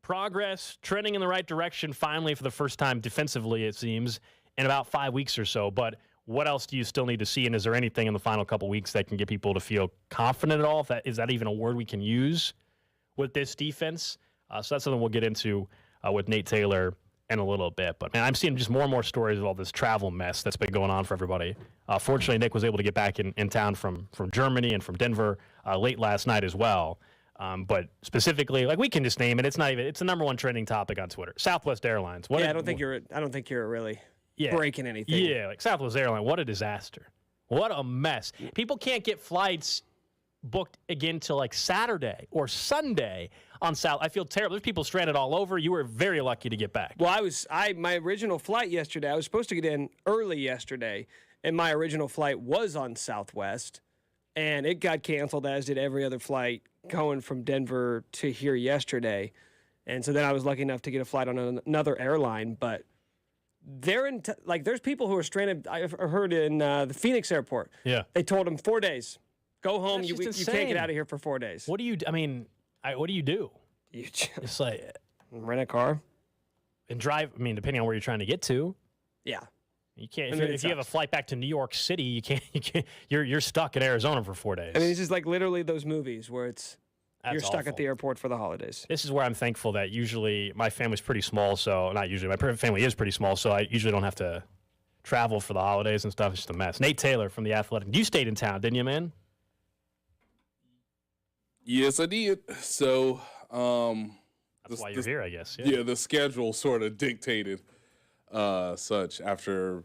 progress, trending in the right direction finally for the first time defensively, it seems, in about 5 weeks or so. But what else do you still need to see? And is there anything in the final couple weeks that can get people to feel confident at all? Is that even a word we can use with this defense? So that's something we'll get into with Nate Taylor in a little bit. But, man, I'm seeing just more and more stories of all this travel mess that's been going on for everybody. Fortunately, Nick was able to get back in town from Germany and from Denver late last night as well. But specifically, like, we can just name it. It's the number one trending topic on Twitter. Southwest Airlines. I don't think you're really breaking anything. Yeah, like Southwest Airlines. What a disaster. What a mess. People can't get flights booked again till like Saturday or Sunday on South. I feel terrible. There's people stranded all over. You were very lucky to get back. Well, my original flight yesterday, I was supposed to get in early yesterday, and my original flight was on Southwest, and it got canceled, as did every other flight going from Denver to here yesterday. And so then I was lucky enough to get a flight on another airline, but there's people who are stranded. I heard in the Phoenix airport. Yeah. They told them 4 days. Go home. You can't get out of here for 4 days. What do you do? I mean, what do you do? You just it's like rent a car and drive. I mean, depending on where you're trying to get to. Yeah. You can't. If you have a flight back to New York City, you can't. You're stuck in Arizona for 4 days. I mean, it's just like literally those movies where you're stuck at the airport for the holidays. This is where I'm thankful that usually my family's pretty small, so not usually. My family is pretty small, so I usually don't have to travel for the holidays and stuff. It's just a mess. Nate Taylor from The Athletic. You stayed in town, didn't you, man? Yes, I did. So that's why you're here, I guess. Yeah, the schedule sort of dictated such after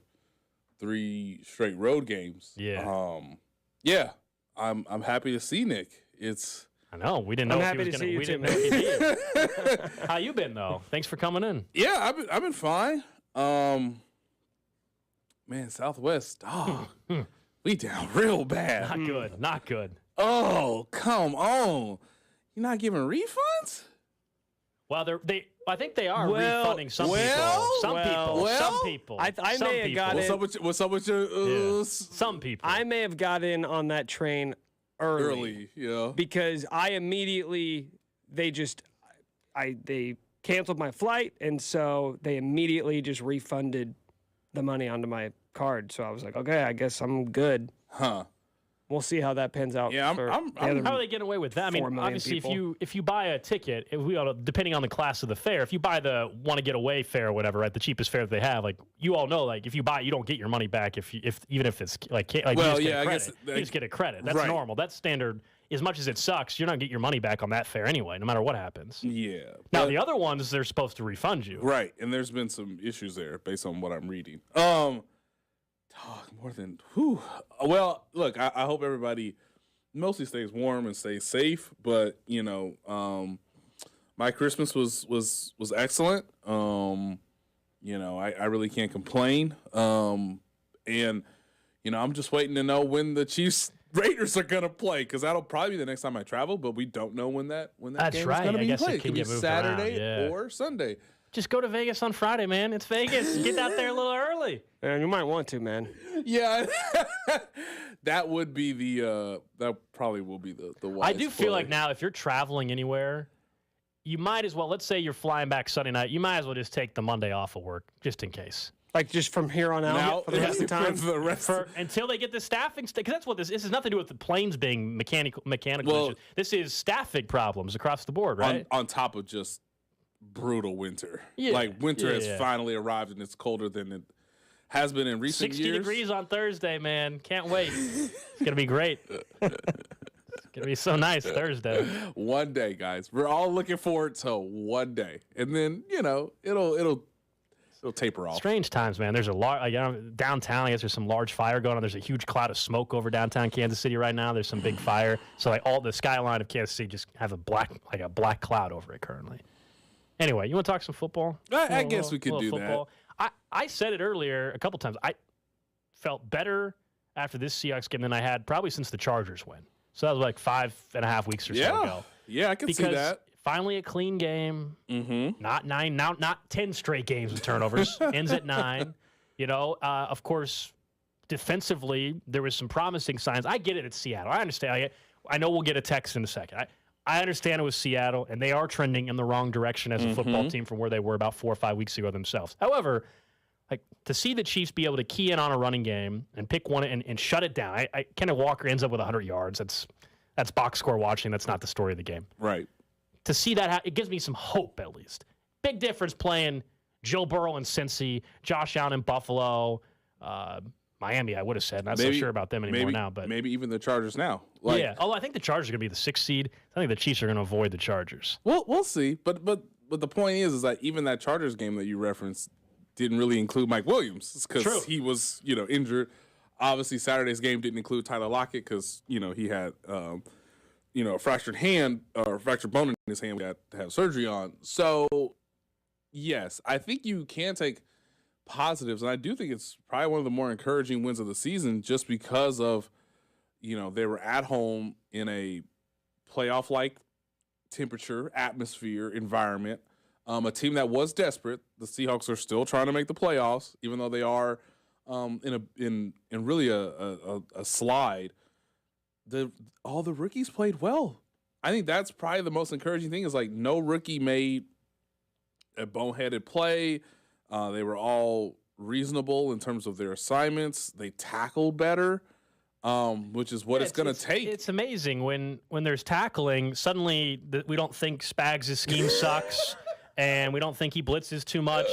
3 straight road games. Yeah. I'm happy to see Nick. I know. We didn't know if he was going to. We didn't know if he did. How you been though? Thanks for coming in. Yeah, I've been fine. Man, Southwest. Oh, we down real bad. Not good. Not good. Oh, come on. You're not giving refunds? Well, I think they are refunding some people. Some people. I may have got in. What's up with your some people? I may have got in on that train early, yeah. Because I immediately they canceled my flight, and so they immediately just refunded the money onto my card. So I was like, okay, I guess I'm good. Huh. We'll see how that pans out. Yeah, how are they getting away with that? I mean, obviously, if you buy a ticket, depending on the class of the fare, if you buy the want to get away fare or whatever, right, the cheapest fare that they have, like you all know, like if you buy it, you don't get your money back even if it's like you just get a credit. That's right. Normal. That's standard. As much as it sucks, you're not getting your money back on that fare anyway, no matter what happens. Yeah. Now the other ones, they're supposed to refund you. Right, and there's been some issues there based on what I'm reading. More than well, look, I hope everybody mostly stays warm and stays safe. But my Christmas was excellent. I really can't complain. And I'm just waiting to know when the Chiefs Raiders are gonna play, because that'll probably be the next time I travel. But we don't know when that game is gonna be played. It could be Saturday or Sunday. Just go to Vegas on Friday, man. It's Vegas. Get out there a little early. And you might want to, man. Yeah, that would be that probably will be the wise I do feel like now, if you're traveling anywhere, you might as well. Let's say you're flying back Sunday night. You might as well just take the Monday off of work, just in case. Like just from here on out Now, for the rest of the time? For the rest Until they get the staffing, because that's what this has nothing to do with the planes being mechanical issues. This is staffing problems across the board, right? On top of just brutal winter. Yeah. Like winter has Yeah. finally arrived and it's colder than it has been in recent 60 years. degrees on Thursday, man. Can't wait. It's going to be great. It's going to be so nice Thursday. One day, guys. We're all looking forward to one day. And then, it'll taper off. Strange times, man. There's a downtown, I guess there's some large fire going on. There's a huge cloud of smoke over downtown Kansas City right now. There's some big fire. So like all the skyline of Kansas City just have a black cloud over it currently. Anyway, you want to talk some football? I guess we could do football. I said it earlier a couple times. I felt better after this Seahawks game than I had probably since the Chargers win. So that was like 5.5 weeks or so ago. Yeah, I can see that. Finally a clean game. Mm-hmm. Not 10 straight games with turnovers. Ends at 9. Of course, defensively, there was some promising signs. I get it at Seattle. I understand. I know we'll get a text in a second. I understand it was Seattle, and they are trending in the wrong direction as a football team from where they were about 4 or 5 weeks ago themselves. However, to see the Chiefs be able to key in on a running game and pick one and shut it down. Kenneth Walker ends up with 100 yards. That's box score watching. That's not the story of the game. Right. To see that, it gives me some hope at least. Big difference playing Joe Burrow in Cincy, Josh Allen in Buffalo, Miami, I would have said. Not so sure about them anymore now. But maybe even the Chargers now. Although I think the Chargers are going to be the 6th seed. I think the Chiefs are going to avoid the Chargers. We'll see. But the point is that even that Chargers game that you referenced didn't really include Mike Williams because he was injured. Obviously, Saturday's game didn't include Tyler Lockett because he had a fractured hand or fractured bone in his hand. We had to have surgery on. So yes, I think you can take positives, and I do think it's probably one of the more encouraging wins of the season just because of they were at home in a playoff-like temperature, atmosphere, environment. A team that was desperate. The Seahawks are still trying to make the playoffs, even though they are in really a slide. All the rookies played well. I think that's probably the most encouraging thing is no rookie made a boneheaded play. They were all reasonable in terms of their assignments. They tackled better, which is what it's going to take. It's amazing when there's tackling, suddenly we don't think Spags' scheme sucks, and we don't think he blitzes too much.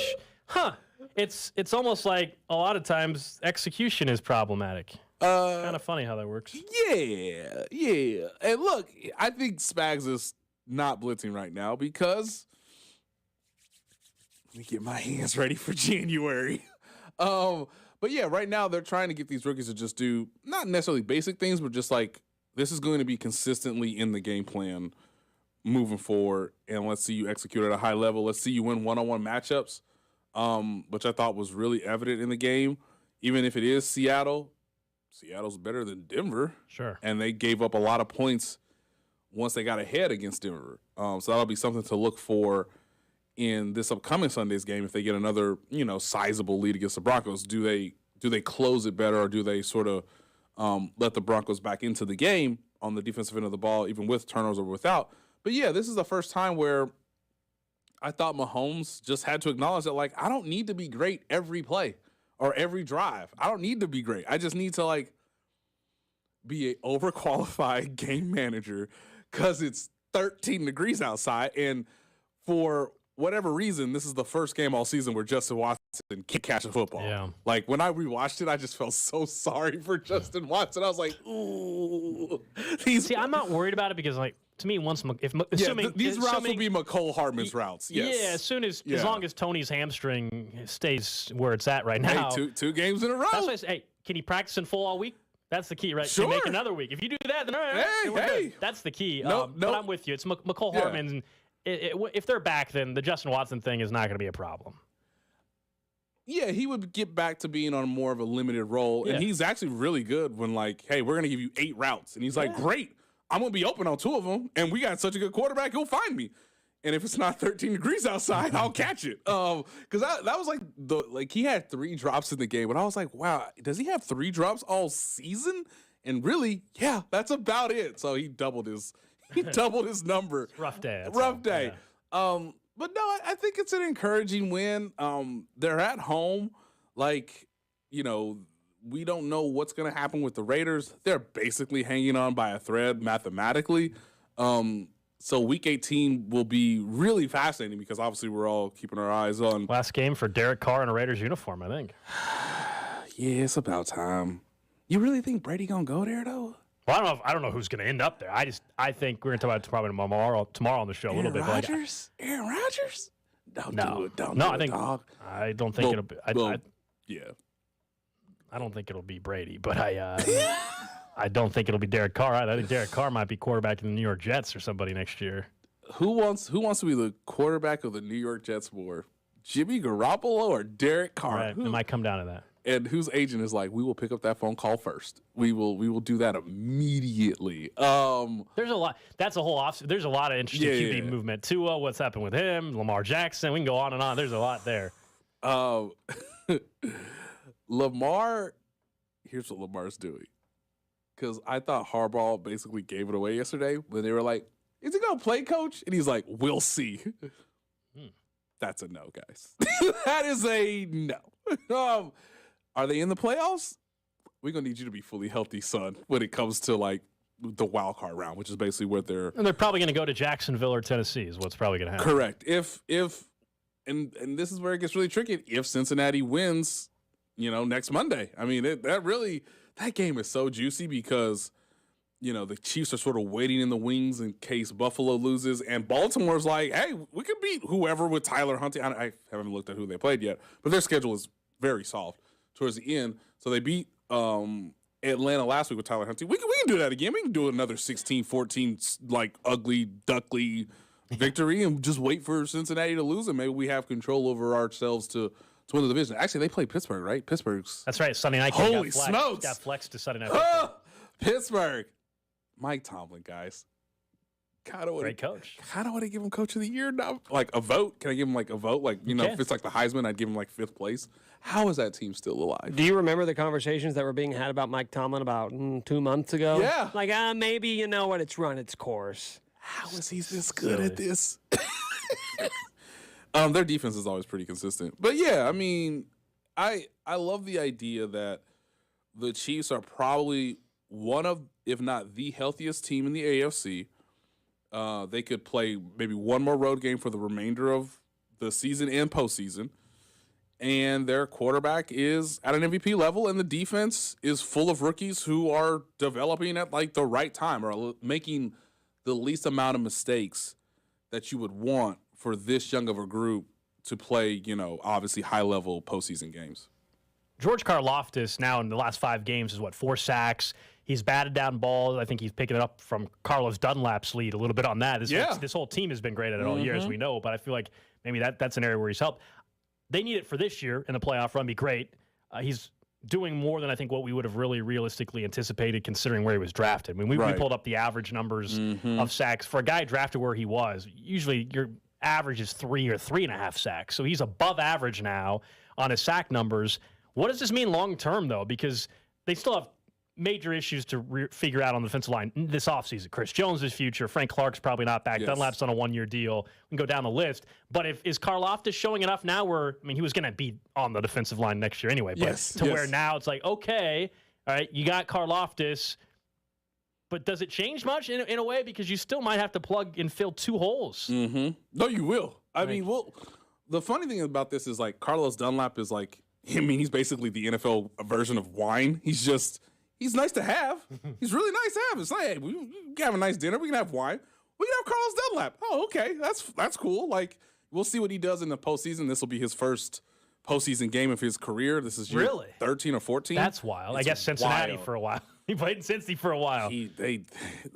It's almost like a lot of times execution is problematic. Kind of funny how that works. Yeah. And look, I think Spags is not blitzing right now because let me get my hands ready for January. But yeah, right now they're trying to get these rookies to just do not necessarily basic things, but just this is going to be consistently in the game plan moving forward. And let's see you execute at a high level. Let's see you win one-on-one matchups, which I thought was really evident in the game. Even if it is Seattle's better than Denver. Sure. And they gave up a lot of points once they got ahead against Denver. So that'll be something to look for in this upcoming Sunday's game. If they get another, sizable lead against the Broncos, do they close it better, or do they sort of let the Broncos back into the game on the defensive end of the ball, even with turnovers or without? But yeah, this is the first time where I thought Mahomes just had to acknowledge that, I don't need to be great every play or every drive. I don't need to be great. I just need to, be an overqualified game manager because it's 13 degrees outside. And for whatever reason, this is the first game all season where Justin Watson can't catch a football. Yeah. When I rewatched it, I just felt so sorry for Justin Watson. I was like, ooh. See, I'm not worried about it because, to me, these routes will be McCole Hardman's routes. Yes. Yeah, as long as Tony's hamstring stays where it's at right now. Hey, two games in a row. That's why I say, hey, can he practice in full all week? That's the key, right? Sure. To make another week. If you do that, then all right. Good. That's the key. But I'm with you. It's McCole Hardman. And if they're back, then the Justin Watson thing is not going to be a problem. Yeah, he would get back to being on more of a limited role. And he's actually really good when, hey, we're going to give you 8 routes. And he's like, great. I'm going to be open on 2 of them. And we got such a good quarterback, he'll find me. And if it's not 13 degrees outside, I'll catch it. Because that was he had 3 drops in the game. But I was like, wow, does he have 3 drops all season? And really, yeah, that's about it. So he doubled his number. Rough day. Rough day. Yeah. But no, I think it's an encouraging win. They're at home. Like, we don't know what's going to happen with the Raiders. They're basically hanging on by a thread mathematically. So Week 18 will be really fascinating because obviously we're all keeping our eyes on. Last game for Derek Carr in a Raiders uniform, I think. Yeah, it's about time. You really think Brady gonna go there though? Well, I don't know who's gonna end up there. I think we're gonna talk about it probably tomorrow on the show a little bit. Aaron Rodgers? Don't do it. Don't no, do I it, think dog. I don't think it'll be. Yeah. I don't think it'll be Brady, but I don't think it'll be Derek Carr. I think Derek Carr might be quarterback in the New York Jets or somebody next year. Who wants to be the quarterback of the New York Jets more? Jimmy Garoppolo or Derek Carr? Right. It might come down to that. And whose agent is like, we will pick up that phone call first. We will do that immediately. There's a lot. That's a whole off. There's a lot of interesting QB movement. Tua, what's happened with him? Lamar Jackson. We can go on and on. There's a lot there. Lamar. Here's what Lamar's doing. Because I thought Harbaugh basically gave it away yesterday when they were like, "Is he gonna play, coach?" And he's like, "We'll see." That's a no, guys. That is a no. Are they in the playoffs? We're going to need you to be fully healthy, son, when it comes to, like, the wild card round, which is basically what they're... And they're probably going to go to Jacksonville or Tennessee is what's probably going to happen. Correct. And this is where it gets really tricky. If Cincinnati wins, next Monday. I mean, that game is so juicy because, the Chiefs are sort of waiting in the wings in case Buffalo loses. And Baltimore's like, hey, we could beat whoever with Tyler Huntley. I haven't looked at who they played yet, but their schedule is very soft towards the end. So they beat Atlanta last week with Tyler Huntley. We can do that again. We can do another 16-14, like, ugly, duckly victory and just wait for Cincinnati to lose, and maybe we have control over ourselves to win the division. Actually, they play Pittsburgh, right? Pittsburgh's. That's right. Sunday night. Holy smokes. Got flexed to Sunday night. Pittsburgh. Mike Tomlin, guys. Great coach. Kind of want to give him Coach of the Year now. Like a vote. Can I give him like a vote? Like, if it's like the Heisman, I'd give him like 5th place. How is that team still alive? Do you remember the conversations that were being had about Mike Tomlin about 2 months ago? Yeah. Like, maybe it's run its course. How is he this good at this? Their defense is always pretty consistent. But yeah, I mean, I love the idea that the Chiefs are probably one of, if not the healthiest team in the AFC. They could play maybe one more road game for the remainder of the season and postseason. And their quarterback is at an MVP level, and the defense is full of rookies who are developing at like the right time or making the least amount of mistakes that you would want for this young of a group to play, obviously high-level postseason games. George Karlaftis now in the last 5 games is 4 sacks. He's batted down balls. I think he's picking it up from Carlos Dunlap's lead a little bit on that. This whole team has been great at it all year, as we know, but I feel like maybe that's an area where he's helped. They need it for this year in the playoff run. Be great. He's doing more than I think what we would have really realistically anticipated considering where he was drafted. I mean, we pulled up the average numbers of sacks. For a guy drafted where he was, usually your average is 3 or 3.5 sacks. So he's above average now on his sack numbers. What does this mean long term, though? Because they still have major issues to figure out on the defensive line this offseason. Chris Jones' future. Frank Clark's probably not back. Yes. Dunlap's on a 1-year deal. We can go down the list. But is Karlaftis showing enough now where, he was going to be on the defensive line next year anyway. But where now it's like, okay, all right, you got Karlaftis, but does it change much in a way? Because you still might have to plug and fill 2 holes. Mm-hmm. No, you will. I mean, the funny thing about this is like Carlos Dunlap is like, he's basically the NFL version of wine. He's nice to have. He's really nice to have. It's like, hey, we can have a nice dinner. We can have wine. We can have Carlos Dunlap. Oh, okay. That's cool. Like, we'll see what he does in the postseason. This will be his first postseason game of his career. This is year 13 or 14. That's wild. I guess Cincinnati for a while. He played in Cincy for a while.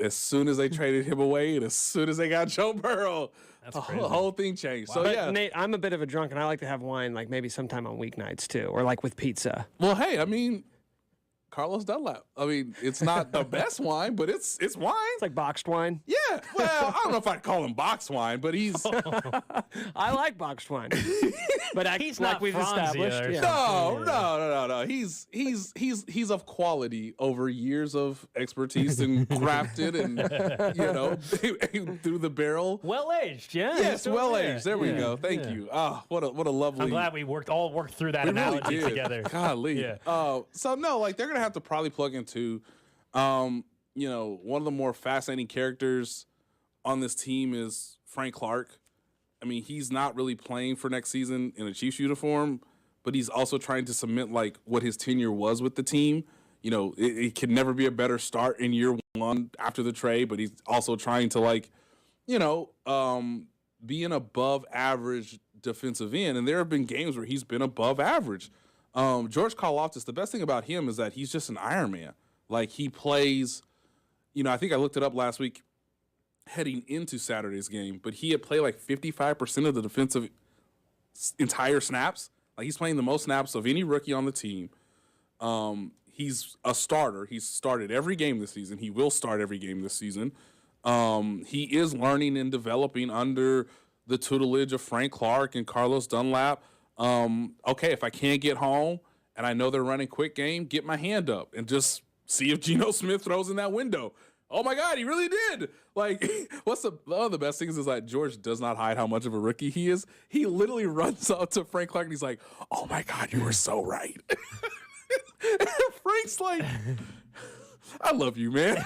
As soon as they traded him away and as soon as they got Joe Burrow, the whole thing changed. Wow. So, Nate, I'm a bit of a drunk, and I like to have wine like maybe sometime on weeknights, too, or like with pizza. Well, hey, Carlos Dunlap. I mean, it's not the best wine, but it's wine. It's like boxed wine. Yeah. Well, I don't know if I'd call him boxed wine, but he's. I like boxed wine, but He's like not we've Franzia established. or Yeah. No. He's of quality over years of expertise and crafted and through the barrel. Well aged, yeah. Yes, well aged. There we go. Thank you. Ah, what a lovely. I'm glad we worked through that analogy together. Golly. Yeah. So no, like they're gonna have to probably plug into, one of the more fascinating characters on this team is Frank Clark. I mean, he's not really playing for next season in a Chiefs uniform, but he's also trying to cement like what his tenure was with the team. You know, it can never be a better start in year one after the trade, but he's also trying to be an above average defensive end. And there have been games where he's been above average. George Karlaftis, the best thing about him is that he's just an Iron Man. Like he plays, I think I looked it up last week heading into Saturday's game, but he had played like 55% of the defensive entire snaps. Like he's playing the most snaps of any rookie on the team. He's a starter. He's started every game this season. He will start every game this season. He is learning and developing under the tutelage of Frank Clark and Carlos Dunlap. Okay, if I can't get home and I know they're running quick game, get my hand up and just see if Geno Smith throws in that window. Oh my God, he really did. Like, one of the best things is that George does not hide how much of a rookie he is. He literally runs up to Frank Clark and he's like, oh my God, you were so right. And Frank's like, I love you, man.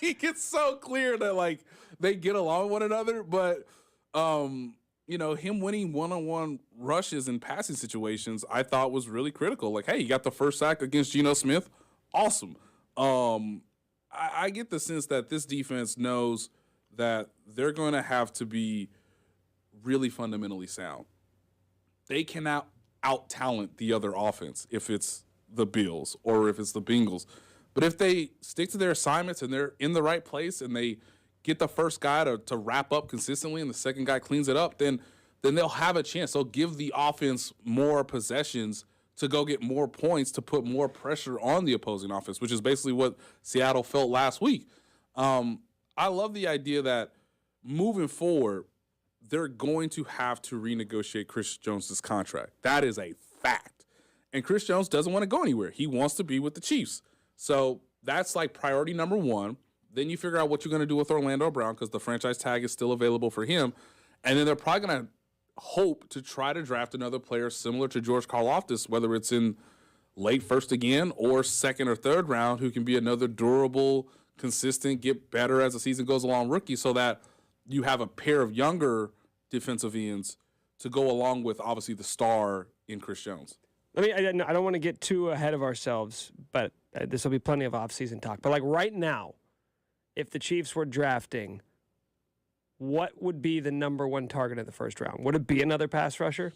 He gets so clear that like they get along with one another, but him winning one-on-one rushes in passing situations, I thought was really critical. Like, hey, you got the first sack against Geno Smith. Awesome. I get the sense that this defense knows that they're going to have to be really fundamentally sound. They cannot out-talent the other offense if it's the Bills or if it's the Bengals. But if they stick to their assignments and they're in the right place and they get the first guy to wrap up consistently and the second guy cleans it up, then they'll have a chance. They'll give the offense more possessions to go get more points to put more pressure on the opposing offense, which is basically what Seattle felt last week. I love the idea that moving forward, they're going to have to renegotiate Chris Jones' contract. That is a fact. And Chris Jones doesn't want to go anywhere. He wants to be with the Chiefs. So that's like priority number one. Then you figure out what you're going to do with Orlando Brown because the franchise tag is still available for him. And then they're probably going to hope to try to draft another player similar to George Karlaftis, whether it's in late first again or second or third round, who can be another durable, consistent, get better as the season goes along rookie so that you have a pair of younger defensive ends to go along with, obviously, the star in Chris Jones. I don't want to get too ahead of ourselves, but this will be plenty of off-season talk. But like right now, if the Chiefs were drafting, what would be the number one target in the first round? Would it be another pass rusher?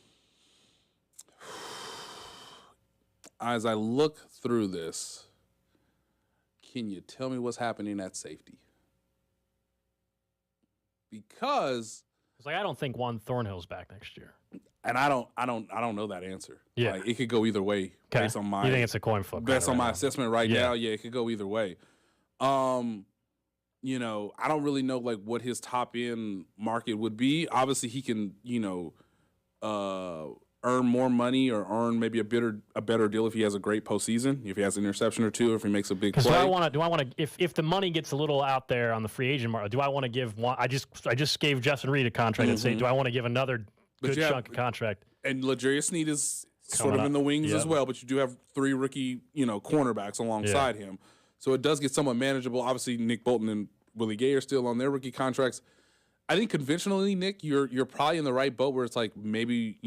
As I look through this, can you tell me what's happening at safety? Because it's like I don't think Juan Thornhill's back next year. And I don't know that answer. Yeah. Like, it could go either way based on my. You think it's a coin flip? Based on my assessment right now, yeah, it could go either way. I don't really know like what his top end market would be. Obviously, he can earn more money or earn maybe a better deal if he has a great postseason, if he has an interception or two, if he makes a big play. Do I want to? If the money gets a little out there on the free agent market, do I want to give one? I just gave Justin Reed a contract and say, do I want to give another good chunk of contract? And L'Jarius Sneed is sort of in the wings as well, but you do have three rookie cornerbacks alongside him, so it does get somewhat manageable. Obviously, Nick Bolton and Willie Gay are still on their rookie contracts. I think conventionally, Nick, you're probably in the right boat where it's like maybe,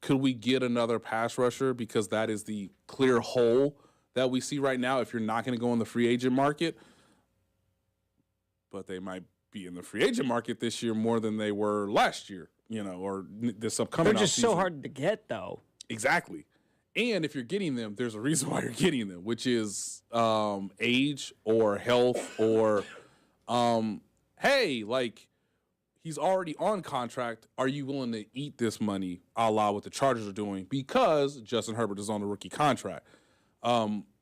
could we get another pass rusher because that is the clear hole that we see right now if you're not going to go in the free agent market. But they might be in the free agent market this year more than they were last year, or this upcoming They're just offseason. so hard to get, though. Exactly. And if you're getting them, there's a reason why you're getting them, which is age or health or, hey, like, he's already on contract. Are you willing to eat this money, a la what the Chargers are doing? Because Justin Herbert is on a rookie contract.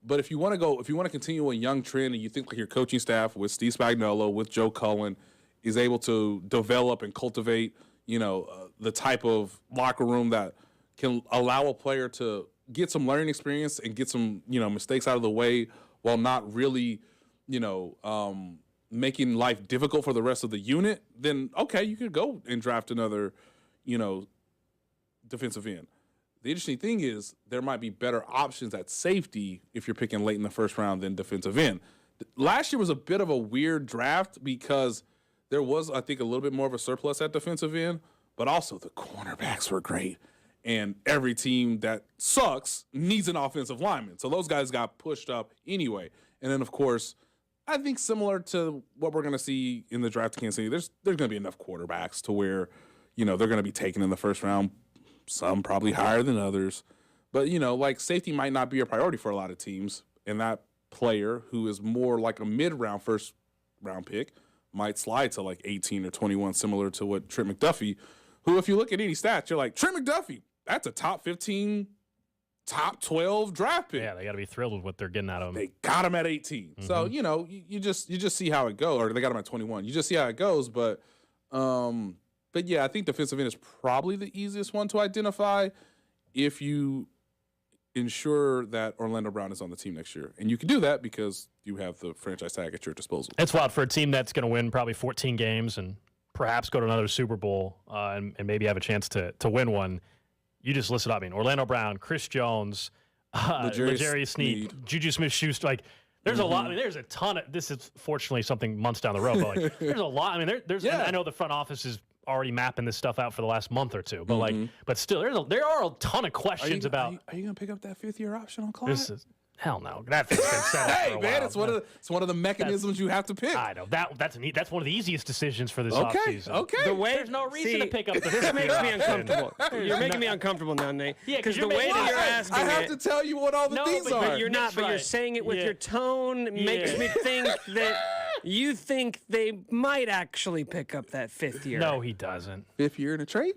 But if you want to continue a young trend, and you think like your coaching staff with Steve Spagnuolo, with Joe Cullen, is able to develop and cultivate, the type of locker room that can allow a player to get some learning experience and get some, mistakes out of the way while not really, making life difficult for the rest of the unit, then okay, you could go and draft another, defensive end. The interesting thing is there might be better options at safety if you're picking late in the first round than defensive end. Last year was a bit of a weird draft because there was, I think, a little bit more of a surplus at defensive end, but also the cornerbacks were great. And every team that sucks needs an offensive lineman. So those guys got pushed up anyway. And then, of course, I think similar to what we're going to see in the draft of Kansas City, there's going to be enough quarterbacks to where, they're going to be taken in the first round. Some probably higher than others. But, like safety might not be a priority for a lot of teams. And that player who is more like a mid-round, first-round pick might slide to like 18 or 21, similar to what Trent McDuffie, who if you look at any stats, you're like, Trent McDuffie, that's a top 15, top 12 draft pick. Yeah, they got to be thrilled with what they're getting out of him. They got him at 18. Mm-hmm. So, you just see how it goes. Or they got him at 21. You just see how it goes. But yeah, I think defensive end is probably the easiest one to identify if you ensure that Orlando Brown is on the team next year. And you can do that because you have the franchise tag at your disposal. It's wild for a team that's going to win probably 14 games and perhaps go to another Super Bowl and maybe have a chance to win one. You just listed up. Orlando Brown, Chris Jones, L'Jarius Sneed, Juju Smith-Schuster. Like, there's a lot. There's a ton of – this is fortunately something months down the road. But, like, there's a lot. There's. Yeah. I know the front office is already mapping this stuff out for the last month or two. But, but still, there are a ton of questions about – Are you going to pick up that fifth-year option on Clyde? Hell no. That thing's been set up for a while. It's one of the mechanisms you have to pick. I know. That's one of the easiest decisions for this offseason. Okay. There's no reason to pick up the This makes me uncomfortable. You're making me uncomfortable now, Nate. Yeah, because the way that you're asking I have to tell you what all the things are. But you're not. But you're saying it with your tone makes me think that you think they might actually pick up that fifth year. No, he doesn't. Fifth year in a trade?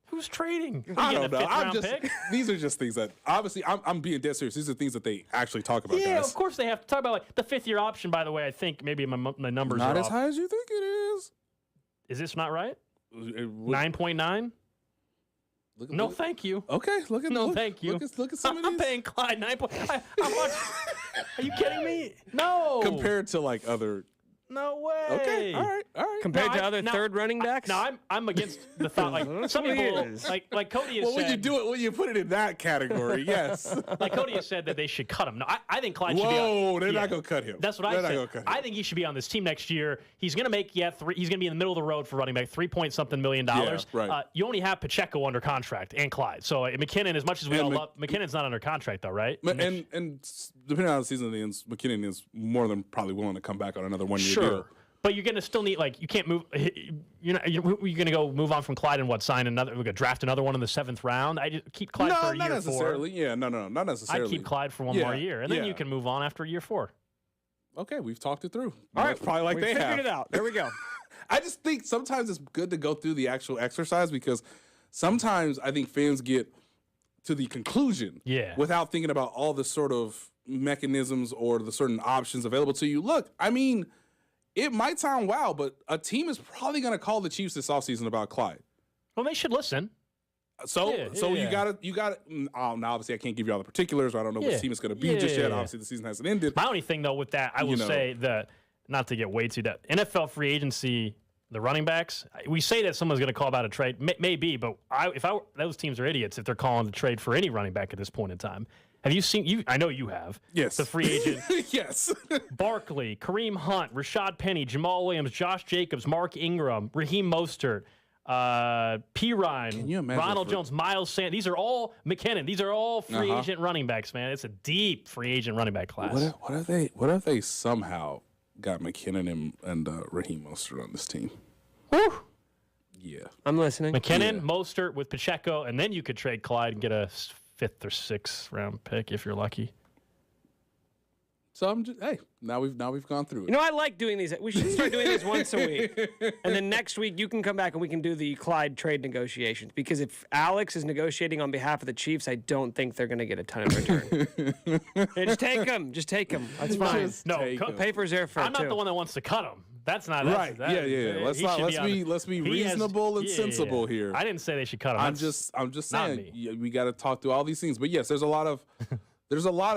Who's trading? I don't know. These are just things that obviously I'm being dead serious. These are things that they actually talk about. Yeah, guys. Of course they have to talk about the fifth-year option. By the way, I think maybe my numbers not are as off. high as you think it is. Is this not right? 9.9. No, thank you. Okay, thank you. Look at some of these. I'm paying Clyde 9. Are you kidding me? No. Compared to like other. No way. Okay. All right. Compared to other third running backs? No, I'm against the thought. Like some people, like Cody has said. When you do it, when you put it in that category, yes. Like Cody has said that they should cut him. No, I think Clyde should be. Whoa, they're not gonna cut him. That's what I said. I think he should be on this team next year. He's gonna make he's gonna be in the middle of the road for running back, $3-point-something million. Yeah, right. You only have Pacheco under contract and Clyde. So McKinnon, as much as we all love, McKinnon's not under contract though, right? And depending on how the season ends, McKinnon is more than probably willing to come back on another 1 year deal. But you're gonna still need you can't move. You're gonna go move on from Clyde and sign another? We're gonna draft another one in the 7th round. I just keep Clyde for a year. Not necessarily. 4. Yeah, no, not necessarily. I keep Clyde for one more year, and then you can move on after year 4. Okay, we've talked it through. All right, probably like they have. We figured it out. There we go. I just think sometimes it's good to go through the actual exercise because sometimes I think fans get to the conclusion without thinking about all the sort of mechanisms or the certain options available to you. Look, it might sound wild, but a team is probably going to call the Chiefs this offseason about Clyde. Well, they should listen. So you got to. Now, obviously, I can't give you all the particulars. I don't know what team it's going to be just yet. Obviously, the season hasn't ended. My only thing, though, with that, I will say that, not to get way too that NFL free agency, the running backs, we say that someone's going to call about a trade. Maybe, but those teams are idiots if they're calling to trade for any running back at this point in time. Have you seen? I know you have. Yes. The free agent. Yes. Barkley, Kareem Hunt, Rashad Penny, Jamal Williams, Josh Jacobs, Mark Ingram, Raheem Mostert, P. Ryan, Ronald Jones, Miles Sanders. These are all McKinnon. These are all free agent running backs, man. It's a deep free agent running back class. What if they somehow got McKinnon and Raheem Mostert on this team? Whew. Yeah. I'm listening. McKinnon, Mostert with Pacheco, and then you could trade Clyde and get a 5th or 6th round pick if you're lucky. So I'm just now we've gone through it. You know, I like doing these. We should start doing these once a week, and then next week you can come back and we can do the Clyde trade negotiations. Because if Alex is negotiating on behalf of the Chiefs, I don't think they're going to get a ton in return. Hey, just take them. Just take them. That's fine. Paper's there for. I'm not the one that wants to cut him. That's not right. Let's be reasonable and sensible here. I didn't say they should cut him. I'm just saying we got to talk through all these things. But yes, there's a lot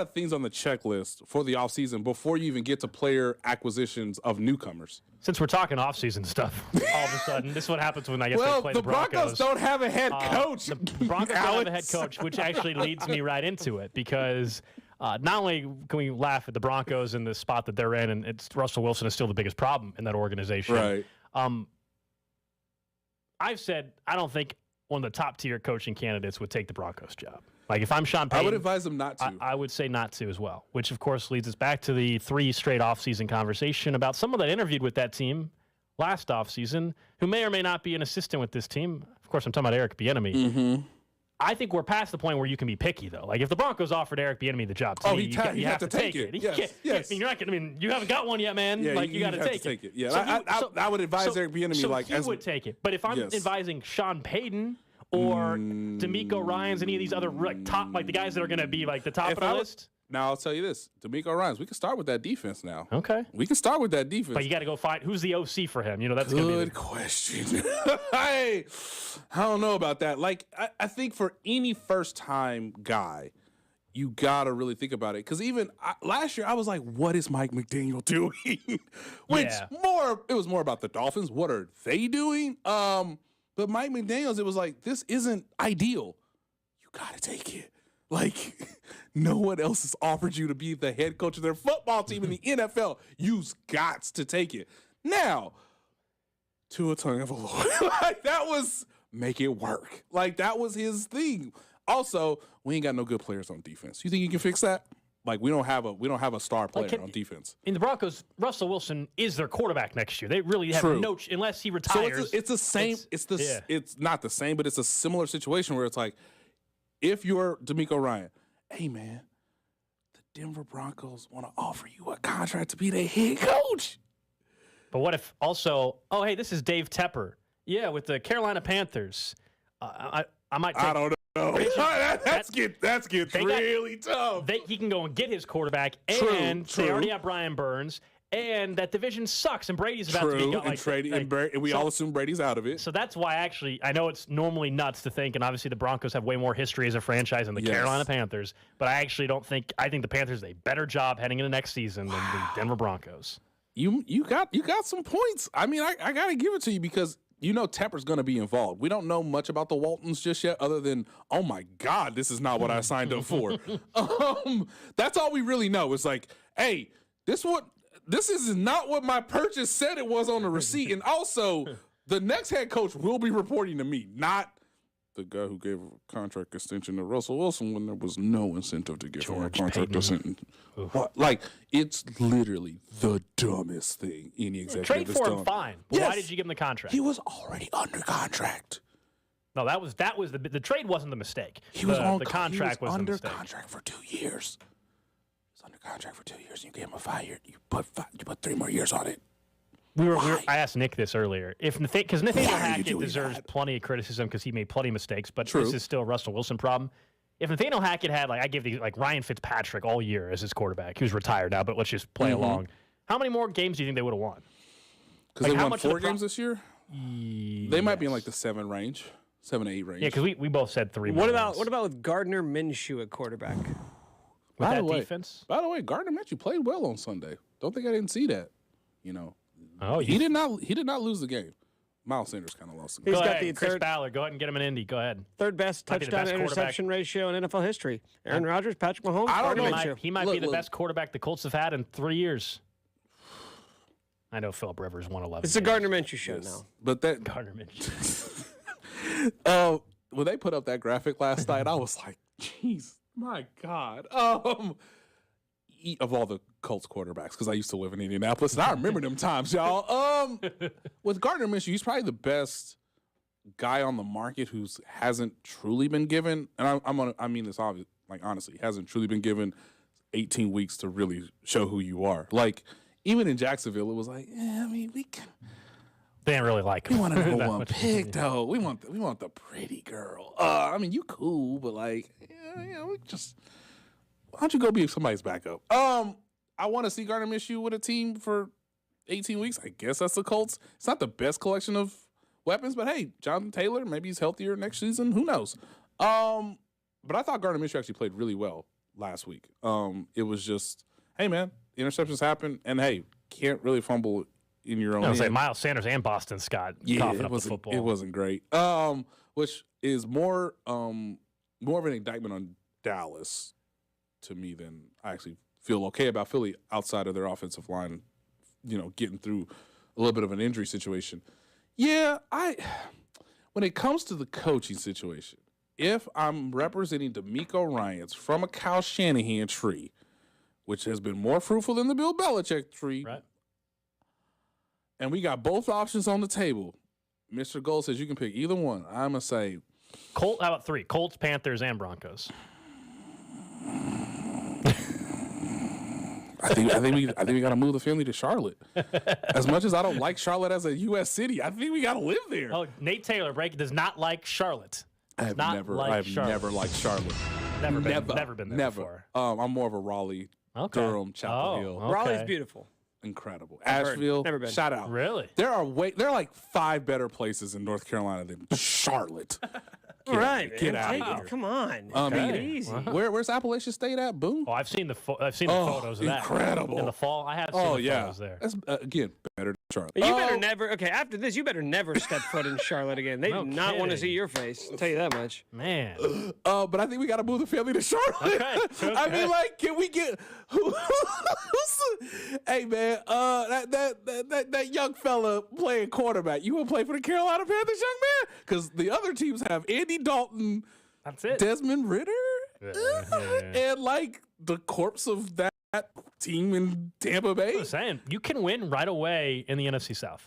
of things on the checklist for the offseason before you even get to player acquisitions of newcomers. Since we're talking offseason stuff, all of a sudden, this is what happens when I guess they play the Broncos. Broncos don't have a head coach. The Broncos don't have a head coach, which actually leads me right into it because not only can we laugh at the Broncos in the spot that they're in, and it's Russell Wilson is still the biggest problem in that organization. Right. I've said I don't think one of the top tier coaching candidates would take the Broncos job. Like if I'm Sean Payton, I would advise them not to. I would say not to as well, which of course leads us back to the 3 straight offseason conversation about someone that interviewed with that team last offseason who may or may not be an assistant with this team. Of course, I'm talking about Eric Bieniemy. Mm-hmm. I think we're past the point where you can be picky, though. Like if the Broncos offered Eric Bieniemy the job, you have to take it. Yes. I mean, you're not gonna. I mean, you haven't got one yet, man. Yeah, you got to take it. Yeah, So I would advise Eric Bieniemy he would take it. But if I'm advising Sean Payton or DeMeco Ryans, any of these other top, like the guys that are going to be like the top of the list. Now I'll tell you this, DeMeco Ryans. We can start with that defense now. Okay, we can start with that defense. But you got to go find who's the OC for him. You know, that's good question. I don't know about that. Like I think for any first time guy, you gotta really think about it. Because even last year, I was like, "What is Mike McDaniel doing?" It was more about the Dolphins. What are they doing? But Mike McDaniels, it was like, this isn't ideal. You gotta take it. Like, no one else has offered you to be the head coach of their football team in the NFL. You've got to take it. Now, Tua Tagovailoa, like that was make it work. Like that was his thing. Also, we ain't got no good players on defense. You think you can fix that? Like we don't have a star player on defense. In the Broncos, Russell Wilson is their quarterback next year. They really have no unless he retires. So it's the same. It's not the same, but it's a similar situation where it's like, if you're DeMeco Ryan, hey man, the Denver Broncos want to offer you a contract to be their head coach. But what if also? Oh hey, this is Dave Tepper. Yeah, with the Carolina Panthers. I might. I don't know. That's really tough. He can go and get his quarterback, and they already have Brian Burns, and that division sucks, and Brady's about to be gone. And we all assume Brady's out of it. So that's why, actually, I know it's normally nuts to think, and obviously the Broncos have way more history as a franchise than the Carolina Panthers, but I actually don't think – I think the Panthers have a better job heading into next season than the Denver Broncos. You got some points. I mean, I got to give it to you because – you know Tepper's going to be involved. We don't know much about the Waltons just yet other than, oh, my God, this is not what I signed up for. That's all we really know. It's like, hey, this is not what my purchase said it was on the receipt. And also, the next head coach will be reporting to me, not the guy who gave a contract extension to Russell Wilson when there was no incentive to give him a contract extension. Like, it's literally the dumbest thing any executive has done. Trade for him, fine. But why did you give him the contract? He was already under contract. No, that was the trade wasn't the mistake. He was the contract was under the mistake. contract for 2 years. He was under contract for 2 years. You gave him a 5 year. You put 3 more years on it. I asked Nick this earlier. Because Nathaniel Hackett deserves plenty of criticism because he made plenty of mistakes, but this is still a Russell Wilson problem. If Nathaniel Hackett had, I give Ryan Fitzpatrick all year as his quarterback. He was retired now, but let's just play along. How many more games do you think they would have won? Because they won 4 games this year? They might be in the 7 range, 7 to 8 range. Yeah, because we both said 3. What about with Gardner Minshew at quarterback? Defense? By the way, Gardner Minshew played well on Sunday. Don't think I didn't see that. You know. Oh, he did not lose the game. Miles Sanders kind of lost the game. He's got the Chris Ballard. Go ahead and get him an Indy. Go ahead. Third best touchdown to interception ratio in NFL history. Aaron Rodgers, Patrick Mahomes. I don't know. He might be the best quarterback the Colts have had in 3 years. I know Philip Rivers won 11. It's a Gardner Minshew show now. But that Gardner Minshew. When they put up that graphic last night, I was like, "Jeez, my God!" Of all the Colts quarterbacks, because I used to live in Indianapolis, and I remember them times, y'all. With Gardner Minshew, he's probably the best guy on the market who hasn't truly been given, and I mean this obvious, honestly, hasn't truly been given 18 weeks to really show who you are. Like, even in Jacksonville, it was like, yeah, I mean, They didn't really like him. we want a number one pick, though. We want the pretty girl. I mean, you cool, but like, we just why don't you go be somebody's backup? I want to see Gardner Minshew with a team for 18 weeks. I guess that's the Colts. It's not the best collection of weapons, but hey, Jonathan Taylor, maybe he's healthier next season. Who knows? But I thought Gardner Minshew actually played really well last week. It was just, hey man, interceptions happen, and hey, can't really fumble in your own. I was say Miles Sanders and Boston Scott coughing up the football. It wasn't great. Which is more of an indictment on Dallas to me than I actually feel okay about Philly outside of their offensive line, getting through a little bit of an injury situation. Yeah, when it comes to the coaching situation, if I'm representing DeMeco Ryans from a Kyle Shanahan tree, which has been more fruitful than the Bill Belichick tree, right? And we got both options on the table. Mr. Gold says you can pick either one. I'm going to say How about three? Colts, Panthers, and Broncos. I think we got to move the family to Charlotte. As much as I don't like Charlotte as a U.S. city, I think we got to live there. Oh, Nate Taylor does not like Charlotte. I have never liked Charlotte. Never been there before. I'm more of a Raleigh, Durham, Chapel Hill. Okay. Raleigh's beautiful. Incredible. Asheville, never been. Shout out. Really? There are like 5 better places in North Carolina than Charlotte. All right, get man. out Take of it. here. Come on. Take it easy. Where's Appalachian State at? Boom. Oh, I've seen the photos of that. Incredible. In the fall, I have seen the photos there. That's again better than Charlotte. You better never. Okay, after this, you better never step foot in Charlotte again. They do not want to see your face. I'll tell you that much. Man. But I think we got to move the family to Charlotte. Okay. I mean, like, can we get? Hey, man, that young fella playing quarterback. You want to play for the Carolina Panthers, young man? Because the other teams have Andy Dalton. That's it. Desmond Ridder, and like the corpse of that team in Tampa Bay. I'm saying you can win right away in the NFC South.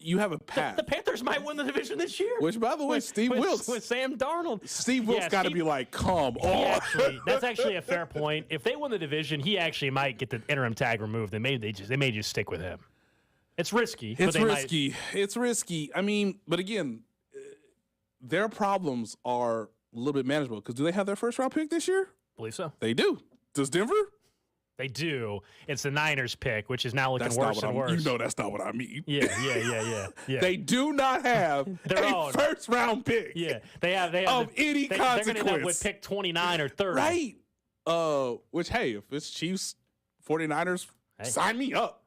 You have a path. The Panthers might win the division this year. Which, by the way, Steve Wilkes with Sam Darnold. Steve Wilkes got to be like, come on. That's actually a fair point. If they win the division, he actually might get the interim tag removed. They may just stick with him. It's risky. It's risky. I mean, but again, their problems are a little bit manageable because do they have their first round pick this year? Believe so. They do. Does Denver? They do. It's the Niners pick, which is now looking worse and worse. You know that's not what I mean. Yeah. They do not have their own first round pick. Yeah, they have of any consequence. They're going to end up with pick 29 or 30. Right. Which, hey, if it's Chiefs, 49ers, sign me up.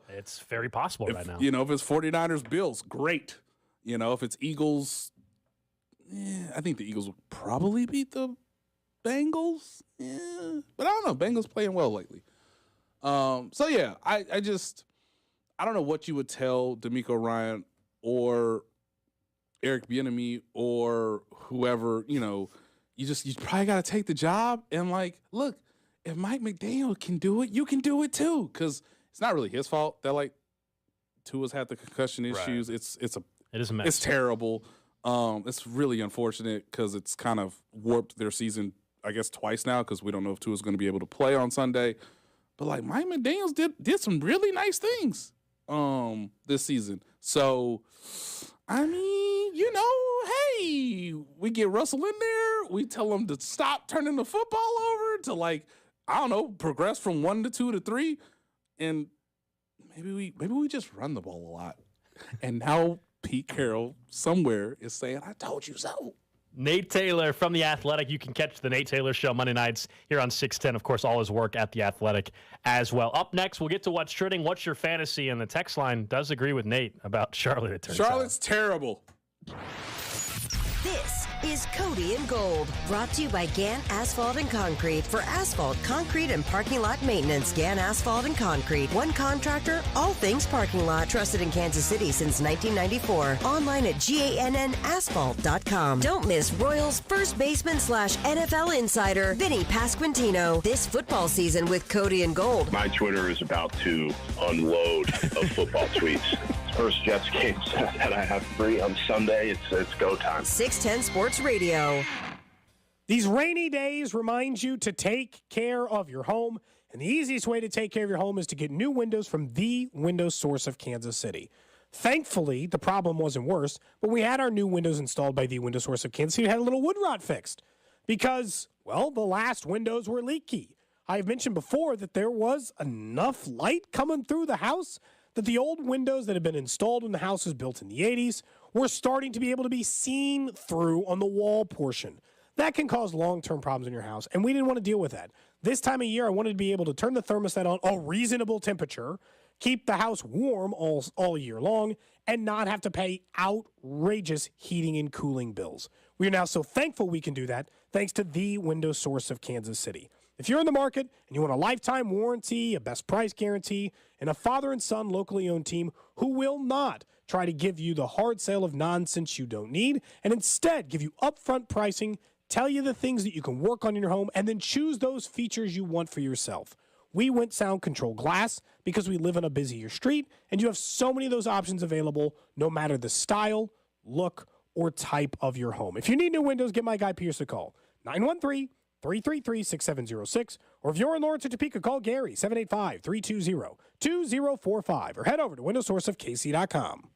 It's very possible right now. If it's 49ers, Bills, great. If it's Eagles, I think the Eagles will probably beat the Bengals. Yeah, but I don't know. Bengals playing well lately. So yeah, I don't know what you would tell DeMeco Ryan or Eric Bieniemy or whoever. You probably got to take the job and like, look, if Mike McDaniel can do it, you can do it too. Because it's not really his fault that like Tua's had the concussion issues. Right. It is a mess. It's terrible. It's really unfortunate because it's kind of warped their season, I guess, twice now because we don't know if Tua's going to be able to play on Sunday. But, like, Mike McDaniels did some really nice things this season. So, I mean, hey, we get Russell in there. We tell him to stop turning the football over to, like, I don't know, progress from 1 to 2 to 3. And maybe we just run the ball a lot. And now Pete Carroll somewhere is saying, I told you so. Nate Taylor from The Athletic. You can catch the Nate Taylor Show Monday nights here on 610. Of course, all his work at The Athletic as well. Up next, we'll get to what's trending. What's your fantasy? And the text line does agree with Nate about Charlotte, it turns out. Charlotte's terrible. This is Cody and Gold, brought to you by Gann Asphalt and Concrete. For asphalt, concrete, and parking lot maintenance, Gann Asphalt and Concrete. One contractor, all things parking lot. Trusted in Kansas City since 1994. Online at GANNasphalt.com. Don't miss Royals first baseman / NFL insider, Vinnie Pasquantino. This football season with Cody and Gold. My Twitter is about to unload of football tweets. First Jets game that I have free on Sunday. It's go time. 610 Sports Radio. These rainy days remind you to take care of your home, and the easiest way to take care of your home is to get new windows from the Window Source of Kansas City. Thankfully, the problem wasn't worse, but we had our new windows installed by the Window Source of Kansas City. We had a little wood rot fixed because, well, the last windows were leaky. I've mentioned before that there was enough light coming through the house that the old windows that had been installed when the house was built in the 80s were starting to be able to be seen through on the wall portion. That can cause long-term problems in your house, and we didn't want to deal with that. This time of year, I wanted to be able to turn the thermostat on a reasonable temperature, keep the house warm all year long, and not have to pay outrageous heating and cooling bills. We are now so thankful we can do that thanks to the Window Source of Kansas City. If you're in the market and you want a lifetime warranty, a best price guarantee, and a father and son locally owned team who will not try to give you the hard sale of nonsense you don't need, and instead give you upfront pricing, tell you the things that you can work on in your home, and then choose those features you want for yourself. We went Sound Control Glass because we live on a busier street, and you have so many of those options available no matter the style, look, or type of your home. If you need new windows, give my guy Pierce a call. 913-333-6706. Or if you're in Lawrence or Topeka, call Gary, 785-320-2045. Or head over to windowsourceofkc.com.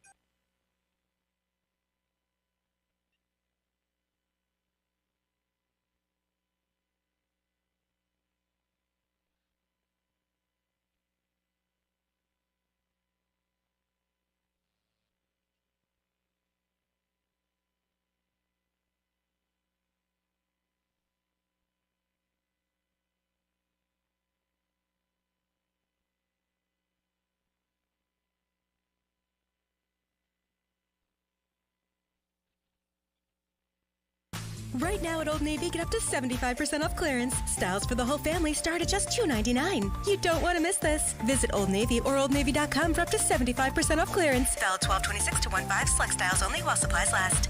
Right now at Old Navy, get up to 75% off clearance. Styles for the whole family start at just $2.99. You don't want to miss this. Visit Old Navy or OldNavy.com for up to 75% off clearance. Valid 12/26 to 1/5. Select styles only while supplies last.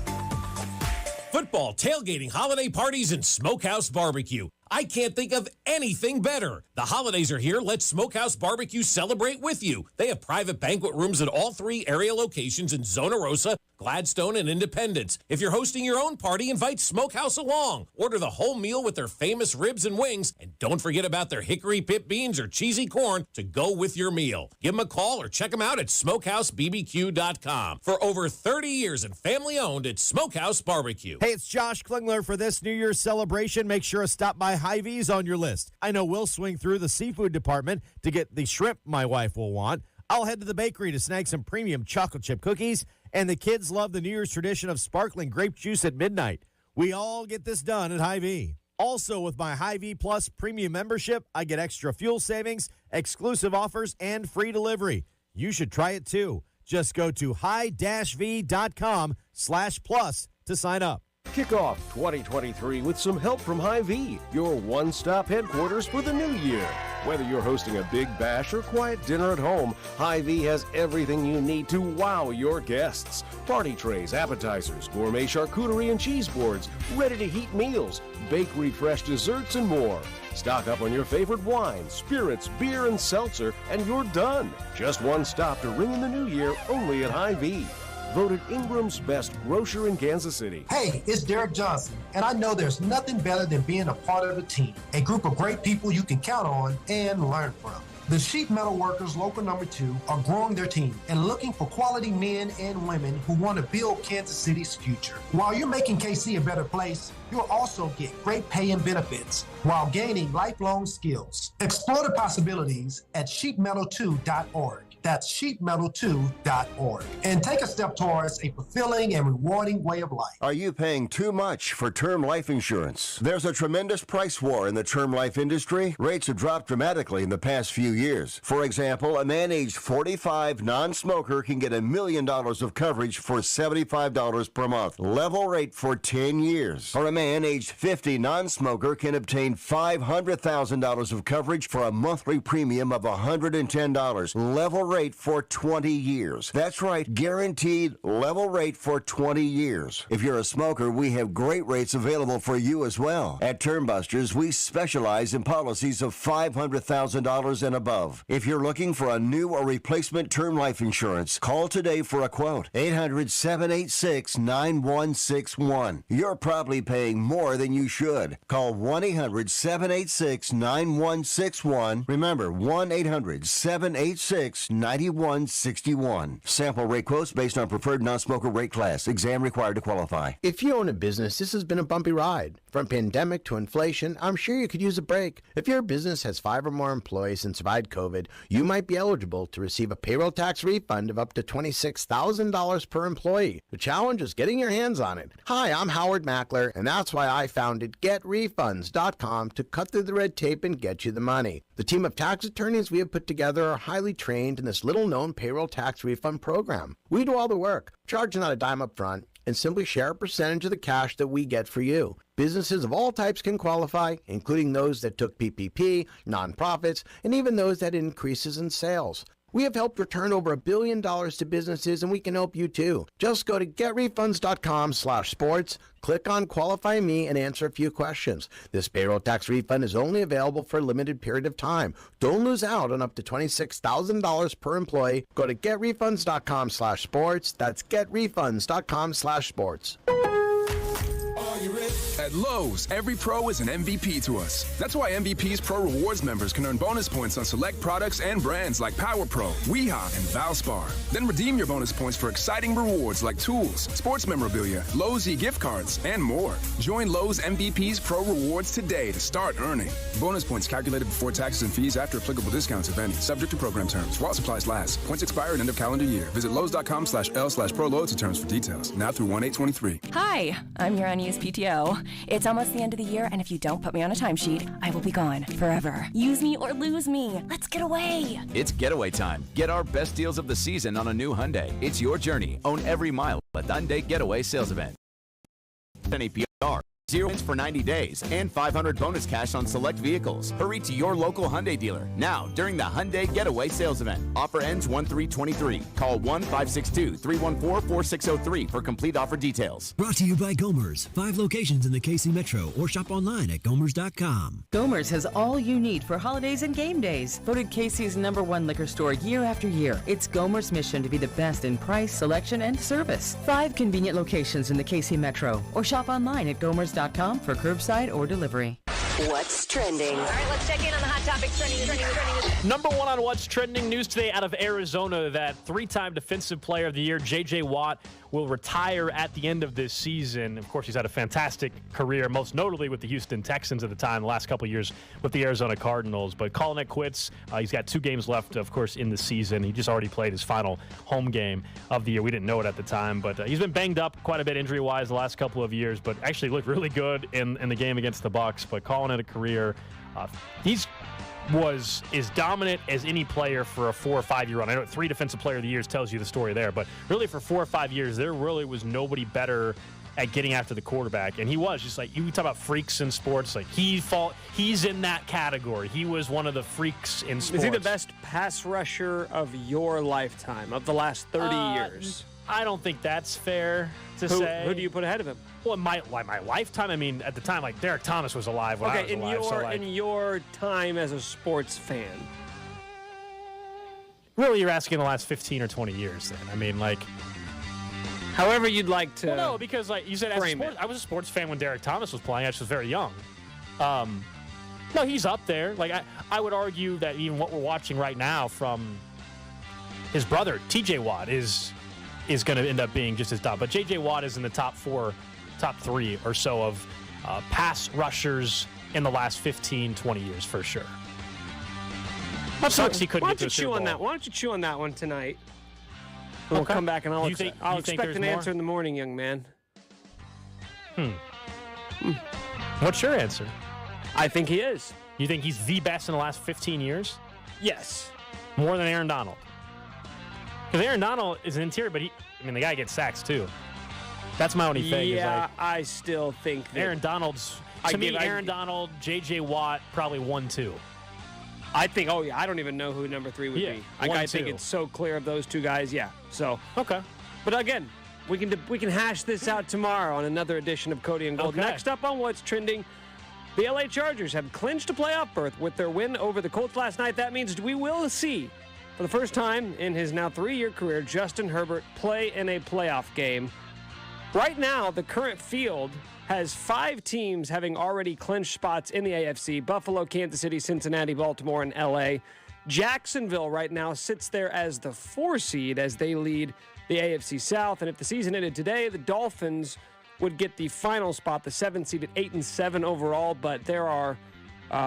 Football, tailgating, holiday parties, and Smokehouse Barbecue. I can't think of anything better. The holidays are here. Let Smokehouse Barbecue celebrate with you. They have private banquet rooms at all 3 area locations in Zona Rosa, Gladstone, and Independence. If you're hosting your own party, invite Smokehouse along. Order the whole meal with their famous ribs and wings. And don't forget about their hickory pit beans or cheesy corn to go with your meal. Give them a call or check them out at SmokehouseBBQ.com. For over 30 years and family-owned, it's Smokehouse Barbecue. Hey, it's Josh Klingler. For this New Year's celebration, make sure to stop by Hy-Vee's on your list. I know we'll swing through the seafood department to get the shrimp my wife will want. I'll head to the bakery to snag some premium chocolate chip cookies, and the kids love the New Year's tradition of sparkling grape juice at midnight. We all get this done at Hy-Vee. Also, with my Hy-Vee Plus premium membership, I get extra fuel savings, exclusive offers, and free delivery. You should try it too. Just go to hi-v.com/plus to sign up. Kick off 2023 with some help from Hy-Vee, your one-stop headquarters for the new year. Whether you're hosting a big bash or quiet dinner at home, Hy-Vee has everything you need to wow your guests. Party trays, appetizers, gourmet charcuterie and cheese boards, ready-to-heat meals, bakery-fresh desserts, and more. Stock up on your favorite wine, spirits, beer, and seltzer, and you're done. Just one stop to ring in the new year only at Hy-Vee. Voted Ingram's best grocer in Kansas City. Hey, it's Derek Johnson, and I know there's nothing better than being a part of a team, a group of great people you can count on and learn from. The Sheet Metal Workers Local Number 2 are growing their team and looking for quality men and women who want to build Kansas City's future. While you're making KC a better place, you'll also get great pay and benefits while gaining lifelong skills. Explore the possibilities at sheetmetal2.org. That's sheetmetal2.org. And take a step towards a fulfilling and rewarding way of life. Are you paying too much for term life insurance? There's a tremendous price war in the term life industry. Rates have dropped dramatically in the past few years. For example, a man aged 45, non-smoker, can get $1 million of coverage for $75 per month. Level rate for 10 years. Or a man aged 50, non-smoker, can obtain $500,000 of coverage for a monthly premium of $110. Level rate for 20 years. That's right, guaranteed level rate for 20 years. If you're a smoker, we have great rates available for you as well. At Termbusters, we specialize in policies of $500,000 and above. If you're looking for a new or replacement term life insurance, call today for a quote. 800-786-9161. You're probably paying more than you should. Call 1-800-786-9161. Remember, 1-800-786-9161. Sample rate quotes based on preferred non-smoker rate class. Exam required to qualify. If you own a business, this has been a bumpy ride. From pandemic to inflation, I'm sure you could use a break. If your business has 5 or more employees and survived COVID, you might be eligible to receive a payroll tax refund of up to $26,000 per employee. The challenge is getting your hands on it. Hi, I'm Howard Mackler, and that's why I founded GetRefunds.com to cut through the red tape and get you the money. The team of tax attorneys we have put together are highly trained in this little-known payroll tax refund program. We do all the work, charge not a dime up front, and simply share a percentage of the cash that we get for you. Businesses of all types can qualify, including those that took PPP, nonprofits, and even those that had increases in sales. We have helped return over $1 billion to businesses, and we can help you too. Just go to getrefunds.com/sports, click on Qualify Me, and answer a few questions. This payroll tax refund is only available for a limited period of time. Don't lose out on up to $26,000 per employee. Go to getrefunds.com/sports. That's getrefunds.com/sports. At Lowe's, every pro is an MVP to us. That's why MVP's Pro Rewards members can earn bonus points on select products and brands like Power Pro, Weehaw, and Valspar. Then redeem your bonus points for exciting rewards like tools, sports memorabilia, Lowe's e-gift cards, and more. Join Lowe's MVP's Pro Rewards today to start earning. Bonus points calculated before taxes and fees after applicable discounts, if any. Subject to program terms. While supplies last. Points expire at end of calendar year. Visit Lowes.com/L/Pro Loyalty terms for details. Now through 1/8/23. Hi, I'm your unused PTO. It's almost the end of the year, and if you don't put me on a timesheet, I will be gone forever. Use me or lose me. Let's get away. It's getaway time. Get our best deals of the season on a new Hyundai. It's your journey. Own every mile at the Hyundai Getaway Sales Event. An APR. 0 wins for 90 days and $500 bonus cash on select vehicles. Hurry to your local Hyundai dealer now during the Hyundai Getaway Sales Event. Offer ends 1/3/23. Call 1-562-314-4603 for complete offer details. Brought to you by Gomer's. 5 locations in the KC Metro, or shop online at gomers.com. Gomer's has all you need for holidays and game days. Voted KC's #1 liquor store year after year. It's Gomer's mission to be the best in price, selection, and service. 5 convenient locations in the KC Metro, or shop online at gomers.com for curbside or delivery. What's trending? All right, let's check in on the hot topics trending. Number 1 on What's Trending news today out of Arizona that 3-time Defensive Player of the Year, J.J. Watt, will retire at the end of this season. Of course, he's had a fantastic career, most notably with the Houston Texans at the time, the last couple of years with the Arizona Cardinals. But calling it quits. He's got 2 games left, of course, in the season. He just already played his final home game of the year. We didn't know it at the time, but he's been banged up quite a bit injury-wise the last couple of years, but actually looked really good in the game against the Bucs. But calling it a career, he's was as dominant as any player for a 4 or 5 year run. I know 3 Defensive Player of the Years tells you the story there, but really for 4 or 5 years, there really was nobody better at getting after the quarterback. And he was just like, you talk about freaks in sports, like he's in that category. He was one of the freaks in sports. Is he the best pass rusher of your lifetime, of the last 30 years? I don't think that's fair to say. Who do you put ahead of him? Well, my lifetime, I mean, at the time, like, Derek Thomas was alive when I was alive. In your time as a sports fan. Really, you're asking the last 15 or 20 years then. I mean, like... However you'd like to. Well, no, because like you said, I was a sports fan when Derek Thomas was playing. I was very young. No, he's up there. Like I would argue that even what we're watching right now from his brother, T.J. Watt, is going to end up being just as dominant. But J.J. Watt is in the top 3 or so of pass rushers in the last 15, 20 years for sure. That sucks he couldn't get to a Super Bowl. Why don't you chew on that one tonight? We'll come back and I'll expect an answer in the morning, young man. What's your answer? I think he is. You think he's the best in the last 15 years? Yes. More than Aaron Donald? Because Aaron Donald is an interior, but the guy gets sacks too. That's my only thing. Yeah, I still think that Aaron Donald, J.J. Watt, probably 1-2. I think, I don't even know who number 3 would be. I think it's so clear of those two guys. Yeah. So okay. But again, we can hash this out tomorrow on another edition of Cody and Gold. Okay. Next up on What's Trending, the LA Chargers have clinched a playoff berth with their win over the Colts last night. That means we will see, for the first time in his now 3-year career, Justin Herbert play in a playoff game. Right now, the current field has 5 teams having already clinched spots in the AFC: Buffalo, Kansas City, Cincinnati, Baltimore, and LA. Jacksonville right now sits there as the 4 seed as they lead the AFC South. And if the season ended today, the Dolphins would get the final spot, the 7th seed at 8-7 overall. But there are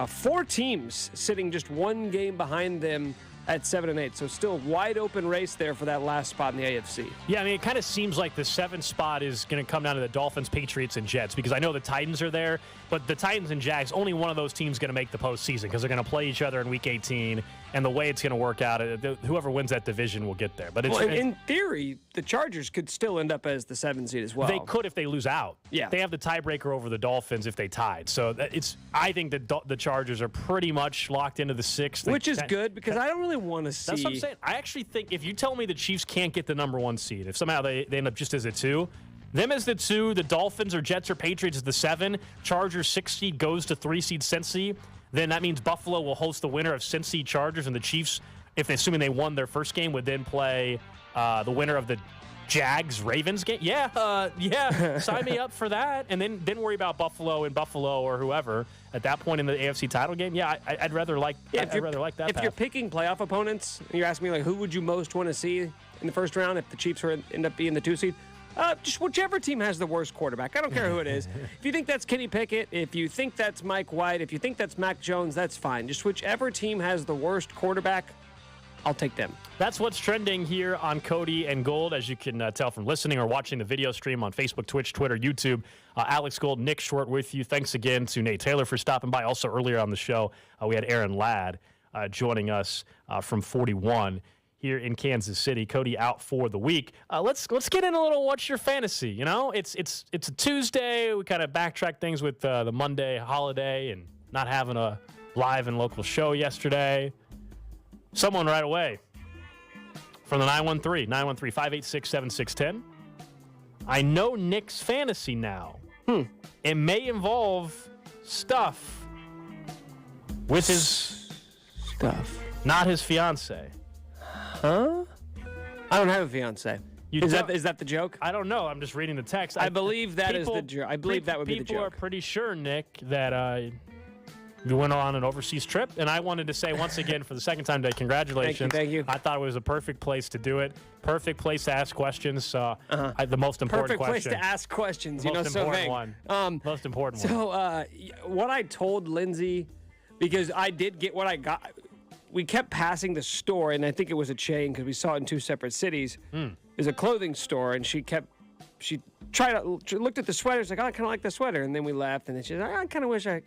4 teams sitting just 1 game behind them at 7-8. So still wide open race there for that last spot in the AFC. Yeah, I mean, it kind of seems like the 7th spot is going to come down to the Dolphins, Patriots, and Jets, because I know the Titans are there, but the Titans and Jags, only one of those teams going to make the postseason because they're going to play each other in Week 18, and the way it's going to work out, whoever wins that division will get there. But in theory, the Chargers could still end up as the 7th seed as well. They could if they lose out. Yeah. They have the tiebreaker over the Dolphins if they tied. So I think the Chargers are pretty much locked into the 6th. Which is good because I don't really want to see. That's what I'm saying. I actually think if you tell me the Chiefs can't get the number 1 seed, if somehow they end up just as a 2, them as the 2, the Dolphins or Jets or Patriots as the 7, Chargers 6 seed goes to 3 seed Cincy, then that means Buffalo will host the winner of Cincy Chargers, and the Chiefs, assuming they won their first game, would then play the winner of the Jags-Ravens game. Yeah, sign me up for that. And then worry about Buffalo or whoever at that point in the AFC title game. Yeah, I'd rather like that. If you're picking playoff opponents, and you're asking me who would you most want to see in the first round if the Chiefs end up being the 2 seed, just whichever team has the worst quarterback. I don't care who it is. If you think that's Kenny Pickett, if you think that's Mike White, if you think that's Mac Jones, that's fine. Just whichever team has the worst quarterback, I'll take them. That's what's trending here on Cody and Gold, as you can tell from listening or watching the video stream on Facebook, Twitch, Twitter, YouTube. Alex Gold, Nick Short with you. Thanks again to Nate Taylor for stopping by. Also earlier on the show, we had Aaron Ladd joining us from 41 here in Kansas City. Cody out for the week. Let's get in a little what's your fantasy. You know, it's a Tuesday. We kind of backtrack things with the Monday holiday and not having a live and local show yesterday. Someone right away from the 913-586-7610. I know Nick's fantasy now. It may involve stuff with his stuff, not his fiance. Huh? I don't have a fiance. Is that the joke? I don't know. I'm just reading the text. I believe that is the joke. I believe that would be the joke. People are pretty sure, Nick, that you went on an overseas trip, and I wanted to say once again for the second time today, congratulations. Thank you. I thought it was a perfect place to do it. Perfect place to ask questions. The most important perfect question. Place to ask questions. The most so important vague. one. Most important one. So what I told Lindsay, because I did get what I got. We kept passing the store, and I think it was a chain because we saw it in 2 separate cities. There's a clothing store, and she looked at the sweater. She's like, I kind of like the sweater. And then we left, and then she's like, I kind of wish I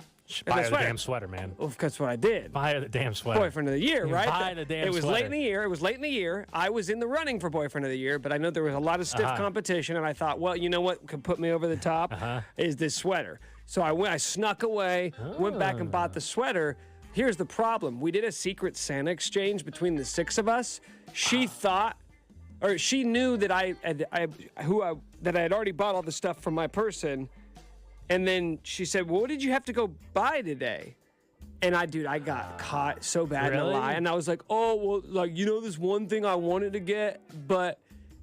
buy her the damn sweater, man. Well, that's what I did. Buy her the damn sweater. Boyfriend of the year, right? Buy the damn It was sweater. late in the year. I was in the running for boyfriend of the year, but I know there was a lot of stiff competition, and I thought, well, you know what could put me over the top is this sweater. So I snuck away, went back and bought the sweater. Here's the problem. We did a secret Santa exchange between the 6 of us. She thought, or she knew that I had already bought all the stuff from my person. And then she said, well, what did you have to go buy today? And I got caught so bad in a lie. And I was like, oh, well, this one thing I wanted to get. But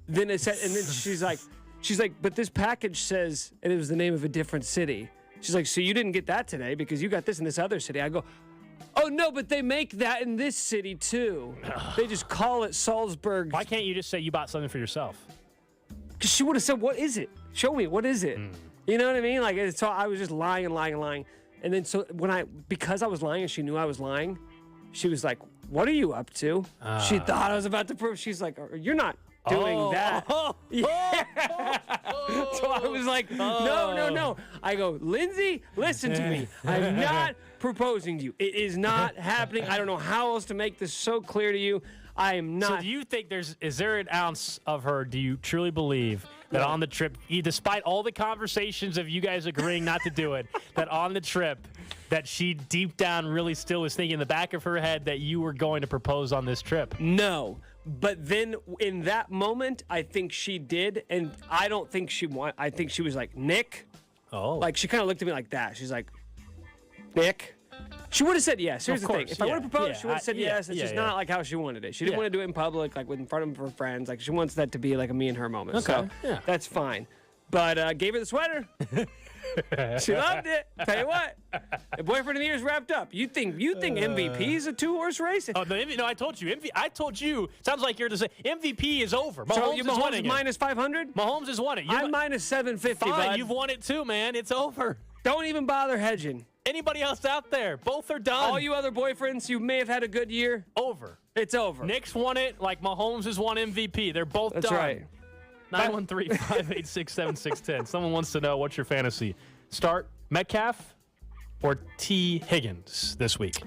then it said, and then she's like, but this package says, and it was the name of a different city. She's like, so you didn't get that today because you got this in this other city. I go, oh, no, but they make that in this city, too. They just call it Salzburg. Why can't you just say you bought something for yourself? Because she would have said, what is it? Show me. What is it? You know what I mean? So I was just lying. And then because I was lying and she knew I was lying, she was like, what are you up to? She thought I was about to prove. She's like, you're not doing that. Yeah. So I was like, no. I go, Lindsay, listen to me. I'm not proposing to you. It is not happening. I don't know how else to make this so clear to you. I am not. So do you think is there an ounce of her, do you truly believe that on the trip, despite all the conversations of you guys agreeing not to do it, that on the trip, that she deep down really still was thinking in the back of her head that you were going to propose on this trip? No. But then in that moment, I think she did, and I don't think she I think she was like, Nick. Oh. Like, she kind of looked at me like that. She's like, Nick. She would have said yes. Here's the thing. If I would have proposed, she would have said yes. It's just not like how she wanted it. She didn't want to do it in public, like in front of her friends. Like, she wants that to be like a me and her moment. Okay. So that's fine. But gave her the sweater. She loved it. Tell you what, the boyfriend of the year is wrapped up. You think MVP is a 2-horse race? Oh, no, I told you. I told you. Sounds like you're to say MVP is over. So Mahomes is Mahomes winning is minus 500? Mahomes has won it. I'm minus 750, fine, bud. you've won it too, man. It's over. Don't even bother hedging. Anybody else out there? Both are done. All you other boyfriends, you may have had a good year. Over. It's over. Nick's won it like Mahomes has won MVP. They're both That's done. right. 913-586-7610. Someone wants to know, what's your fantasy? Start Metcalf or T. Higgins this week?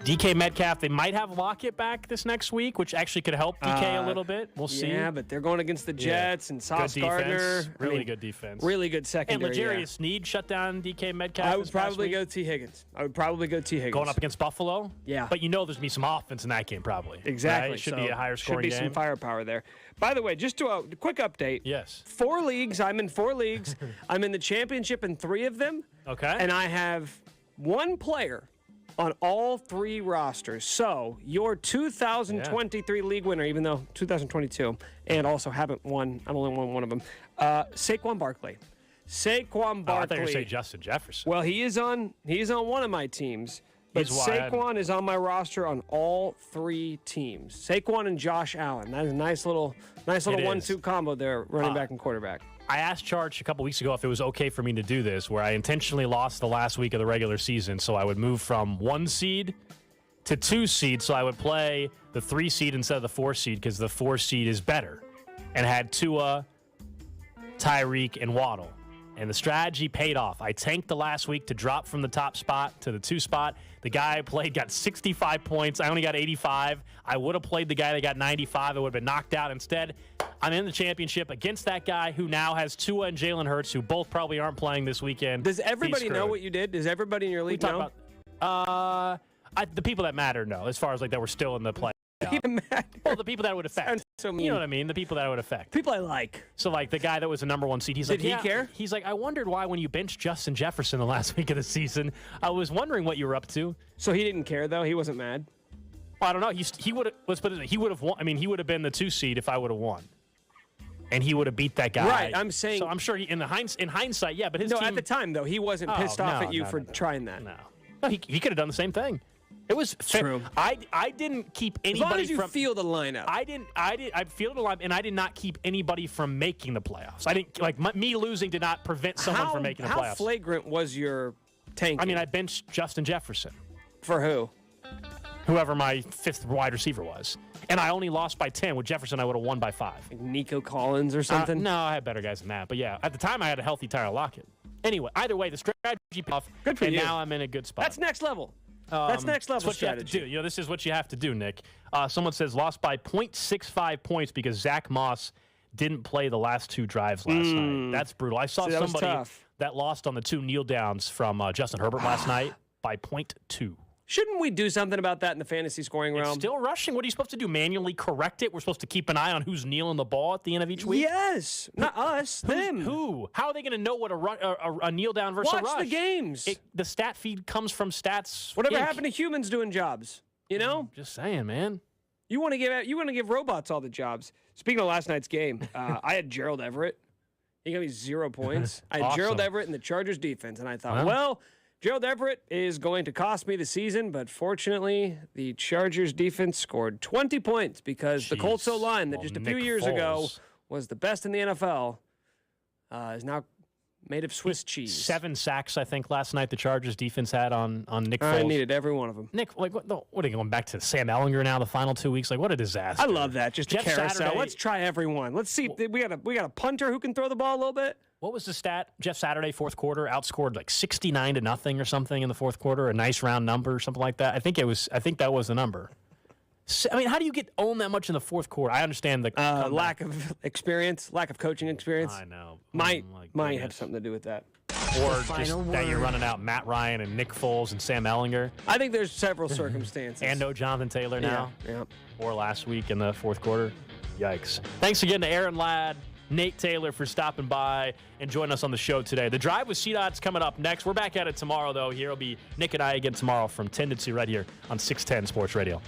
DK Metcalf, they might have Lockett back this next week, which actually could help DK a little bit. We'll see. Yeah, but they're going against the Jets and Sauce Gardner. Really good defense. Really good secondary. And L'Jarius Sneed shut down DK Metcalf. I would probably go T. Higgins. Going up against Buffalo? Yeah. But you know there's going to be some offense in that game probably. Exactly. Right? It should be a higher scoring game. Should be some firepower there. By the way, just to a quick update. Yes. 4 leagues. I'm in 4 leagues. I'm in the championship in 3 of them. Okay. And I have 1 player on all 3 rosters. So your 2023 league winner, even though 2022, and also haven't won, I've only won 1 of them, Saquon Barkley. Saquon Barkley. I thought you were saying Justin Jefferson. Well, he is on one of my teams. But Saquon is on my roster on all 3 teams. Saquon and Josh Allen. That is a nice little 1-2 combo there, running back and quarterback. I asked Charge a couple weeks ago if it was okay for me to do this, where I intentionally lost the last week of the regular season, so I would move from 1 seed to 2 seed, so I would play the 3 seed instead of the 4 seed because the 4 seed is better, and had Tua, Tyreek, and Waddle. And the strategy paid off. I tanked the last week to drop from the top spot to the 2 spot. The guy I played got 65 points. I only got 85. I would have played the guy that got 95. I would have been knocked out. Instead, I'm in the championship against that guy who now has Tua and Jalen Hurts, who both probably aren't playing this weekend. Does everybody know what you did? Does everybody in your league know? The people that matter know, as far as like that were still in the play. Well, the people that would affect. So mean. You know what I mean? The people that would affect. People I like. So, like, the guy that was the number 1 seed, he's Did like, he care? He's like, I wondered why when you benched Justin Jefferson the last week of the season, I was wondering what you were up to. So he didn't care, though? He wasn't mad? Well, I don't know. He would have, let's put it, he would have won. I mean, he would have been the 2 seed if I would have won. And he would have beat that guy. Right, I'm saying. So I'm sure in hindsight, yeah, but his team. No, at the time, though, he wasn't pissed off at you for trying that. No, he could have done the same thing. It was true. I didn't keep anybody as long as you from field the lineup. I fielded the lineup, and I did not keep anybody from making the playoffs. I didn't me losing did not prevent someone from making the playoffs. How flagrant was your tanking? I mean, I benched Justin Jefferson. For who? Whoever my 5th wide receiver was. And I only lost by 10. With Jefferson, I would have won by 5. Like Nico Collins or something? No, I had better guys than that. But yeah, at the time, I had a healthy Tyler Lockett. Anyway, either way, the strategy paid off. Good for you. And now I'm in a good spot. That's next level. That's next level what strategy. You have to do. You know, this is what you have to do, Nick. Someone says lost by 0.65 points because Zach Moss didn't play the last 2 drives last night. That's brutal. I saw somebody that lost on the 2 kneel downs from Justin Herbert last night by 0.2. Shouldn't we do something about that in the fantasy scoring realm? It's still rushing. What are you supposed to do? Manually correct it? We're supposed to keep an eye on who's kneeling the ball at the end of each week? Yes. Not us. Them. Who? How are they going to know what a kneel down versus a rush? Watch the games. The stat feed comes from Stats. Whatever happened to humans doing jobs? You know? Just saying, man. You want to give robots all the jobs. Speaking of last night's game, I had Gerald Everett. He got me 0 points. I had Gerald Everett in the Chargers defense, and I thought, well, Gerald Everett is going to cost me the season, but fortunately, the Chargers defense scored 20 points because the Colts O-line that just a few years ago was the best in the NFL is now made of Swiss cheese. 7 sacks, I think, last night the Chargers defense had on Nick Foles. I needed every one of them. Nick, like, what are you going back to Sam Ellinger now the final 2 weeks? Like, what a disaster. I love that. Just Jeff a carousel. Saturday, Let's try everyone. Let's see. We got a punter who can throw the ball a little bit. What was the stat? Jeff Saturday, 4th quarter, outscored like 69-0 or something in the 4th quarter. A nice round number or something like that. I think that was the number. I mean, how do you get owned that much in the fourth quarter? I understand the lack of experience, lack of coaching experience. I know. Might have something to do with that. Or just that you're running out Matt Ryan and Nick Foles and Sam Ellinger. I think there's several circumstances. And no Jonathan Taylor now. Yeah. Or last week in the fourth quarter. Yikes. Thanks again to Aaron Ladd, Nate Taylor for stopping by and joining us on the show today. The Drive with C-Dot's coming up next. We're back at it tomorrow, though. Here will be Nick and I again tomorrow from 10 to 2 right here on 610 Sports Radio.